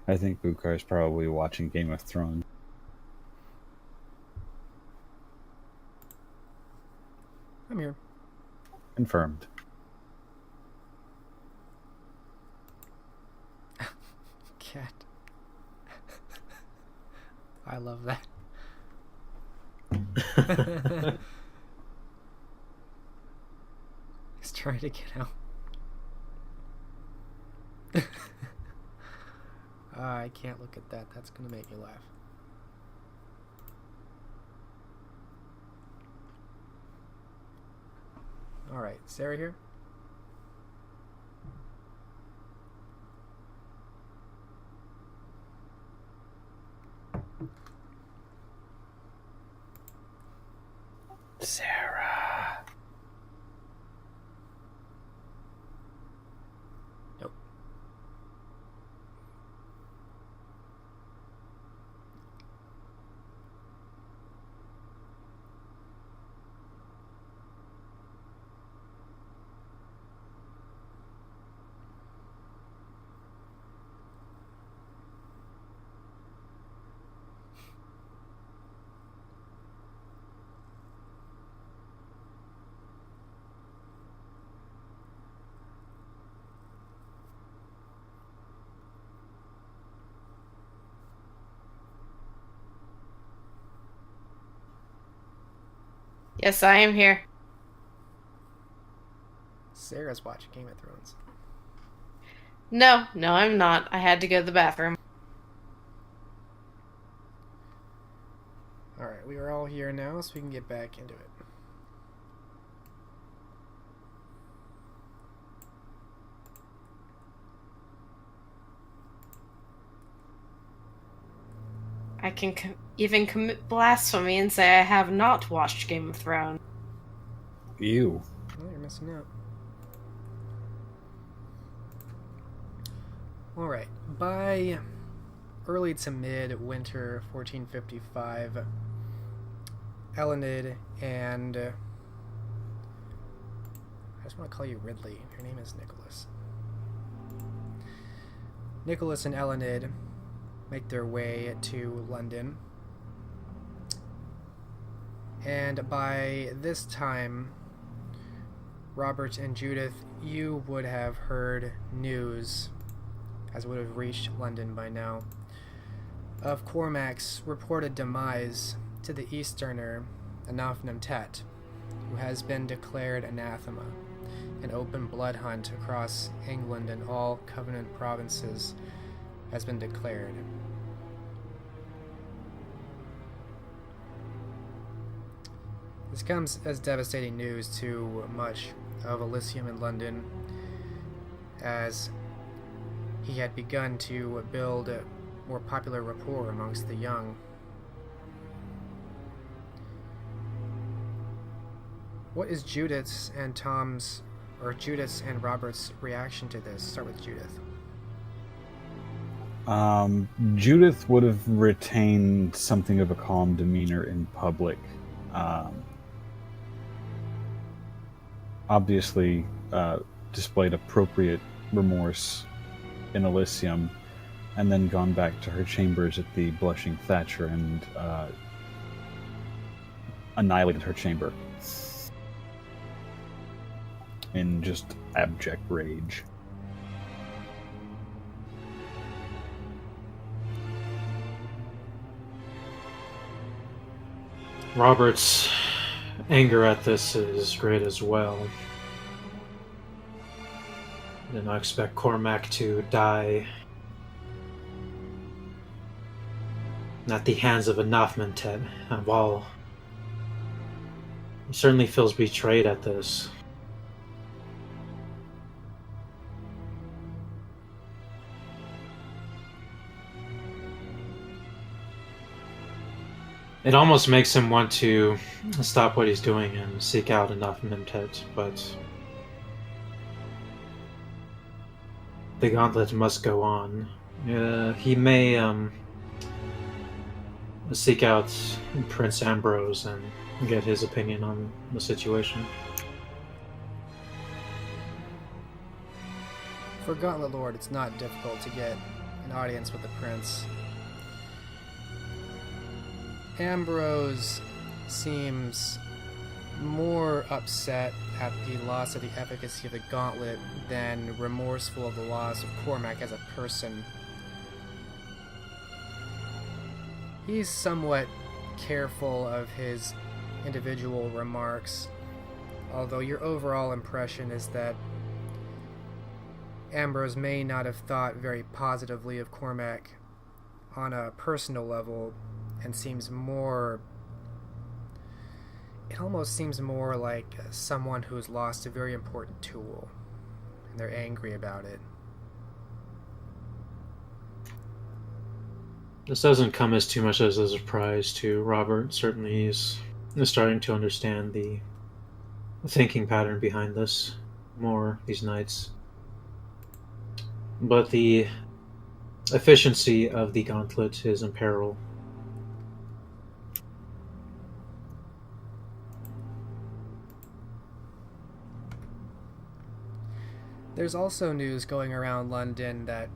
I think Bukar is probably watching Game of Thrones. I'm here. Confirmed. Cat. I love that. He's trying to get out. I can't look at that. That's going to make me laugh. Alright, Sarah here? Sarah. Nope. Yes, I am here. Sarah's watching Game of Thrones. No, I'm not. I had to go to the bathroom. Alright, we are all here now, so we can get back into it. I can even commit blasphemy and say I have not watched Game of Thrones. You. Oh, you're missing out. Alright, by early to mid-winter 1455, Elined and... I just want to call you Ridley. Your name is Nicholas. Nicholas and Elined make their way to London. And by this time, Robert and Judith, you would have heard news, as would have reached London by now, of Cormacs' reported demise to the Easterner, Anafnemtet, who has been declared anathema. An open blood hunt across England and all Covenant provinces has been declared. This comes as devastating news to much of Elysium in London, as he had begun to build a more popular rapport amongst the young. What is Judith's and Robert's reaction to this? Start with Judith. Judith would have retained something of a calm demeanor in public. Obviously displayed appropriate remorse in Elysium, and then gone back to her chambers at the Blushing Thatcher and annihilated her chamber in just abject rage. Robert's anger at this is great as well. I did not expect Cormac to die at the hands of a Nafmentet. And while he certainly feels betrayed at this, it almost makes him want to stop what he's doing and seek out enough Nimtet, but the gauntlet must go on. He may seek out Prince Ambrose and get his opinion on the situation. For Gauntlet Lord, it's not difficult to get an audience with the prince. Ambrose seems more upset at the loss of the efficacy of the gauntlet than remorseful of the loss of Cormac as a person. He's somewhat careful of his individual remarks, although your overall impression is that Ambrose may not have thought very positively of Cormac on a personal level, and seems more... It almost seems more like someone who's lost a very important tool, and they're angry about it. This doesn't come as too much as a surprise to Robert. Certainly he's starting to understand the thinking pattern behind this more these nights. But the efficiency of the gauntlet is in peril. There's also news going around London that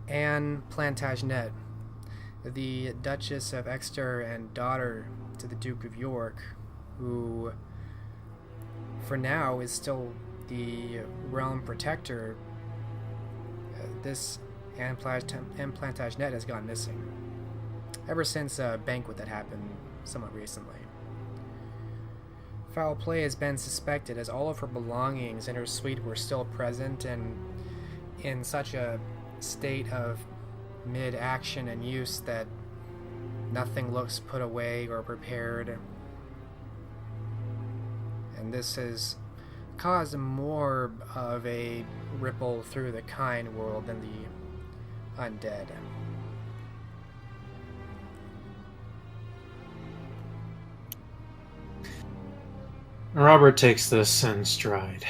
Anne Plantagenet, the Duchess of Exeter and daughter to the Duke of York, who for now is still the realm protector, this Anne Plantagenet has gone missing ever since a banquet that happened somewhat recently. Foul play has been suspected as all of her belongings in her suite were still present and in such a state of mid-action and use that nothing looks put away or prepared. And this has caused more of a ripple through the kind world than the undead. Robert takes this in stride.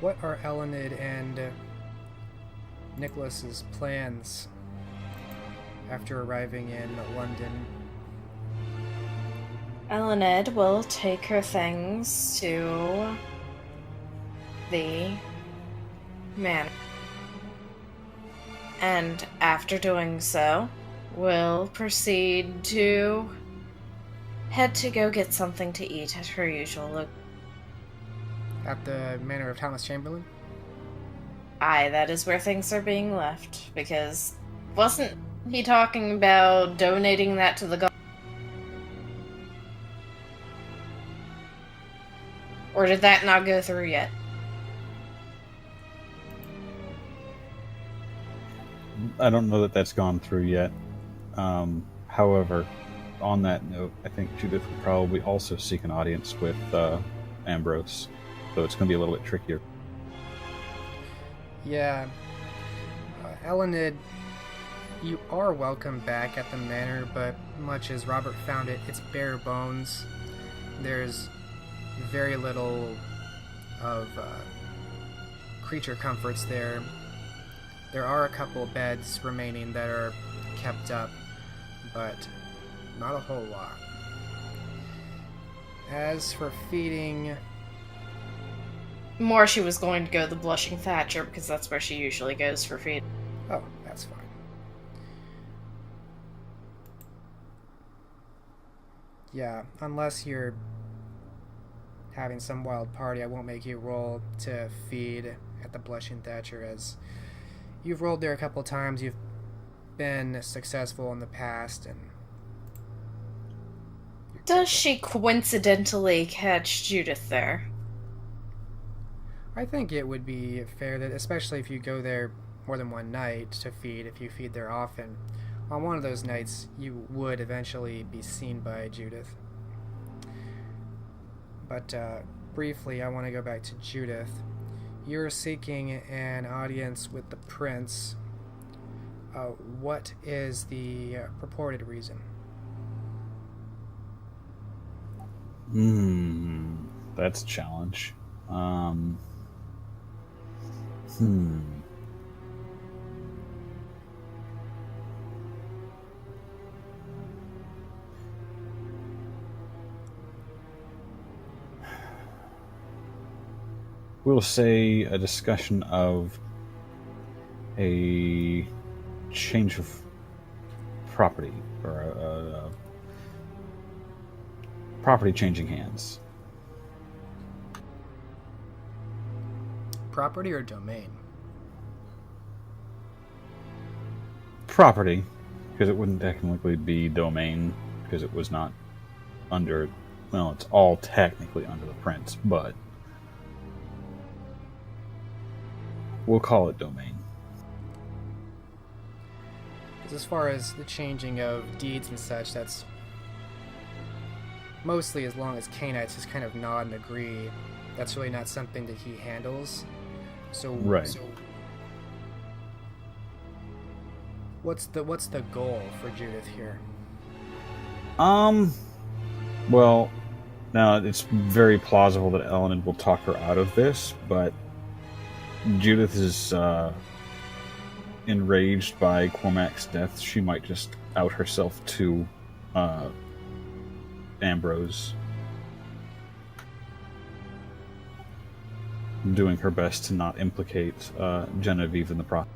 What are Elined and Nicholas's plans after arriving in London? Elined will take her things to the manor. And after doing so, will proceed to head to go get something to eat at her usual location. At the manor of Thomas Chamberlain? Aye, that is where things are being left, because wasn't he talking about donating that to the god? Or did that not go through yet? I don't know that that's gone through yet. However, on that note, I think Judith would probably also seek an audience with Ambrose, so it's going to be a little bit trickier. Yeah. Elined, you are welcome back at the manor, but much as Robert found it, it's bare bones. There's very little of creature comforts there. There are a couple beds remaining that are kept up, but not a whole lot. As for feeding... More she was going to go to the Blushing Thatcher, because that's where she usually goes for feed. Oh, that's fine. Yeah, unless you're having some wild party, I won't make you roll to feed at the Blushing Thatcher, as you've rolled there a couple times, you've been successful in the past, and... Does she coincidentally catch Judith there? I think it would be fair that, especially if you go there more than one night to feed, if you feed there often, on one of those nights you would eventually be seen by Judith. But briefly, I want to go back to Judith. You're seeking an audience with the prince. What is the purported reason? That's a challenge. We'll say a discussion of a change of property, or a property changing hands. Property or domain? Property, because it wouldn't technically be domain, because it was not under... Well, it's all technically under the prince, but we'll call it domain. As far as the changing of deeds and such, that's mostly as long as Canaanites just kind of nod and agree, that's really not something that he handles. So, Right. So what's the goal for Judith here? Well, now it's very plausible that Elined will talk her out of this, but Judith is enraged by Cormac's death. She might just out herself to Ambrose, doing her best to not implicate Genevieve in the process.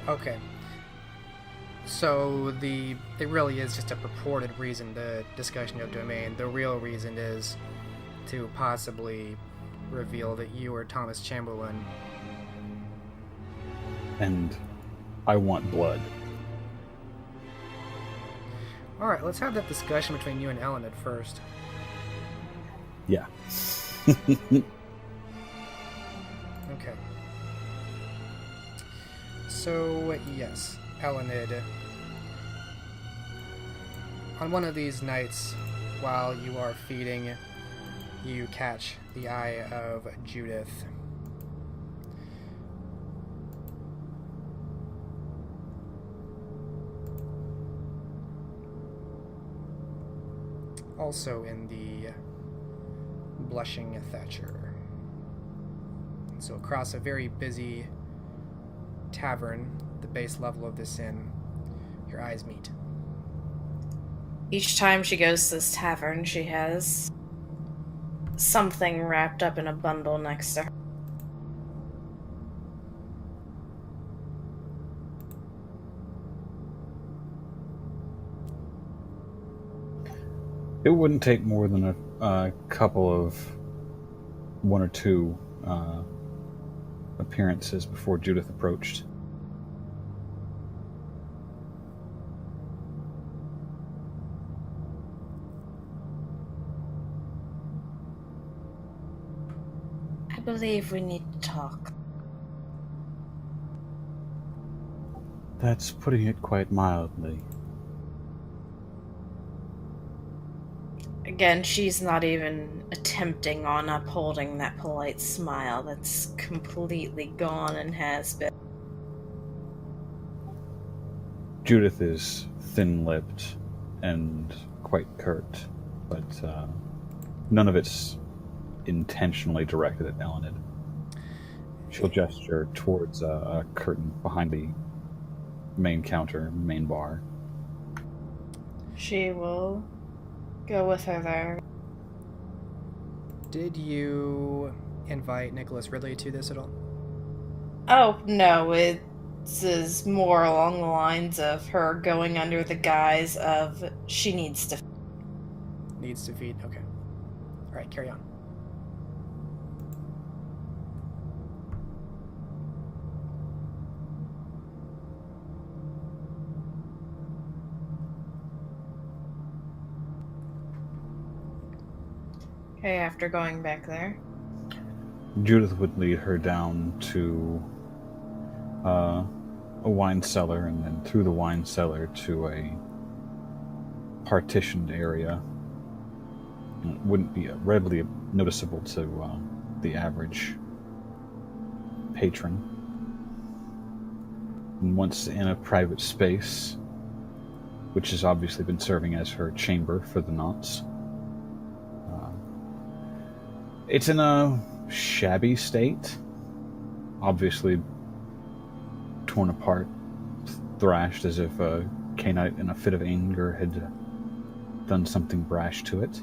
Okay. So it really is just a purported reason, the discussion of domain. The real reason is to possibly reveal that you are Thomas Chamberlain. And I want blood. Alright, let's have that discussion between you and Elined first. Yeah. Okay. So, yes, Elined. On one of these nights, while you are feeding, you catch the eye of Judith. Also in the blushing Thatcher. So across a very busy tavern, the base level of this inn, your eyes meet. Each time she goes to this tavern, she has something wrapped up in a bundle next to her. It wouldn't take more than a couple of one or two appearances before Judith approached. I believe we need to talk. That's putting it quite mildly. Again, she's not even attempting on upholding that polite smile that's completely gone and has been. Judith is thin-lipped and quite curt, but none of it's intentionally directed at Elined. She'll gesture towards a curtain behind the main counter, main bar. She will go with her there. Did you invite Nicholas Ridley to this at all? Oh, no, it is more along the lines of her going under the guise of she needs to. Needs to feed? Okay. Alright, carry on. Okay, after going back there. Judith would lead her down to a wine cellar, and then through the wine cellar to a partitioned area. It wouldn't be readily noticeable to the average patron. And once in a private space, which has obviously been serving as her chamber for the nonce, it's in a shabby state, obviously torn apart, thrashed as if a Canaanite in a fit of anger had done something brash to it.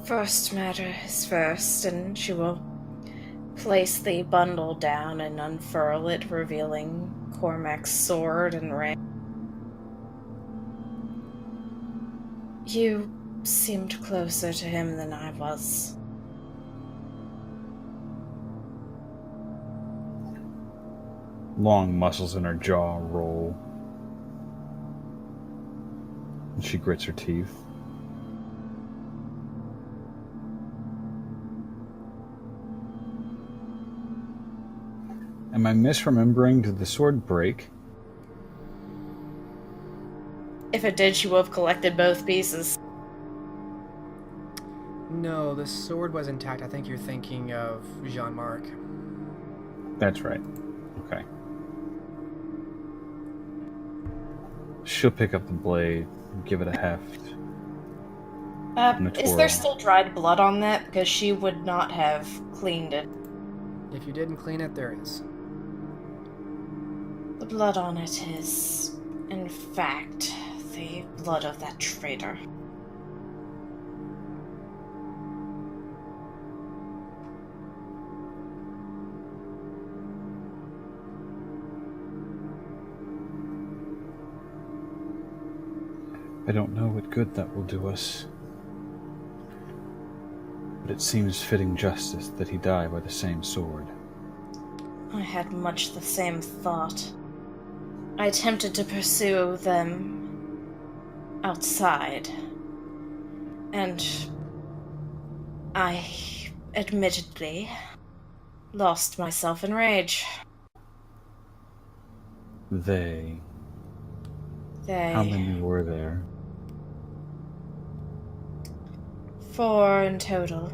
First matter is first, and she will place the bundle down and unfurl it, revealing Cormac's sword and ring. You seemed closer to him than I was. Long muscles in her jaw roll, and she grits her teeth. Am I misremembering? Did the sword break? If it did, she would have collected both pieces. No, the sword was intact. I think you're thinking of Jean-Marc. That's right. Okay. She'll pick up the blade and give it a heft. Is there still dried blood on that? Because she would not have cleaned it. If you didn't clean it, there is. The blood on it is, in fact, the blood of that traitor. I don't know what good that will do us. But it seems fitting justice that he die by the same sword. I had much the same thought. I attempted to pursue them outside, and I admittedly lost myself in rage. They... They... How many were there? 4 in total.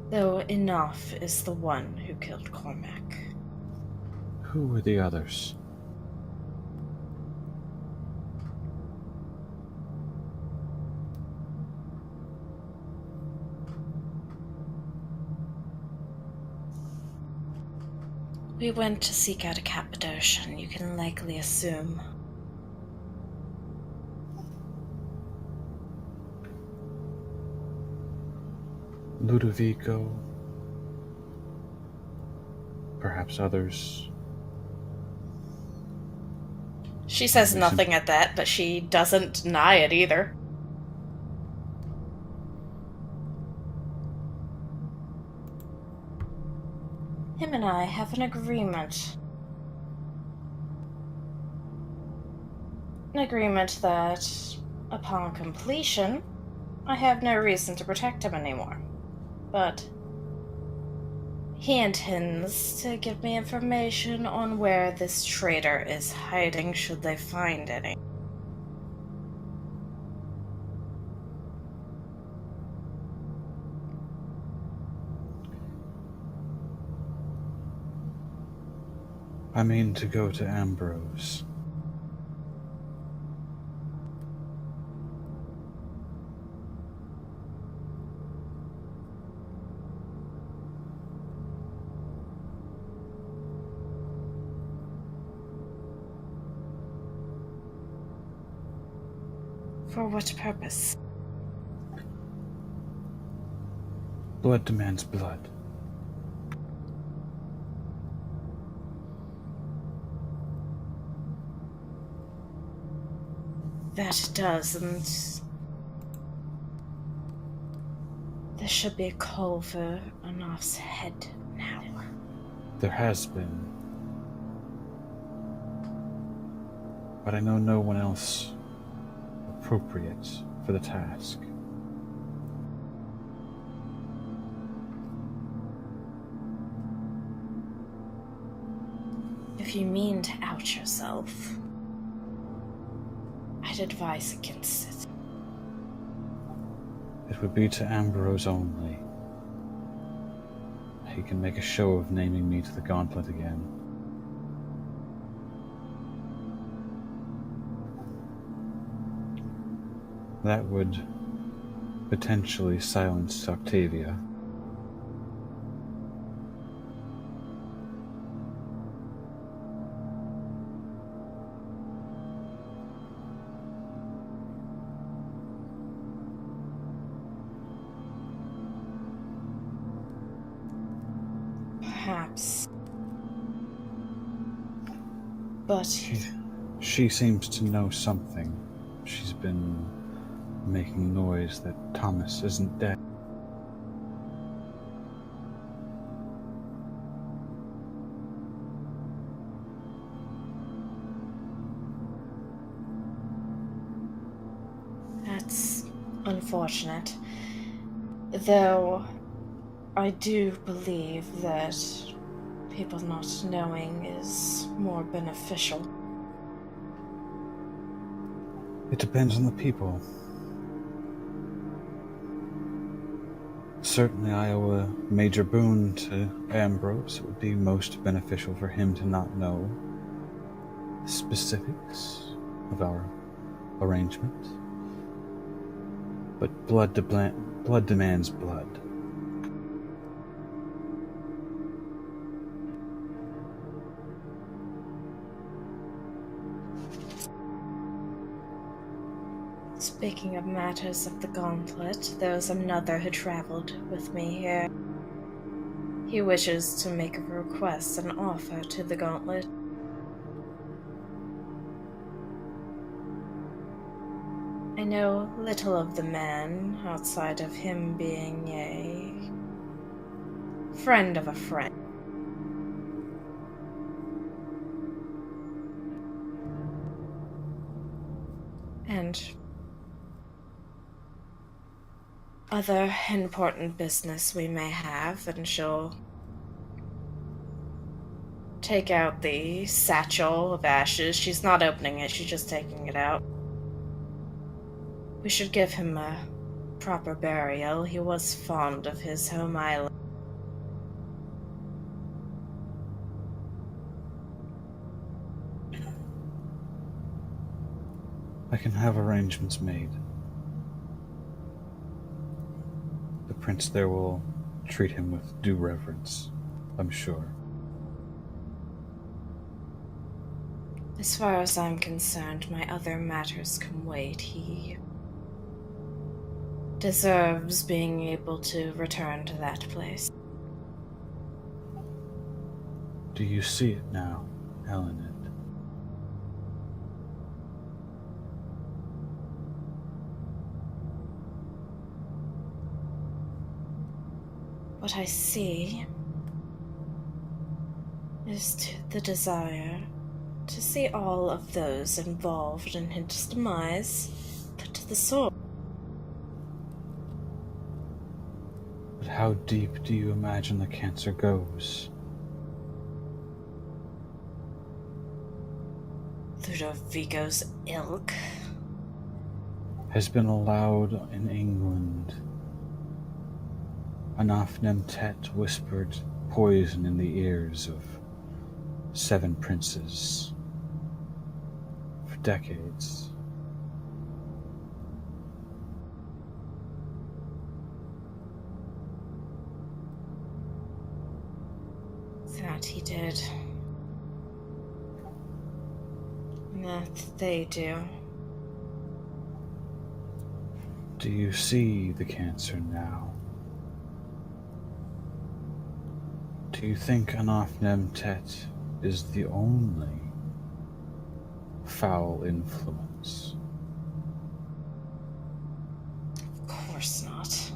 Though enough is the one who killed Cormac. Who were the others? We went to seek out a Cappadocian, you can likely assume. Ludovico, perhaps others. She says nothing at that, but she doesn't deny it either. Him and I have an agreement. An agreement that, upon completion, I have no reason to protect him anymore. But he intends to give me information on where this traitor is hiding should they find any. I mean to go to Ambrose. For what purpose? Blood demands blood. That it does, and there should be a call for Anaf's head now. There has been. But I know no one else appropriate for the task. If you mean to out yourself, I'd advise against it. It would be to Ambrose only. He can make a show of naming me to the gauntlet again. That would potentially silence Octavia. Perhaps. But She seems to know something. She's been making noise that Thomas isn't dead. that's unfortunate. Though I do believe that people not knowing is more beneficial. It depends on the people. Certainly I owe a major boon to Ambrose. It would be most beneficial for him to not know the specifics of our arrangement. But blood demands blood. Speaking of matters of the Gauntlet, there's another who traveled with me here. He wishes to make a request and offer to the Gauntlet. I know little of the man, outside of him being a friend of a friend. And other important business we may have, and she'll take out the satchel of ashes. She's not opening it, she's just taking it out. We should give him a proper burial. He was fond of his home island. I can have arrangements made. The prince there will treat him with due reverence, I'm sure. As far as I'm concerned, my other matters can wait. He deserves being able to return to that place. Do you see it now, Elined? What I see is the desire to see all of those involved in his demise put to the sword. But how deep do you imagine the cancer goes? Ludovico's ilk Has been allowed in England. Anafnemtet whispered poison in the ears of 7 princes for decades. that he did. That they do. Do you see the cancer now? Do you think Anafnemtet is the only foul influence? Of course not.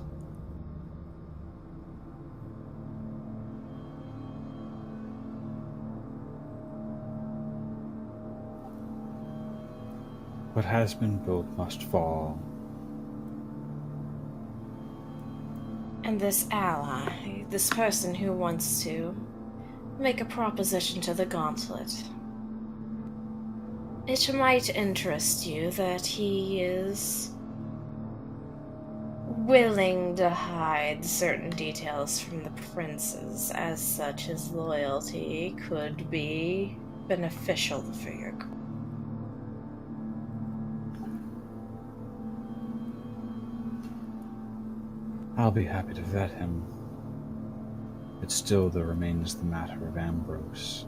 What has been built must fall. And this ally, this person who wants to make a proposition to the Gauntlet, it might interest you that he is willing to hide certain details from the princes. As such, his loyalty could be beneficial for your group. I'll be happy to vet him. But still there remains the matter of Ambrose.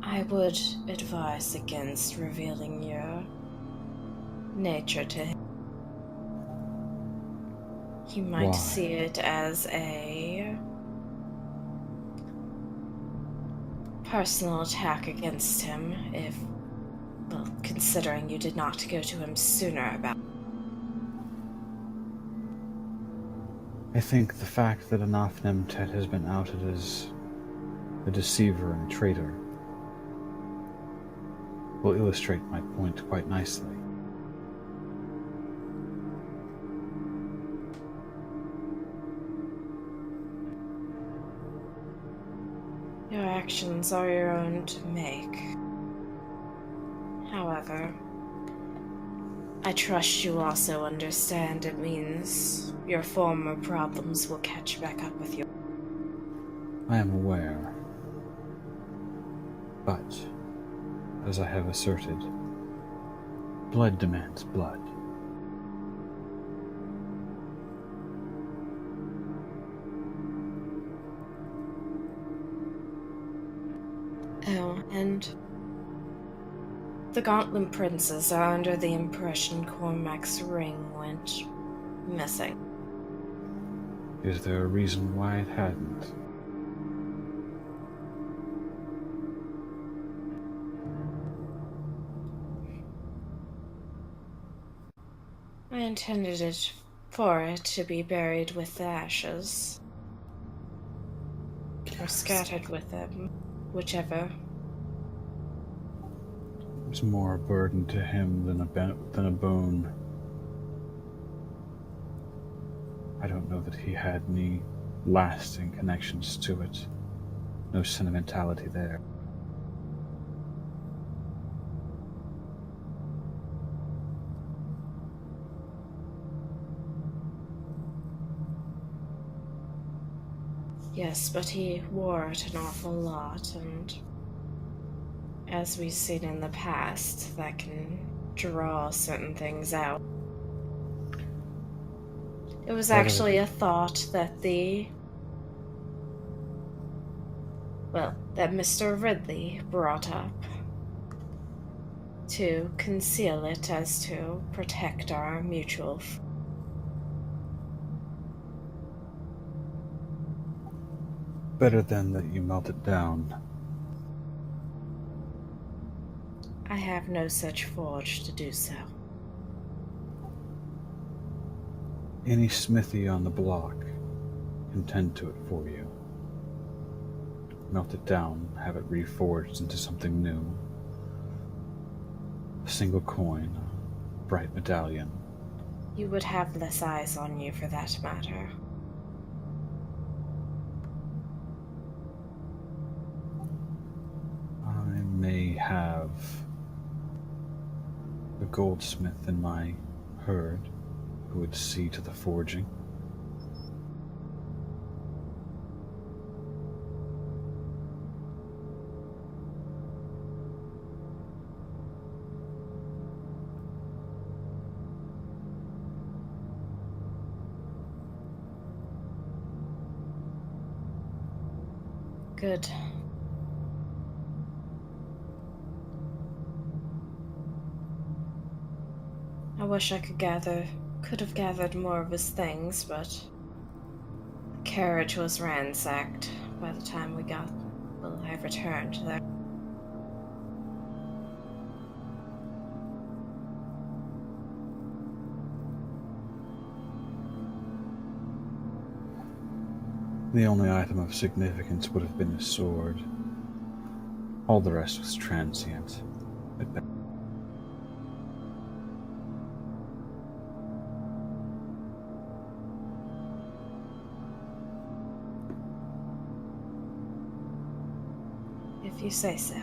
I would advise against revealing your nature to him. He might Why? see it as a personal attack against him if, well, considering you did not go to him sooner about. I think the fact that Anaf Nemtet has been outed as a deceiver and a traitor will illustrate my point quite nicely. Your actions are your own to make. However, I trust you also understand it means your former problems will catch back up with you. I am aware. But, as I have asserted, blood demands blood. Oh, and the Gauntlet Princes are under the impression Cormac's ring went missing. Is there a reason why it hadn't? I intended it for it to be buried with the ashes. Or scattered with them, whichever. It was more a burden to him than a boon. I don't know that he had any lasting connections to it. No sentimentality there. Yes, but he wore it an awful lot, and as we've seen in the past, that can draw certain things out. It was actually a thought that that Mr. Ridley brought up to conceal it as to protect our mutual Better then that you melt it down. I have no such forge to do so. Any smithy on the block can tend to it for you. Melt it down, have it reforged into something new. A single coin, a bright medallion. You would have less eyes on you for that matter. I may have a goldsmith in my herd who would see to the forging. Good. I wish I could have gathered more of his things, but the carriage was ransacked by the time I returned there. The only item of significance would have been his sword. All the rest was transient. If you say so.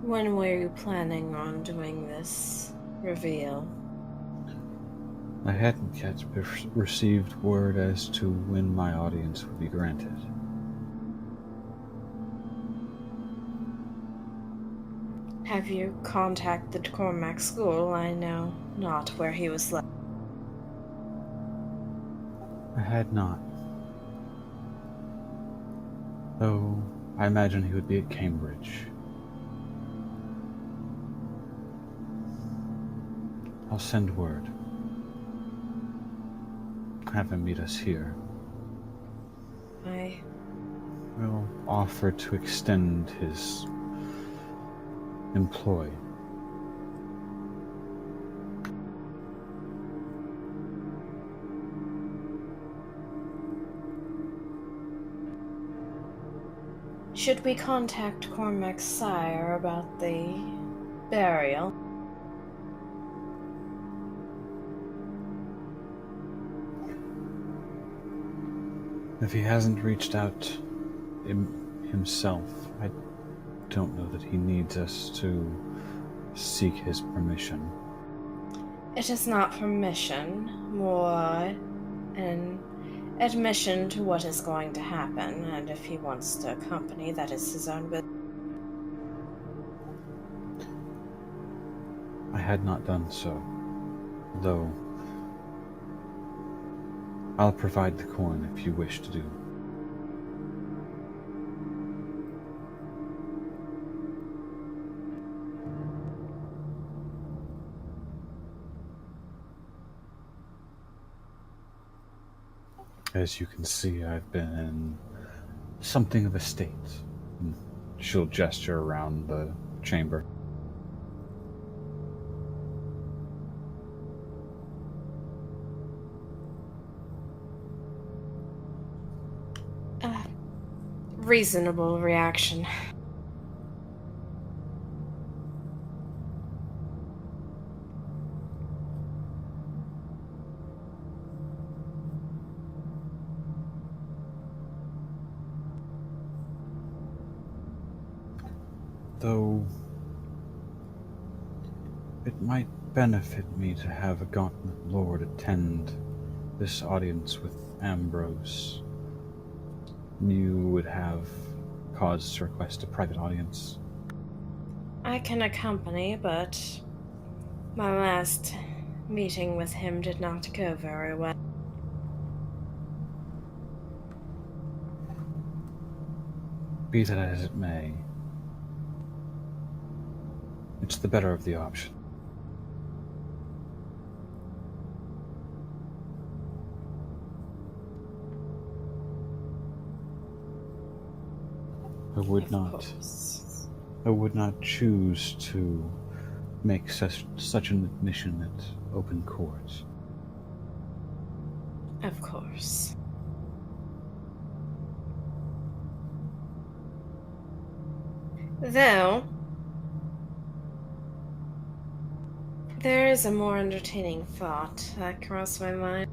When were you planning on doing this reveal? I hadn't yet received word as to when my audience would be granted. Have you contacted Cormac School? I know not where he was left. I had not. Though I imagine he would be at Cambridge. I'll send word. Have him meet us here. I will offer to extend his employ. Should we contact Cormac's sire about the burial? If he hasn't reached out himself, I don't know that he needs us to seek his permission. It is not permission, more an admission to what is going to happen, and if he wants to accompany, that is his own business. I had not done so, though I'll provide the coin if you wish to do. As you can see, I've been in something of a state. She'll gesture around the chamber. Reasonable reaction. Though it might benefit me to have a Gauntlet Lord attend this audience with Ambrose, you would have cause to request a private audience. I can accompany, but my last meeting with him did not go very well. Be that as it may, it's the better of the option. I would not choose to make such an admission at open court. Of course. Though, there is a more entertaining thought that crossed my mind.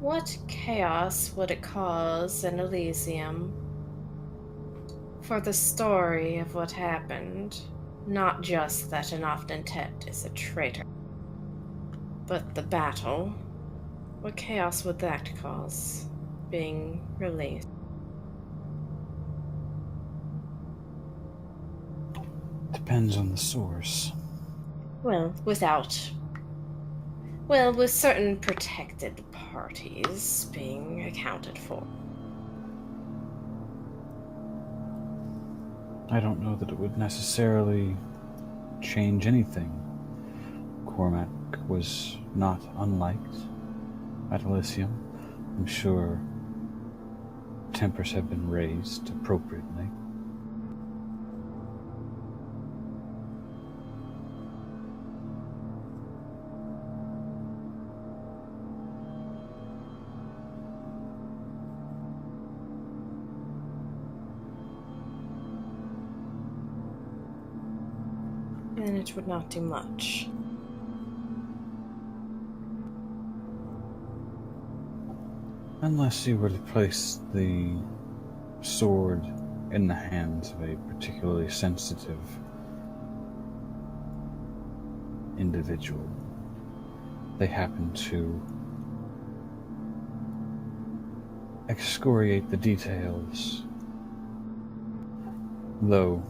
What chaos would it cause in Elysium for the story of what happened? Not just that an Oftentet is a traitor, but the battle. What chaos would that cause being released? Depends on the source. Well, with certain protected parties being accounted for. I don't know that it would necessarily change anything. Cormac was not unliked at Elysium. I'm sure tempers have been raised appropriately. Then it would not do much. Unless you were to place the sword in the hands of a particularly sensitive individual. They happen to excoriate the details, though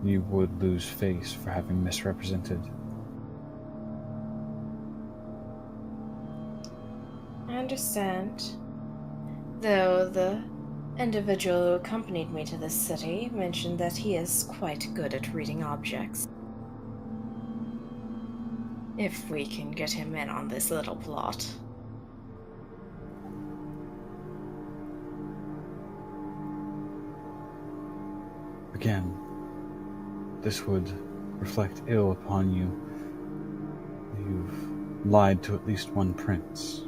you would lose face for having misrepresented. I understand. Though the individual who accompanied me to this city mentioned that he is quite good at reading objects. If we can get him in on this little plot. Again, this would reflect ill upon you. You've lied to at least one prince.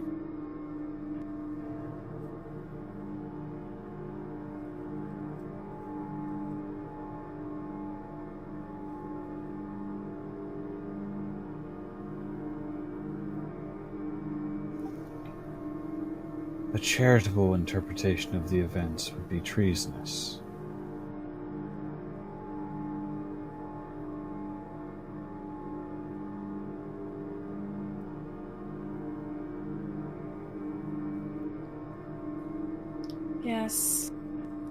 A charitable interpretation of the events would be treasonous.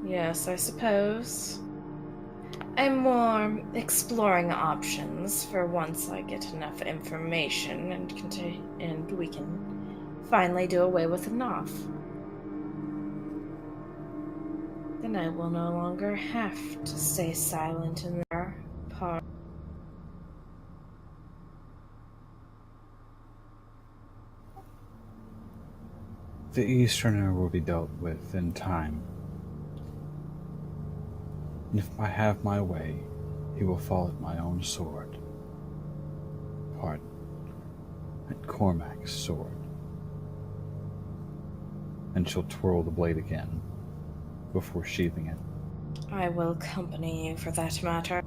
Yes, I suppose. I'm more exploring options for once I get enough information and we can finally do away with enough. Then I will no longer have to stay silent in their part. The Easterner will be dealt with in time. And if I have my way, he will fall at my own sword. Pardon, at Cormac's sword. And she'll twirl the blade again before sheathing it. I will accompany you for that matter.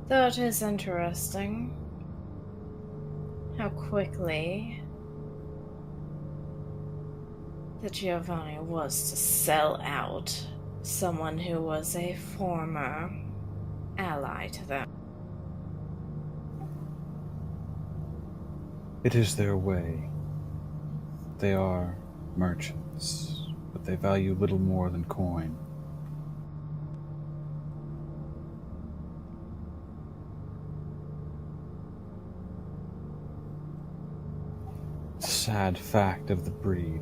Though it is interesting how quickly that Giovanni was to sell out someone who was a former ally to them. It is their way. They are merchants, but they value little more than coin. It's a sad fact of the breed.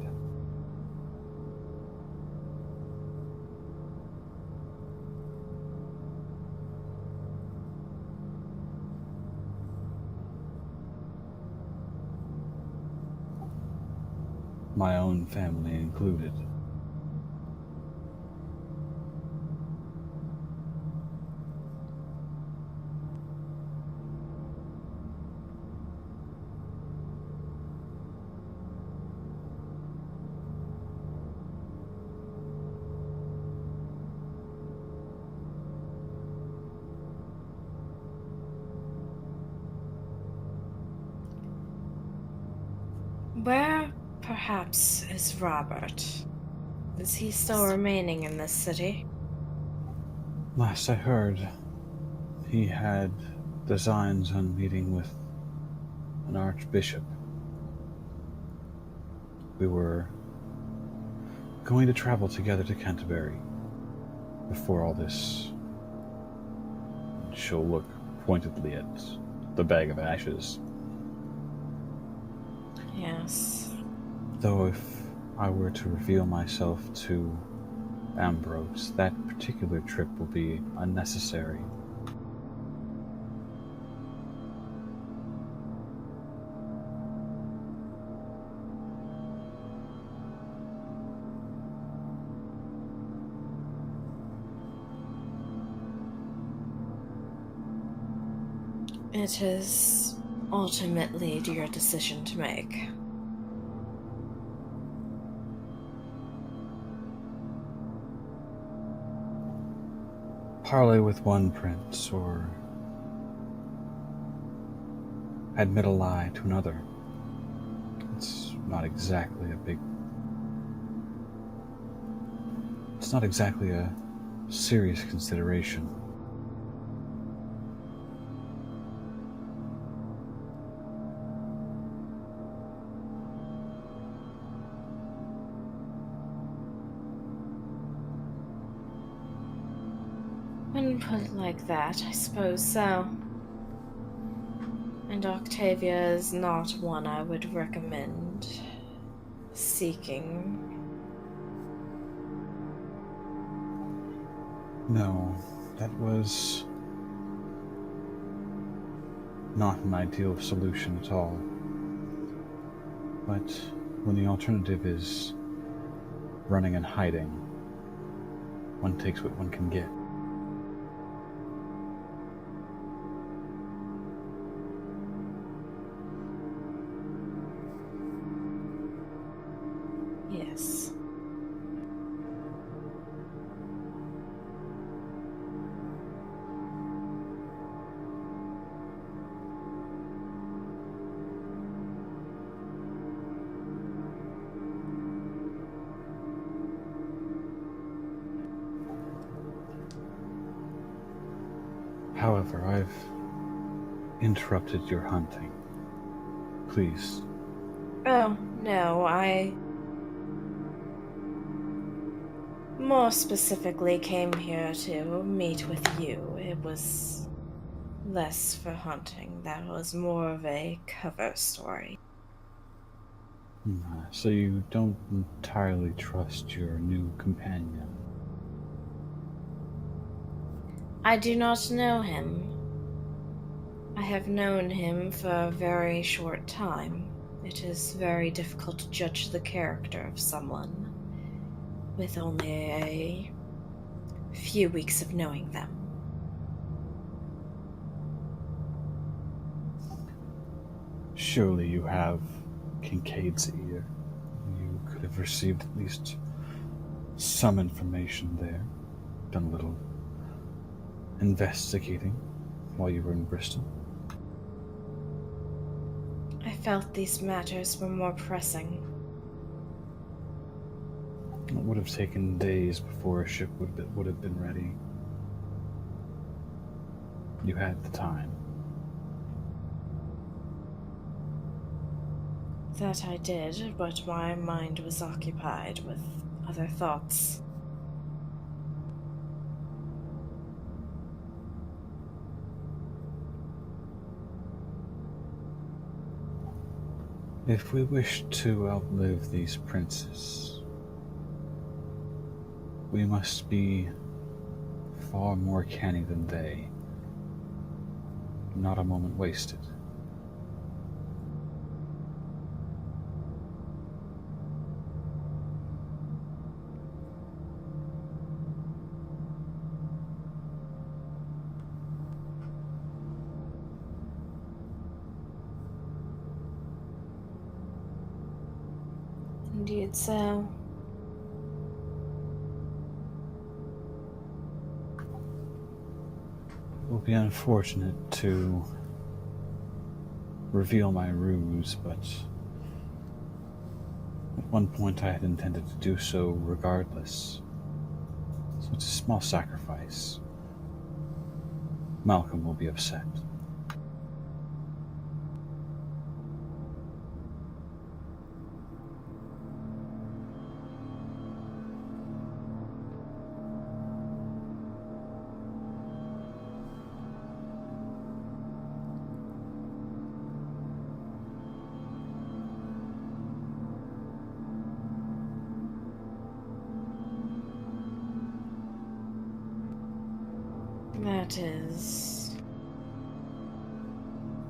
My own family included. Where, perhaps, is Robert? Is he still remaining in this city? Last I heard, he had designs on meeting with an archbishop. We were going to travel together to Canterbury before all this. She'll look pointedly at the bag of ashes. Yes. Though if I were to reveal myself to Ambrose, that particular trip will be unnecessary. It is ultimately your decision to make. Parley with one prince, or admit a lie to another. It's not exactly a serious consideration. When put it like that, I suppose so. And Octavia is not one I would recommend seeking. No, that was not an ideal solution at all. But when the alternative is running and hiding, one takes what one can get. Yes. However, I've interrupted your hunting. Please. Oh, no, I more specifically came here to meet with you. It was less for hunting. That was more of a cover story. So you don't entirely trust your new companion? I do not know him. I have known him for a very short time. It is very difficult to judge the character of someone with only a few weeks of knowing them. Surely you have Kincaid's ear. You could have received at least some information there. Done a little investigating while you were in Bristol. I felt these matters were more pressing. It would have taken days before a ship would have been ready. You had the time. That I did, but my mind was occupied with other thoughts. If we wish to outlive these princes, we must be far more canny than they. Not a moment wasted. Indeed so. It will be unfortunate to reveal my ruse, but at one point I had intended to do so regardless. So it's a small sacrifice. Malcolm will be upset. That is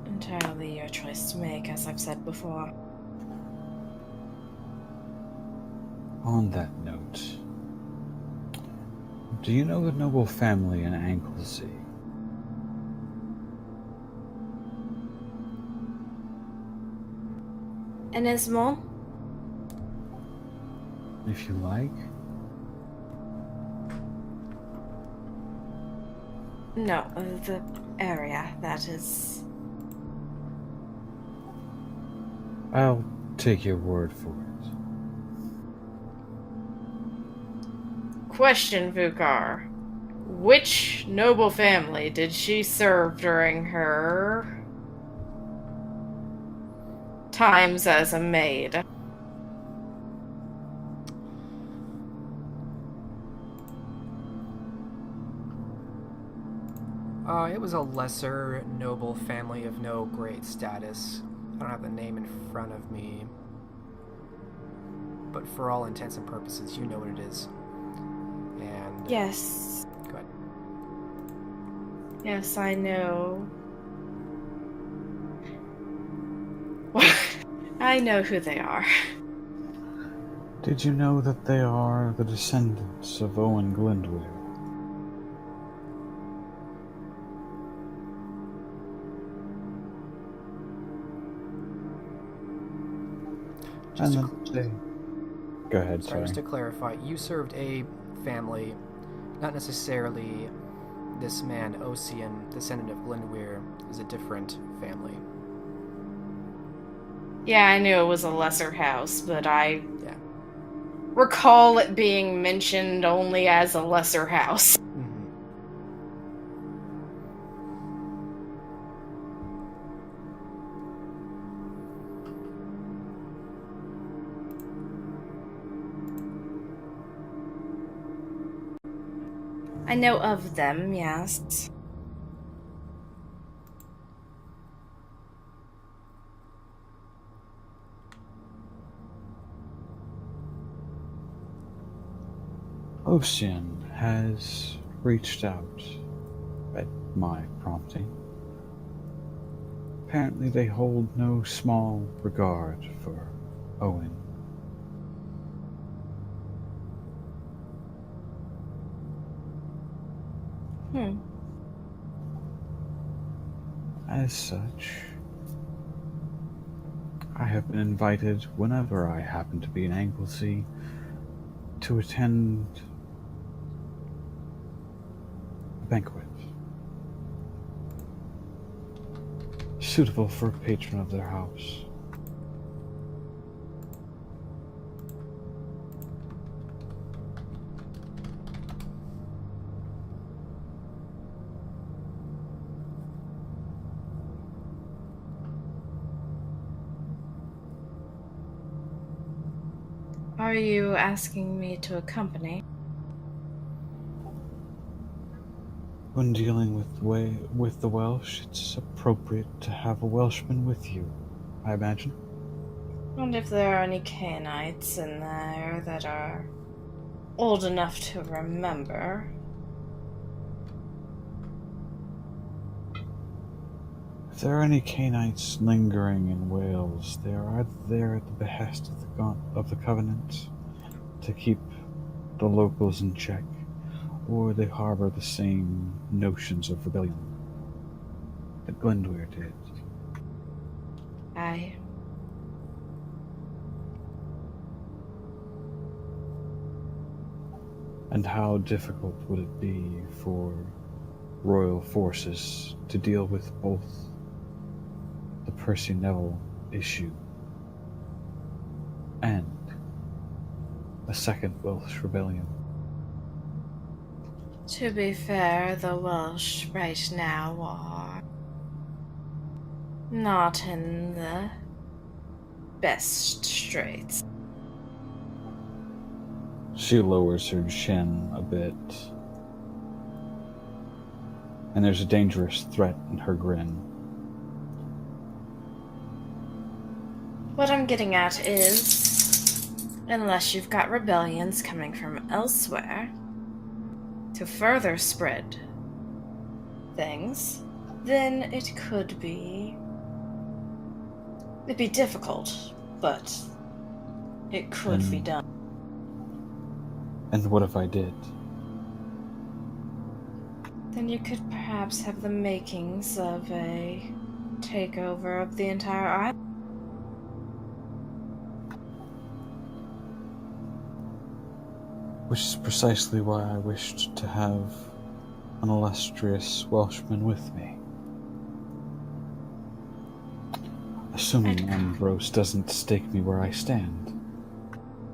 entirely your choice to make, as I've said before. On that note, do you know the noble family in Anglesey? And Ismol? If you like. No, the area, that is... I'll take your word for it. Question, Vukar. Which noble family did she serve during her times as a maid? It was a lesser noble family of no great status. I don't have the name in front of me. But for all intents and purposes, you know what it is. And... Yes. Go ahead. Yes, I know I know who they are. Did you know that they are the descendants of Owen Glyndwr? Just And to, then Go ahead, sorry, just sorry. to clarify, you served a family, not necessarily this man, Ossian, descendant of Glyndwr, is a different family. Yeah, I knew it was a lesser house, but I Yeah. recall it being mentioned only as a lesser house. Mm-hmm. I know of them, yes. Ocean has reached out at my prompting. Apparently they hold no small regard for Owen. As such, I have been invited whenever I happen to be in Anglesey to attend a banquet suitable for a patron of their house. Are you asking me to accompany? When dealing with the Welsh, it's appropriate to have a Welshman with you, I imagine. And if there are any Canaanites in there that are old enough to remember. If there are any Canaanites lingering in Wales, they are either there at the behest of the Covenant to keep the locals in check, or they harbor the same notions of rebellion that Glyndwr did. Aye. And how difficult would it be for royal forces to deal with both the Percy Neville issue and a second Welsh rebellion? To be fair, the Welsh right now are not in the best straits. She lowers her chin a bit, and there's a dangerous threat in her grin. What I'm getting at is, unless you've got rebellions coming from elsewhere to further spread things, then it'd be difficult, but it could be done. And what if I did? Then you could perhaps have the makings of a takeover of the entire island. Which is precisely why I wished to have an illustrious Welshman with me. Assuming Ambrose doesn't stake me where I stand.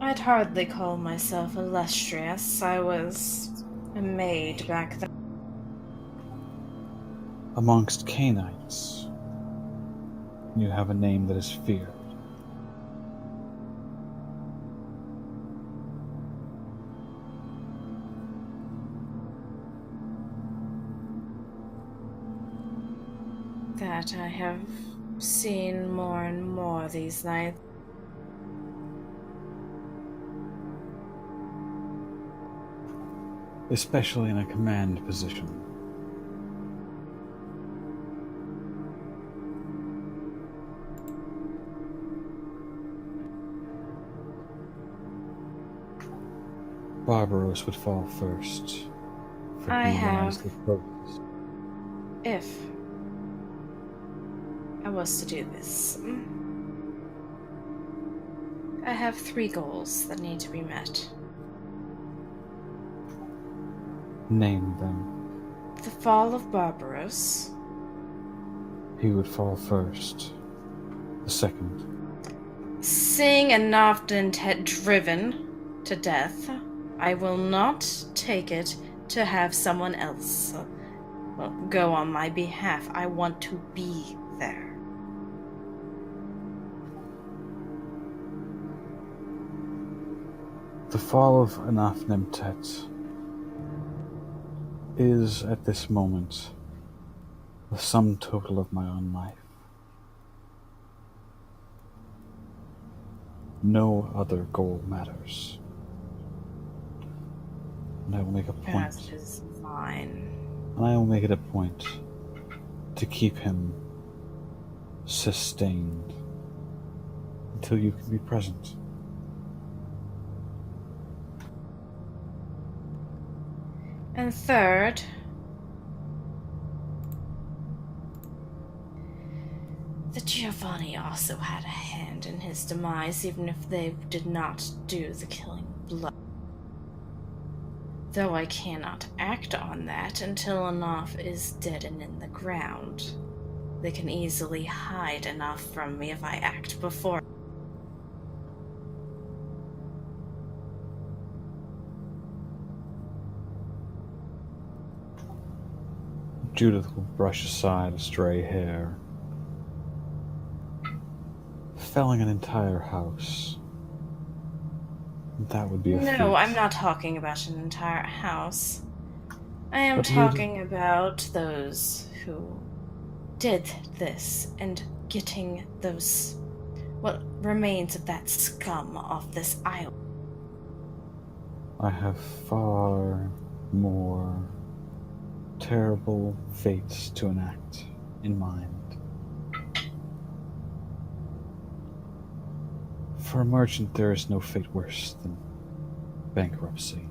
I'd hardly call myself illustrious. I was a maid back then. Amongst Canaanites, you have a name that is feared. That I have seen more and more these nights. Especially in a command position. Barbaros would fall first. For I he lies have- the closest. If I was to do this, I have 3 goals that need to be met. Name them. The fall of Barbaros, He would fall first. The second. seeing a Nafdent driven to death. I will not take it to have someone else go on my behalf. I want to be there. The fall of Anafnemtet is, at this moment, the sum total of my own life. No other goal matters. And I will make a point. That is fine. And I will make it a point to keep him sustained until you can be present. And third, that Giovanni also had a hand in his demise, even if they did not do the killing blow. Though I cannot act on that until Enough is dead and in the ground. They can easily hide enough from me if I act before. Judith will brush aside a stray hair. Felling an entire house. That would be a feat. No, I'm not talking about an entire house. I am But you talking about those who did this and getting those, what remains of that scum off this island. I have far more terrible fates to enact in mind. For a merchant, there is no fate worse than bankruptcy.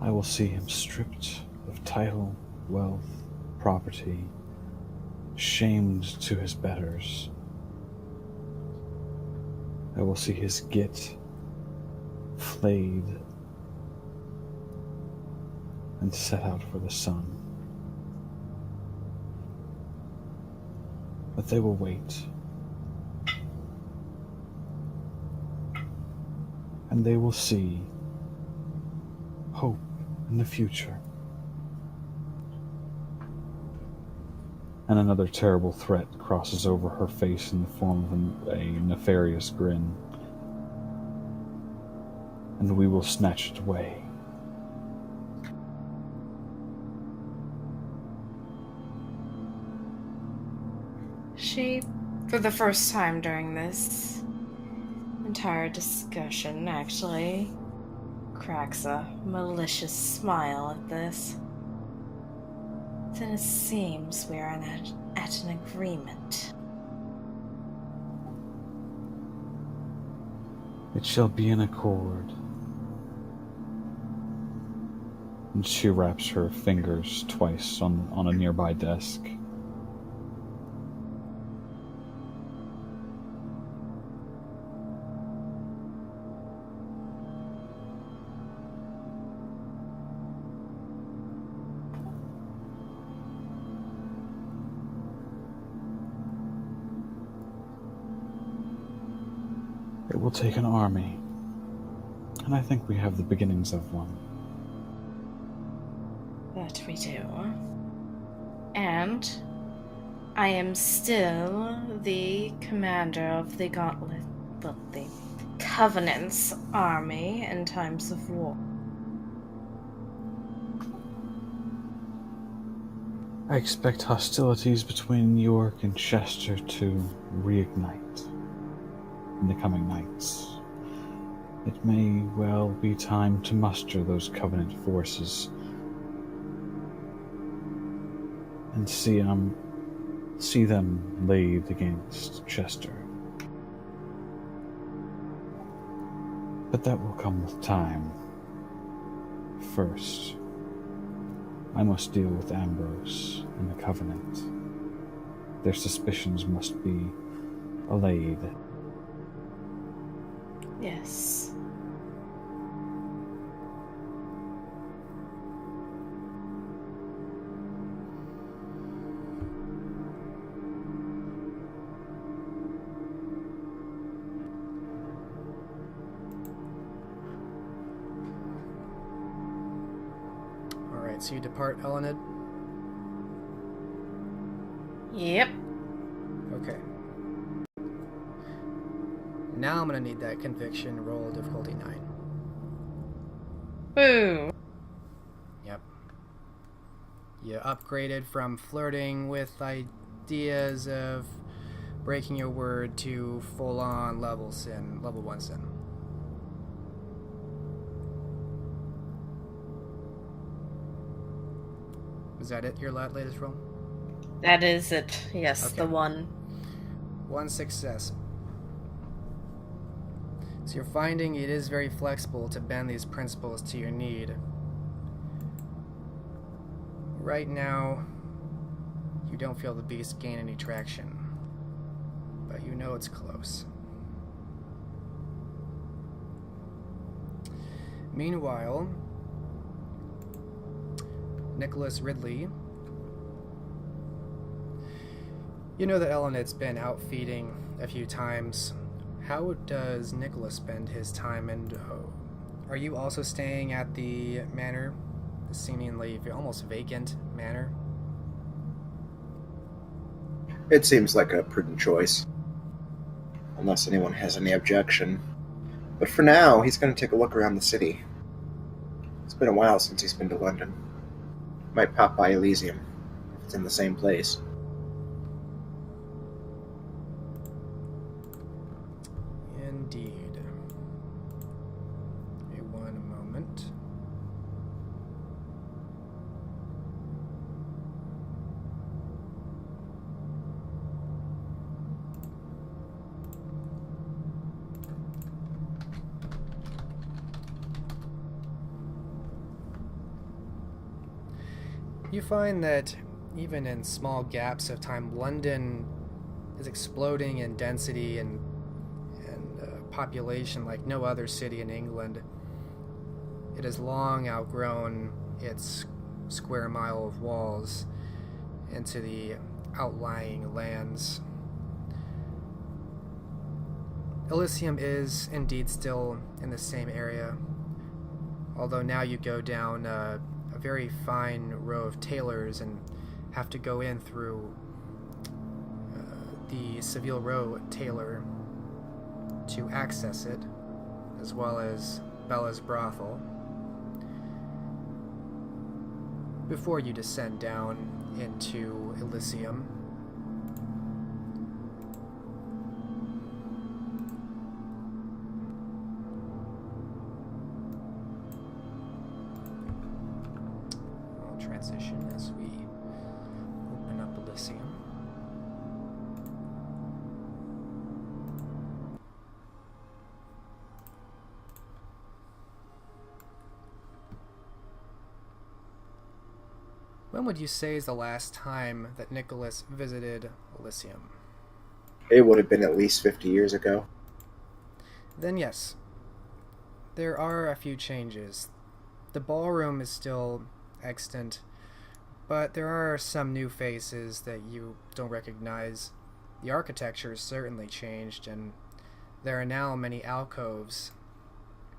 I will see him stripped of title, wealth, property, shamed to his betters. I will see his git flayed and set out for the sun. But they will wait. And they will see hope in the future. And another terrible threat crosses over her face in the form of a nefarious grin. And we will snatch it away. She, for the first time during this entire discussion, actually cracks a malicious smile at this. Then it seems we are at an agreement. It shall be an accord. And she wraps her fingers twice on a nearby desk. It will take an army, and I think we have the beginnings of one. That we do. And I am still the commander of the Gauntlet, but the Covenant's army in times of war. I expect hostilities between York and Chester to reignite in the coming nights. It may well be time to muster those Covenant forces and see them laid against Chester. But that will come with time. First, I must deal with Ambrose and the Covenant. Their suspicions must be allayed. Yes. Alright, so you depart Elined? Yep. Okay. Now I'm gonna need that conviction roll difficulty 9. Boo. Yep. You upgraded from flirting with ideas of breaking your word to full-on level 1 sin. Is that it, your latest roll? That is it. Yes, Okay. the one. 1 success. So you're finding it is very flexible to bend these principles to your need. Right now, you don't feel the beast gain any traction, but you know it's close. Meanwhile, Nicholas Ridley, you know that Elined's been out feeding a few times. How does Nicholas spend his time, and are you also staying at the manor? The seemingly almost vacant manor? It seems like a prudent choice. Unless anyone has any objection. But for now, he's going to take a look around the city. It's been a while since he's been to London. Might pop by Elysium, if it's in the same place. Indeed. Okay, one moment. You find that even in small gaps of time, London is exploding in density and population like no other city in England. It has long outgrown its square mile of walls into the outlying lands. Elysium is indeed still in the same area, although now you go down a very fine row of tailors and have to go in through the Seville Row tailor to access it, as well as Bella's brothel, before you descend down into Elysium. I'll transition as we open up Elysium. When would you say is the last time that Nicholas visited Elysium? It would have been at least 50 years ago. Then yes, there are a few changes. The ballroom is still extant, but there are some new faces that you don't recognize. The architecture has certainly changed, and there are now many alcoves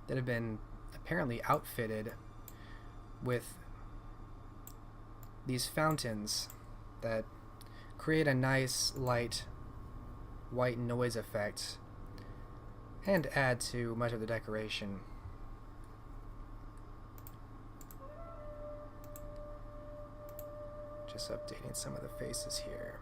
that have been apparently outfitted with these fountains that create a nice, light, white noise effect and add to much of the decoration. Just updating some of the faces here.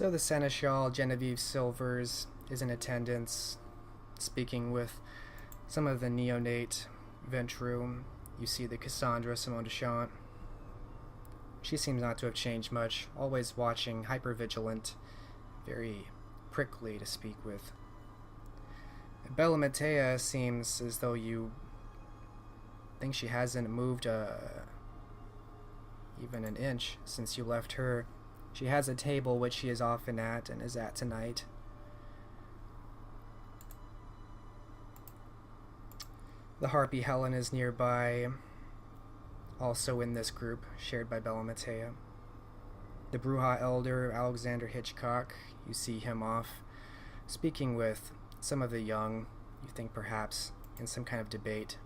So the Seneschal, Genevieve Silvers, is in attendance, speaking with some of the neonate Ventru. You see the Cassandra, Simone Deschamps. She seems not to have changed much, always watching, hyper-vigilant, very prickly to speak with. Bella Matea seems as though you think she hasn't moved even an inch since you left her. She has a table which she is often at and is at tonight. The Harpy Helen is nearby, also in this group, shared by Bella Matea. The Bruja Elder, Alexander Hitchcock, you see him off, speaking with some of the young, you think perhaps in some kind of debate.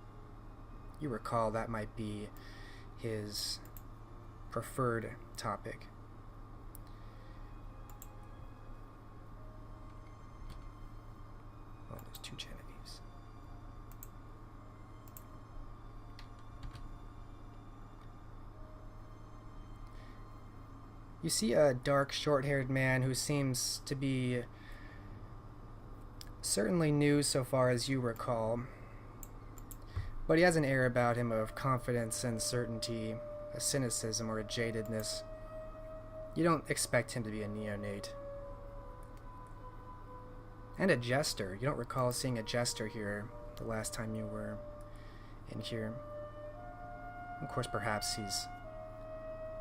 You recall that might be his preferred topic. Oh, there's two Genevieves. You see a dark, short-haired man who seems to be certainly new so far as you recall, but he has an air about him of confidence and certainty, a cynicism or a jadedness. You don't expect him to be a neonate. And a jester. You don't recall seeing a jester here the last time you were in here. Of course, perhaps he's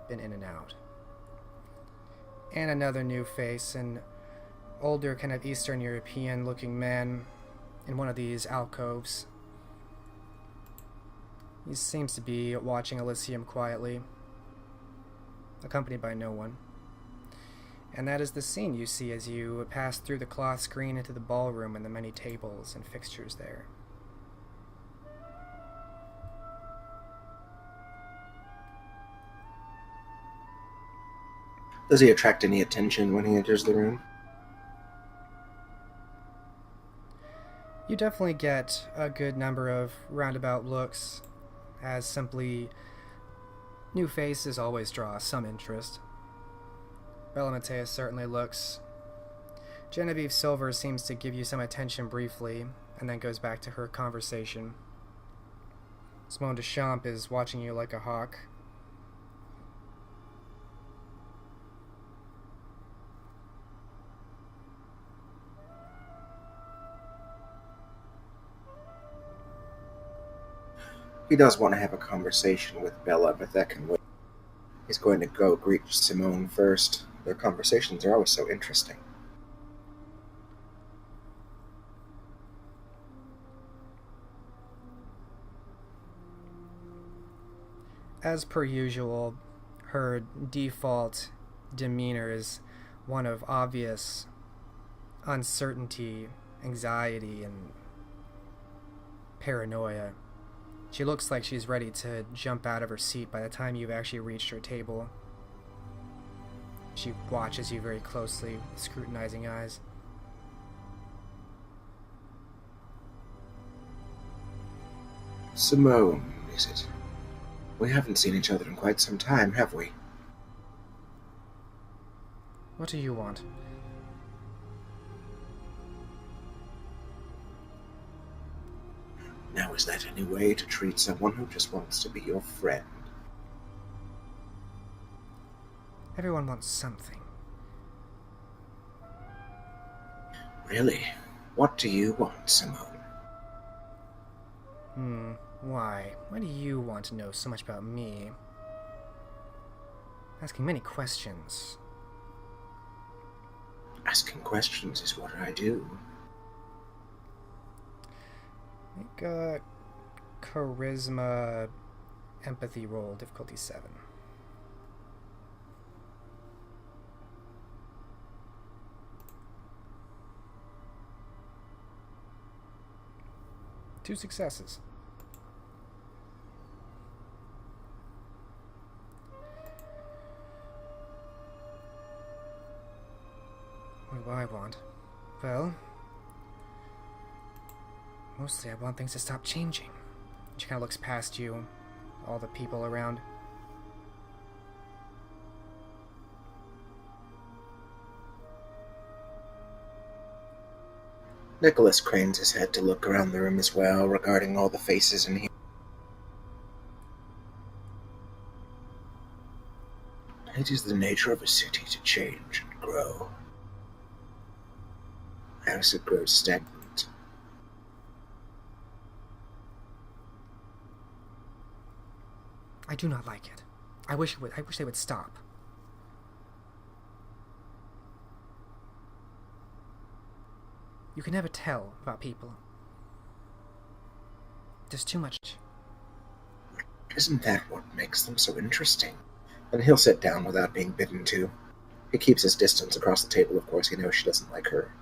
been in and out. And another new face, an older, kind of Eastern European looking man in one of these alcoves. He seems to be watching Elysium quietly, accompanied by no one. And that is the scene you see as you pass through the cloth screen into the ballroom and the many tables and fixtures there. Does he attract any attention when he enters the room? You definitely get a good number of roundabout looks, as simply new faces always draw some interest. Bella Matea certainly looks. Genevieve Silver seems to give you some attention briefly, and then goes back to her conversation. Simone Deschamps is watching you like a hawk. He does want to have a conversation with Bella, but that can wait. He's going to go greet Simone first. Their conversations are always so interesting. As per usual, her default demeanor is one of obvious uncertainty, anxiety, and paranoia. She looks like she's ready to jump out of her seat by the time you've actually reached her table. She watches you very closely with scrutinizing eyes. Simone, is it? We haven't seen each other in quite some time, have we? What do you want? Now, is that any way to treat someone who just wants to be your friend? Everyone wants something. Really? What do you want, Simone? Why? Why do you want to know so much about me? Asking many questions. Asking questions is what I do. Make a charisma empathy roll, difficulty 7. Two successes. What do I want? Well, mostly I want things to stop changing. She kind of looks past you, all the people around. Nicholas cranes his head to look around the room as well, regarding all the faces in here. It is the nature of a city to change and grow. As it grows stagnant. I do not like it. I wish they would stop. You can never tell about people. There's too much. Isn't that what makes them so interesting? And he'll sit down without being bidden to. He keeps his distance across the table, of course. He knows she doesn't like her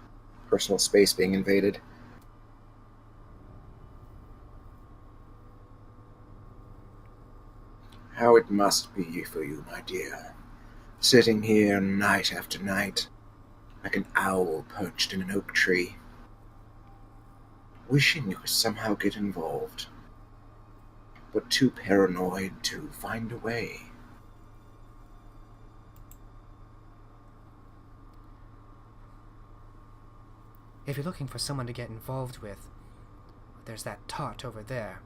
personal space being invaded. How it must be for you, my dear. Sitting here night after night, like an owl perched in an oak tree, wishing you could somehow get involved, but too paranoid to find a way. If you're looking for someone to get involved with, there's that tot over there.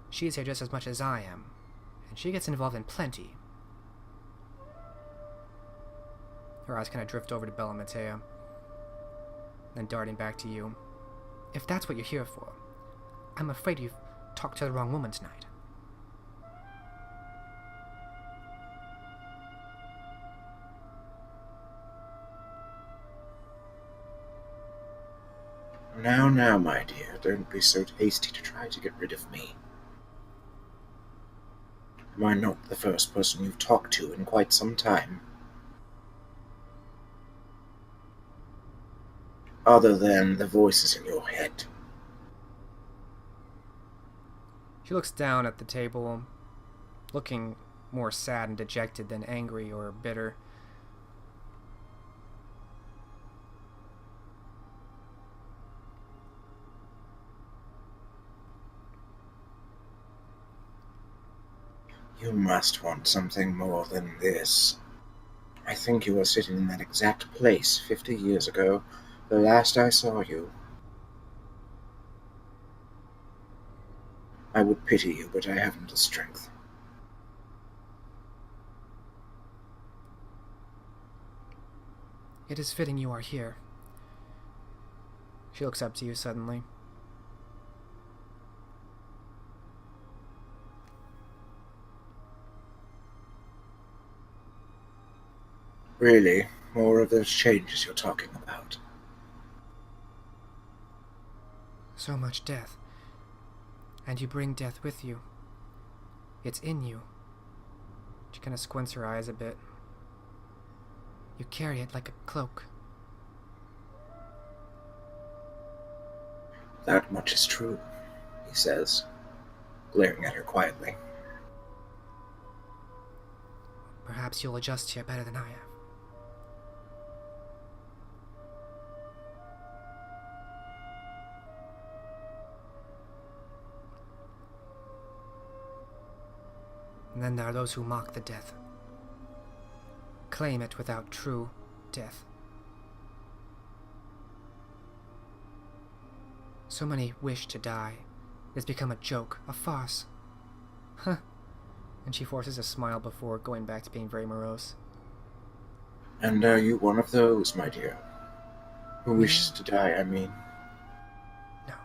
She's here just as much as I am, and she gets involved in plenty. Her eyes kind of drift over to Bella Matea, then darting back to you. If that's what you're here for, I'm afraid you've talked to the wrong woman tonight. Now, my dear, don't be so hasty to try to get rid of me. Am I not the first person you've talked to in quite some time? Other than the voices in your head. She looks down at the table, looking more sad and dejected than angry or bitter. You must want something more than this. I think you were sitting in that exact place 50 years ago, the last I saw you. I would pity you, but I haven't the strength. It is fitting you are here. She looks up to you suddenly. Really, more of those changes you're talking about. So much death. And you bring death with you. It's in you. She kind of squints her eyes a bit. You carry it like a cloak. That much is true, he says, glaring at her quietly. Perhaps you'll adjust here better than I have. And then there are those who mock the death. Claim it without true death. So many wish to die. It has become a joke, a farce. Huh. And she forces a smile before going back to being very morose. And are you one of those, my dear? Who wishes to die, I mean? No.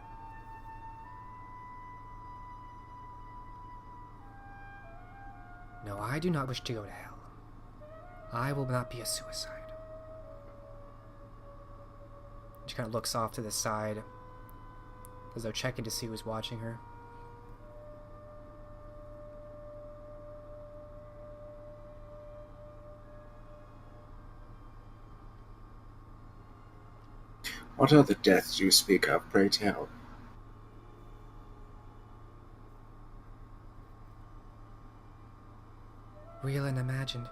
No, I do not wish to go to hell. I will not be a suicide. She kind of looks off to the side, as though checking to see who's watching her. What other deaths do you speak of, pray tell? Real and imagined.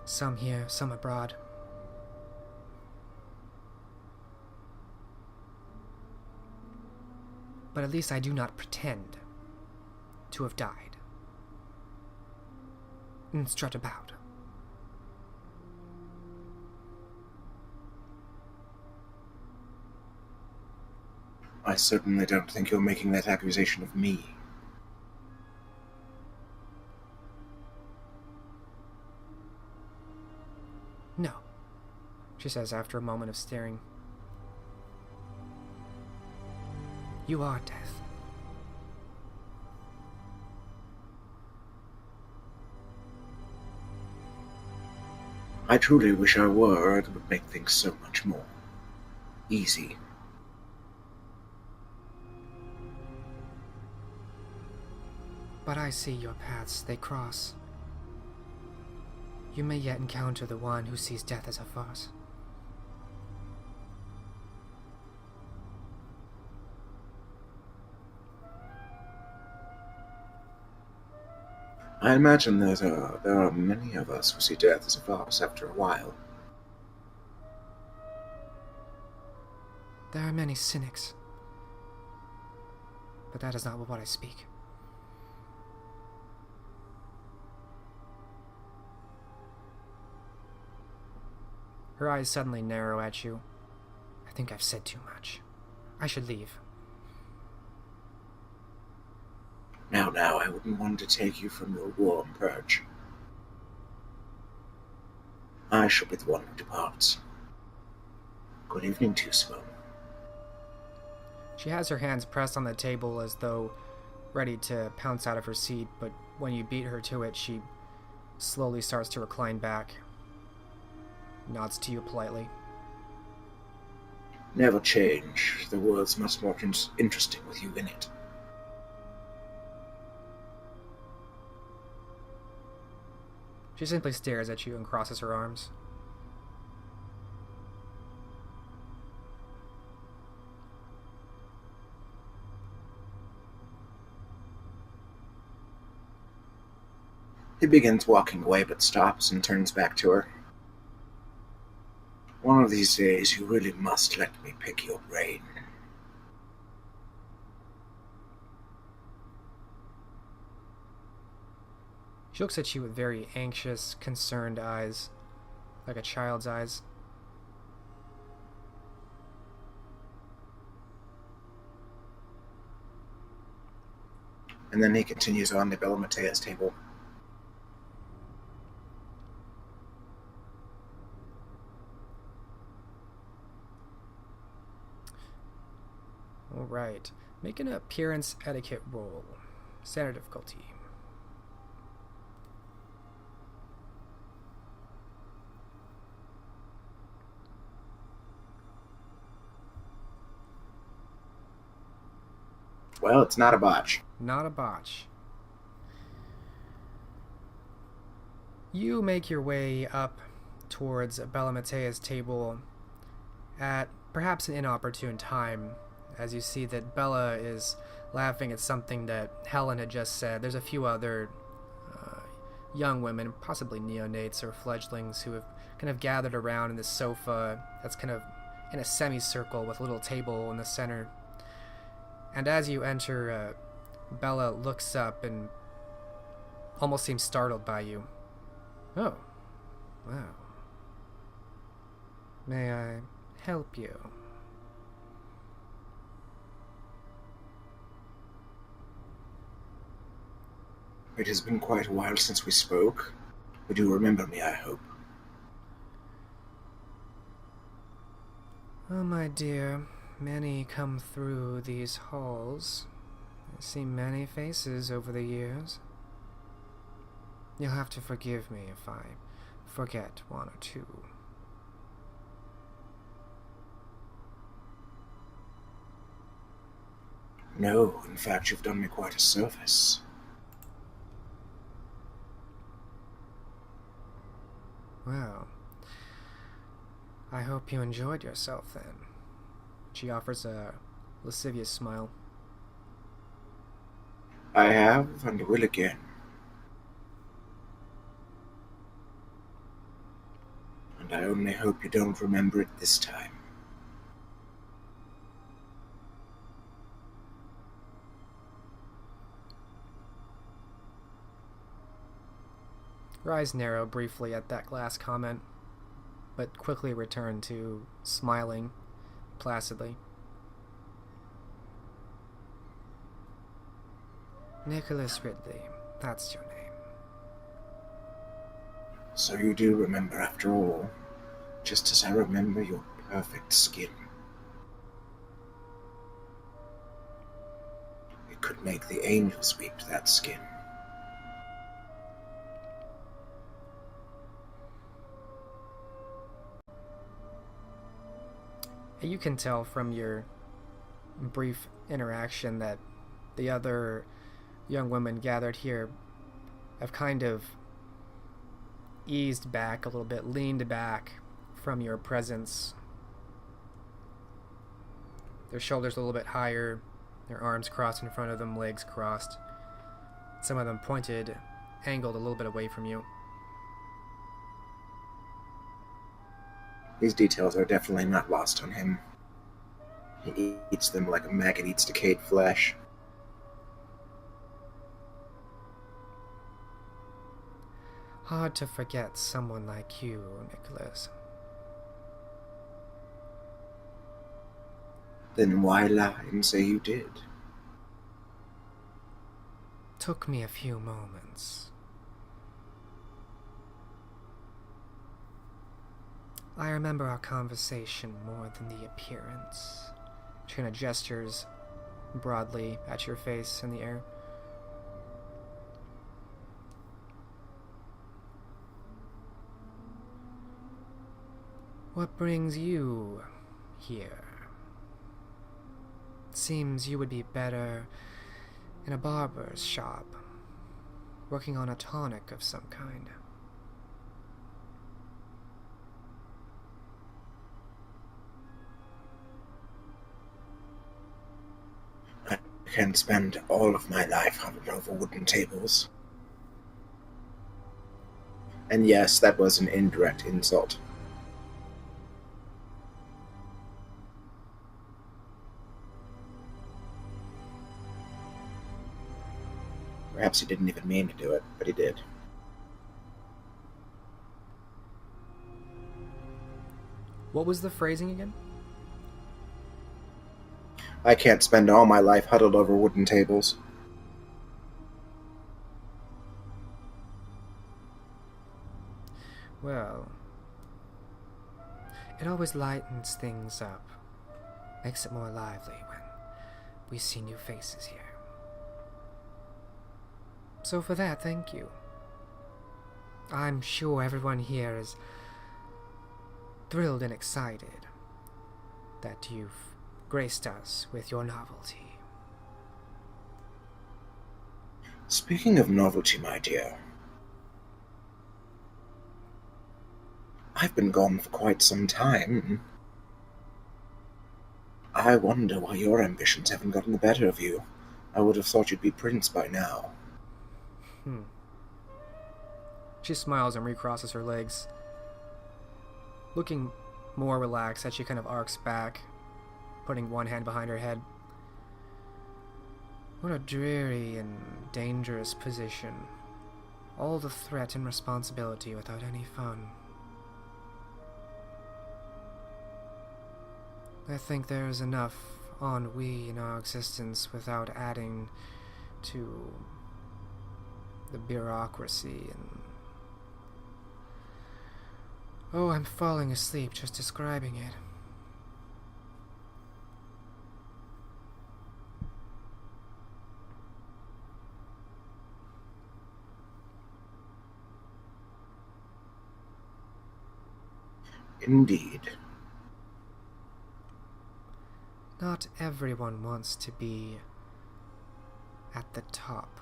Some here, some abroad. But at least I do not pretend to have died. And strut about. I certainly don't think you're making that accusation of me. No, she says after a moment of staring. You are death. I truly wish I were. It would make things so much more easy. But I see your paths, they cross. You may yet encounter the one who sees death as a farce. I imagine there are many of us who see death as a farce after a while. There are many cynics. But that is not of what I speak. Her eyes suddenly narrow at you. I think I've said too much. I should leave. Now, I wouldn't want to take you from your warm perch. I shall be the one who departs. Good evening to you, Simone. She has her hands pressed on the table as though ready to pounce out of her seat, but when you beat her to it, she slowly starts to recline back. Nods to you politely. Never change. The world's much more interesting with you in it. She simply stares at you and crosses her arms. He begins walking away but stops and turns back to her. One of these days you really must let me pick your brain. She looks at you with very anxious, concerned eyes, like a child's eyes. And then he continues on to Bella Matea's table. Alright. Make an appearance etiquette roll. Standard difficulty. Well, it's not a botch. Not a botch. You make your way up towards Bella Matea's table at perhaps an inopportune time, as you see that Bella is laughing at something that Helen had just said. There's a few other young women, possibly neonates or fledglings, who have kind of gathered around in this sofa that's kind of in a semicircle with a little table in the center. And as you enter, Bella looks up and almost seems startled by you. Oh, wow. May I help you? It has been quite a while since we spoke. You do remember me, I hope. Oh, my dear, many come through these halls. I've seen many faces over the years. You'll have to forgive me if I forget one or two. No, in fact, you've done me quite a service. Well, I hope you enjoyed yourself then. She offers a lascivious smile. I have, and will again. And I only hope you don't remember it this time. Her eyes narrow briefly at that last comment, but quickly return to smiling placidly. Nicholas Ridley, that's your name. So you do remember after all, just as I remember your perfect skin. It could make the angels weep, that skin. You can tell from your brief interaction that the other young women gathered here have kind of eased back a little bit, leaned back from your presence. Their shoulders a little bit higher, their arms crossed in front of them, legs crossed. Some of them pointed, angled a little bit away from you. These details are definitely not lost on him. He eats them like a maggot eats decayed flesh. Hard to forget someone like you, Nicholas. Then why lie and say you did? Took me a few moments. I remember our conversation more than the appearance. She kind of gestures broadly at your face in the air. What brings you here? Seems you would be better in a barber's shop, working on a tonic of some kind. I can spend all of my life huddled over wooden tables. And yes, that was an indirect insult. Perhaps he didn't even mean to do it, but he did. What was the phrasing again? I can't spend all my life huddled over wooden tables. Well, it always lightens things up. Makes it more lively when we see new faces here. So for that, thank you. I'm sure everyone here is thrilled and excited that you've graced us with your novelty. Speaking of novelty, my dear, I've been gone for quite some time. I wonder why your ambitions haven't gotten the better of you. I would have thought you'd be prince by now. She smiles and recrosses her legs, looking more relaxed as she kind of arcs back, putting one hand behind her head. What a dreary and dangerous position. All the threat and responsibility without any fun. I think there is enough ennui in our existence without adding to the bureaucracy and... Oh, I'm falling asleep just describing it. Indeed. Not everyone wants to be at the top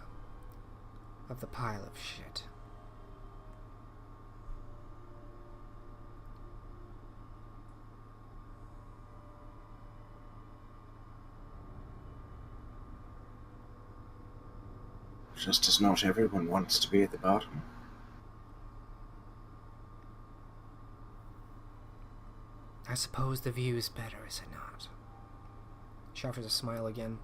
of the pile of shit. Just as not everyone wants to be at the bottom. I suppose the view's better, is it not? She offers a smile again.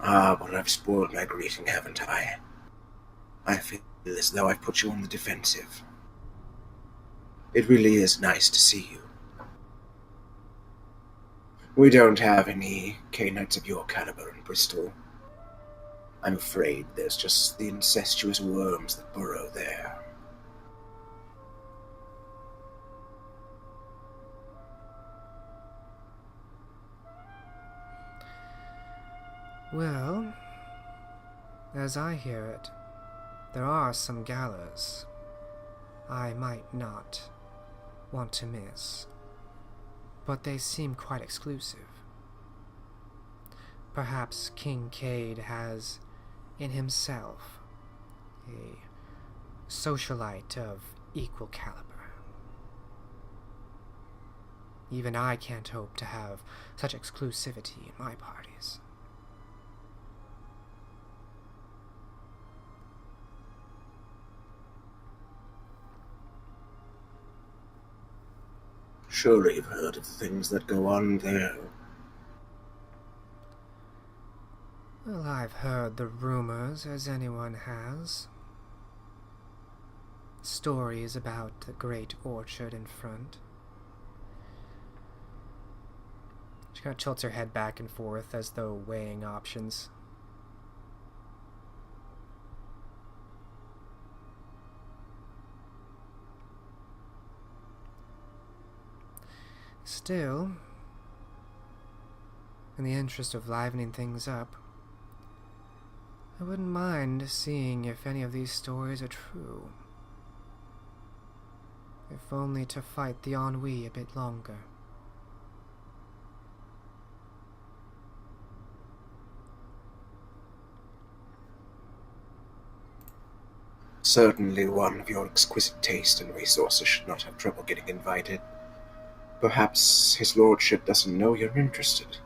Ah, but I've spoiled my greeting, haven't I? I feel as though I've put you on the defensive. It really is nice to see you. We don't have any K-Knights of your caliber in Bristol. I'm afraid there's just the incestuous worms that burrow there. Well, as I hear it, there are some galas I might not want to miss, but they seem quite exclusive. Perhaps King Cade has in himself a socialite of equal caliber. Even I can't hope to have such exclusivity in my parties. Surely you've heard of the things that go on there. Well, I've heard the rumors, as anyone has. Stories about the great orchard in front. She kind of tilts her head back and forth as though weighing options. Still, in the interest of livening things up, I wouldn't mind seeing if any of these stories are true. If only to fight the ennui a bit longer. Certainly one of your exquisite taste and resources should not have trouble getting invited. Perhaps his lordship doesn't know you're interested.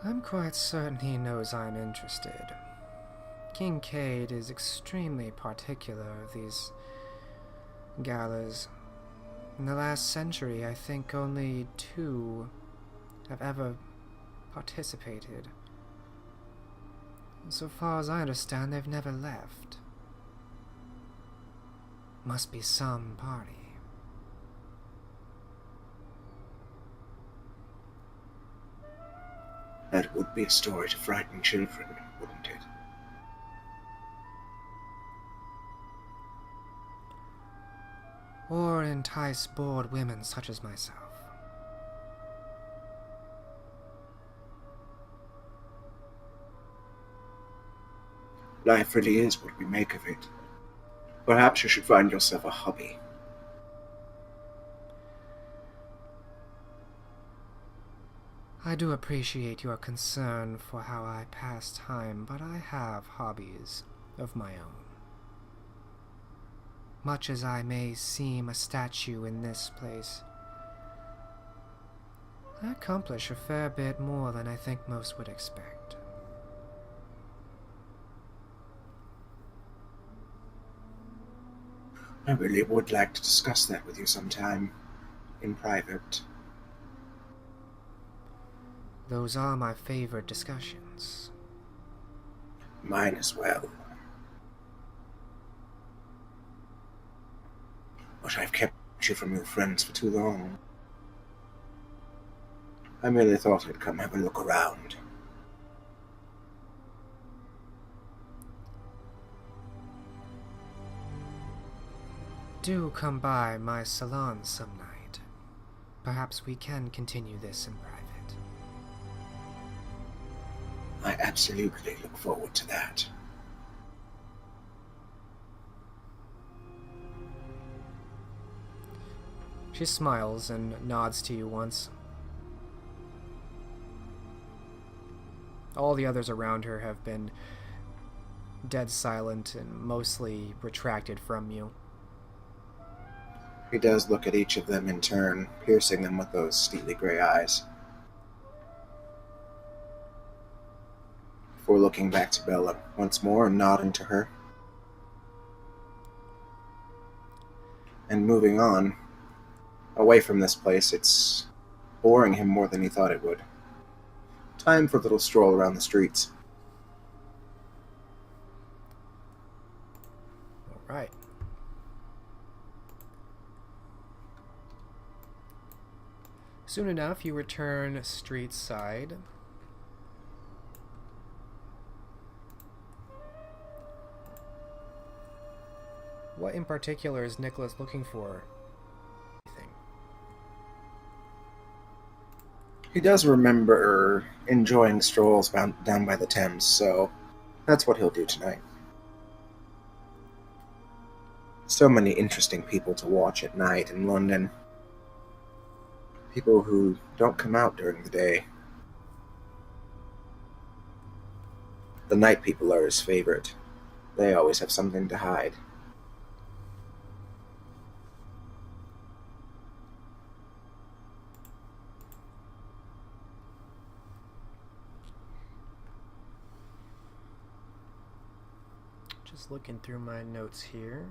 I'm quite certain he knows I'm interested. King Cade is extremely particular of these galas. In the last century, I think only 2 have ever participated. So far as I understand, they've never left. Must be some party. That would be a story to frighten children, wouldn't it? Or entice bored women such as myself. Life really is what we make of it. Perhaps you should find yourself a hobby. I do appreciate your concern for how I pass time, but I have hobbies of my own. Much as I may seem a statue in this place, I accomplish a fair bit more than I think most would expect. I really would like to discuss that with you sometime, in private. Those are my favorite discussions. Mine as well. But I've kept you from your friends for too long. I merely thought I'd come have a look around. Do come by my salon some night. Perhaps we can continue this in private. I absolutely look forward to that. She smiles and nods to you once. All the others around her have been dead silent and mostly retracted from you. He does look at each of them in turn, piercing them with those steely gray eyes. Before looking back to Bella once more and nodding to her. And moving on, away from this place. It's boring him more than he thought it would. Time for a little stroll around the streets. All right. Soon enough, you return street side. What in particular is Nicholas looking for? He does remember enjoying strolls down by the Thames, so that's what he'll do tonight. So many interesting people to watch at night in London. People who don't come out during the day. The night people are his favorite. They always have something to hide. Just looking through my notes here.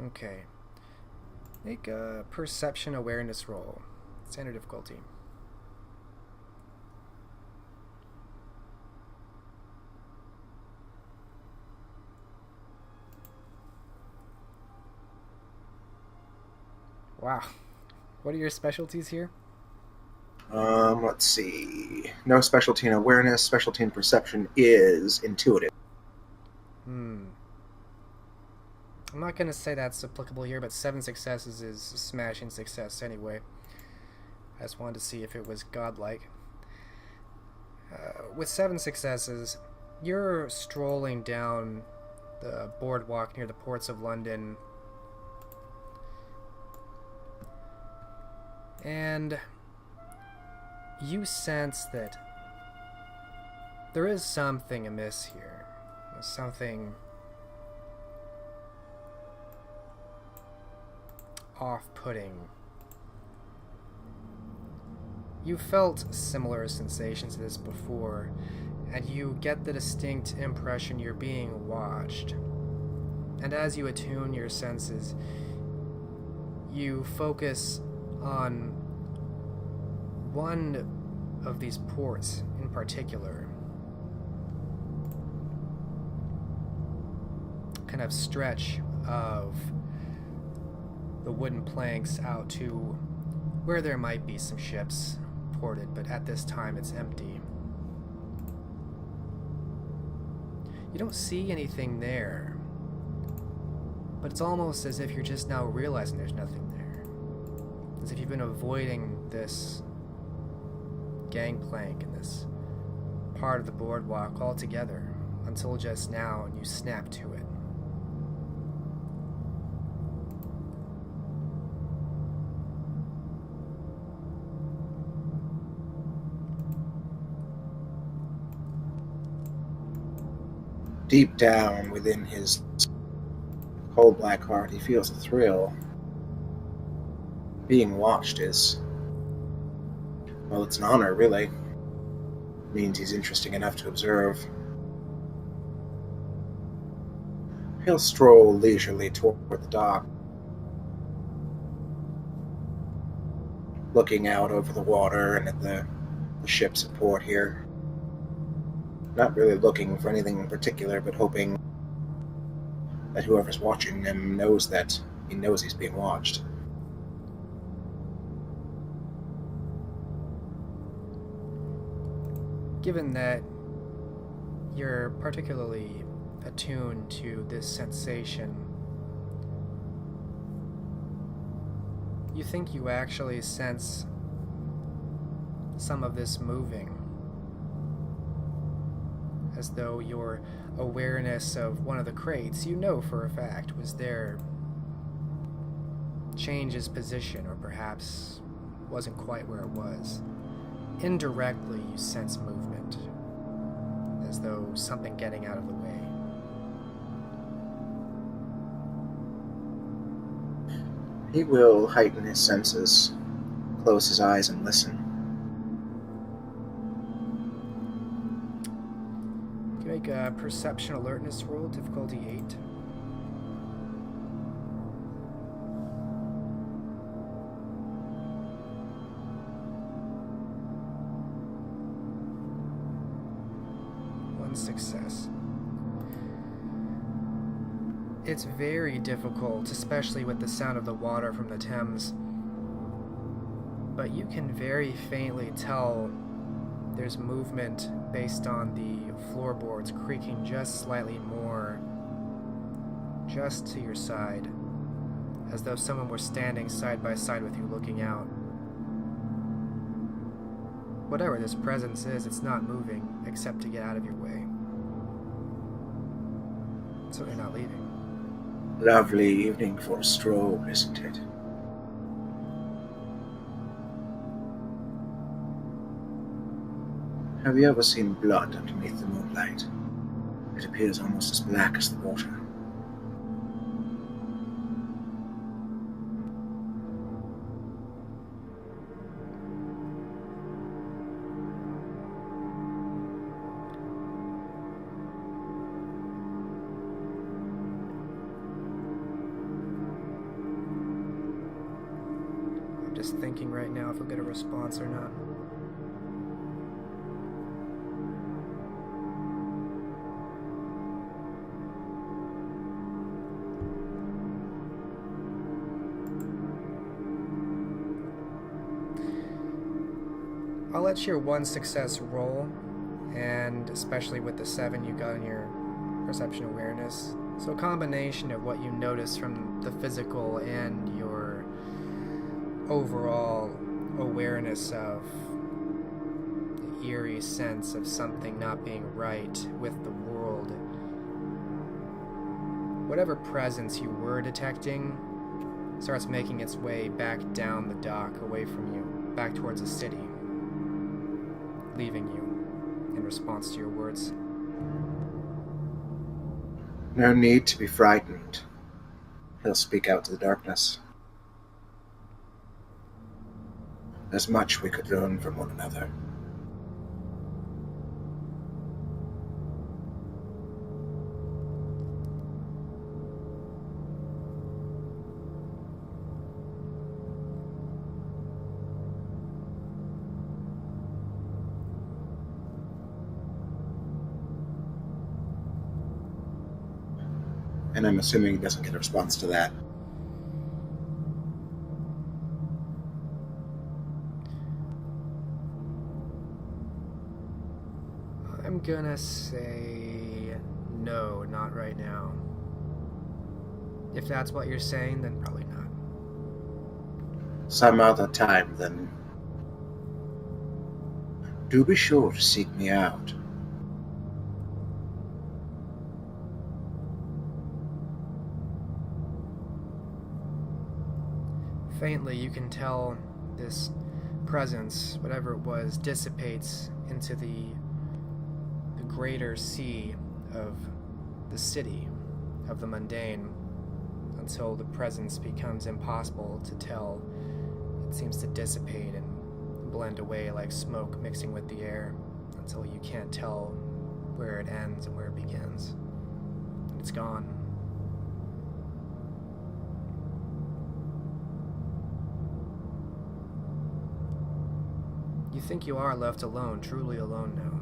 Okay. Make a perception awareness roll. Standard difficulty. Wow. What are your specialties here? Let's see. No specialty in awareness. Specialty in perception is intuitive. I'm not going to say that's applicable here, but 7 successes is smashing success anyway. I just wanted to see if it was godlike. With 7 successes, you're strolling down the boardwalk near the ports of London, and you sense that there is something amiss here. Something off-putting. You felt similar sensations to this before, and you get the distinct impression you're being watched. And as you attune your senses, you focus on one of these ports in particular. Kind of stretch of the wooden planks out to where there might be some ships ported, but at this time it's empty. You don't see anything there, but it's almost as if you're just now realizing there's nothing there. As if you've been avoiding this gangplank and this part of the boardwalk altogether until just now and you snap to it. Deep down within his cold black heart, he feels a thrill. Being watched is, well, it's an honor, really. It means he's interesting enough to observe. He'll stroll leisurely toward the dock, looking out over the water and at the ships at port here. Not really looking for anything in particular, but hoping that whoever's watching him knows that he knows he's being watched. Given that you're particularly attuned to this sensation, you think you actually sense some of this moving, as though your awareness of one of the crates, you know for a fact, was there, changes position, or perhaps wasn't quite where it was. Indirectly, you sense movement, as though something getting out of the way. He will heighten his senses, close his eyes, and listen. You make a perception alertness roll, difficulty 8. One success. It's very difficult, especially with the sound of the water from the Thames. But you can very faintly tell there's movement based on the floorboards creaking just slightly more, just to your side, as though someone were standing side by side with you looking out. Whatever this presence is, it's not moving, except to get out of your way. So they're not leaving. Lovely evening for a stroll, isn't it? Have you ever seen blood underneath the moonlight? It appears almost as black as the water. I'm just thinking right now if we'll get a response or not. I'll let your one success roll, and especially with the 7 you got in your perception awareness. So a combination of what you notice from the physical and your overall awareness of the eerie sense of something not being right with the world. Whatever presence you were detecting starts making its way back down the dock away from you, back towards the city, leaving you in response to your words. No need to be frightened. He'll speak out to the darkness. There's much we could learn from one another. And I'm assuming he doesn't get a response to that. I'm gonna say no, not right now. If that's what you're saying, then probably not. Some other time, then. Do be sure to seek me out. Faintly, you can tell this presence, whatever it was, dissipates into the greater sea of the city, of the mundane, until the presence becomes impossible to tell. It seems to dissipate and blend away like smoke mixing with the air, until you can't tell where it ends and where it begins. It's gone. You think you are left alone, truly alone now.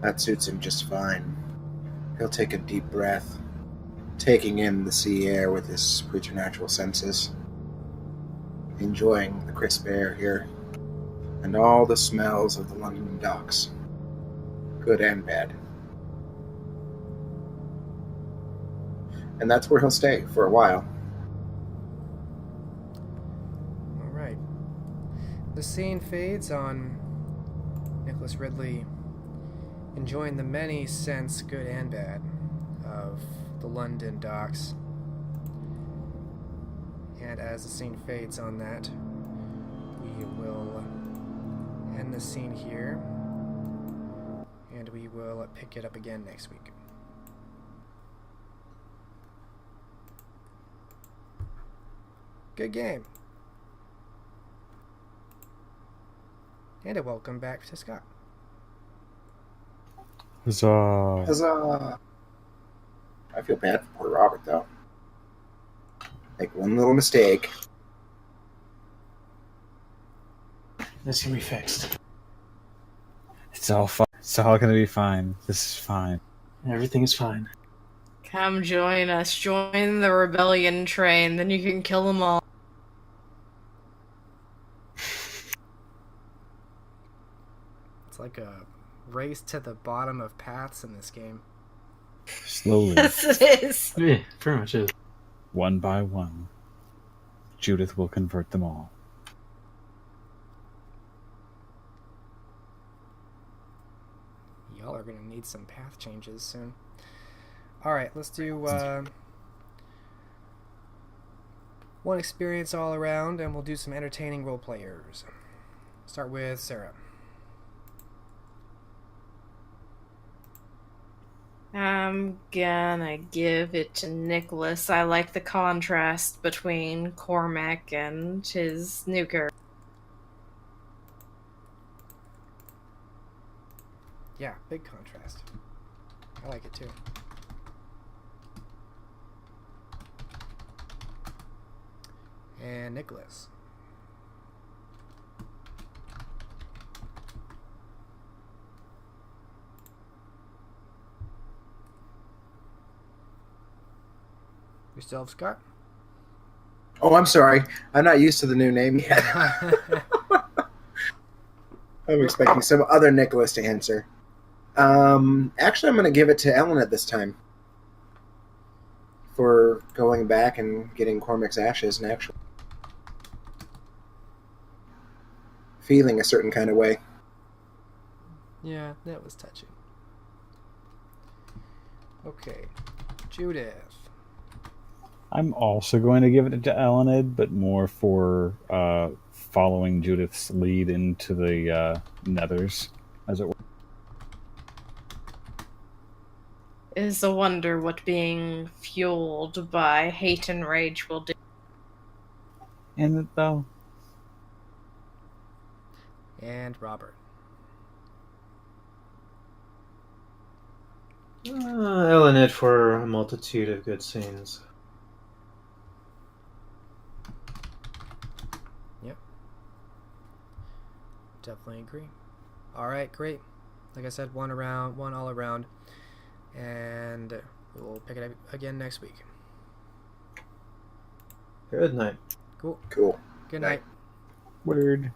That suits him just fine. He'll take a deep breath, taking in the sea air with his preternatural senses, enjoying the crisp air here, and all the smells of the London docks, good and bad. And that's where he'll stay for a while. Alright. The scene fades on Nicholas Ridley enjoying the many scents, good and bad, of the London docks. And as the scene fades on that, we will end the scene here, and we will pick it up again next week. Good game. And a welcome back to Scott. Huzzah. Huzzah! I feel bad for poor Robert, though. Make one little mistake. This can be fixed. It's all fine. It's all gonna be fine. This is fine. Everything is fine. Come join us. Join the rebellion train. Then you can kill them all. It's like a race to the bottom of paths in this game. Slowly, Yes, it is. Yeah, pretty much is. one by one, Judith will convert them all. Y'all are gonna need some path changes soon. Alright, let's do one experience all around, and we'll do some entertaining role players. Start with Sarah. I'm gonna give it to Nicholas. I like the contrast between Cormac and his new character. Yeah, big contrast. I like it too. And Nicholas. Yourself, Scott? Oh, I'm sorry. I'm not used to the new name yet. I'm expecting some other Nicholas to answer. Actually, I'm going to give it to Elined this time. For going back and getting Cormac's ashes and actually feeling a certain kind of way. Yeah, that was touching. Okay. Judith. I'm also going to give it to Elined, but more for following Judith's lead into the nethers, as it were. It is a wonder what being fueled by hate and rage will do. And it, though, And Robert. Elined for a multitude of good scenes. Yep. Definitely agree. Alright, great. Like I said, one all around. And we'll pick it up again next week. Good night. Cool. Cool. Good night. word.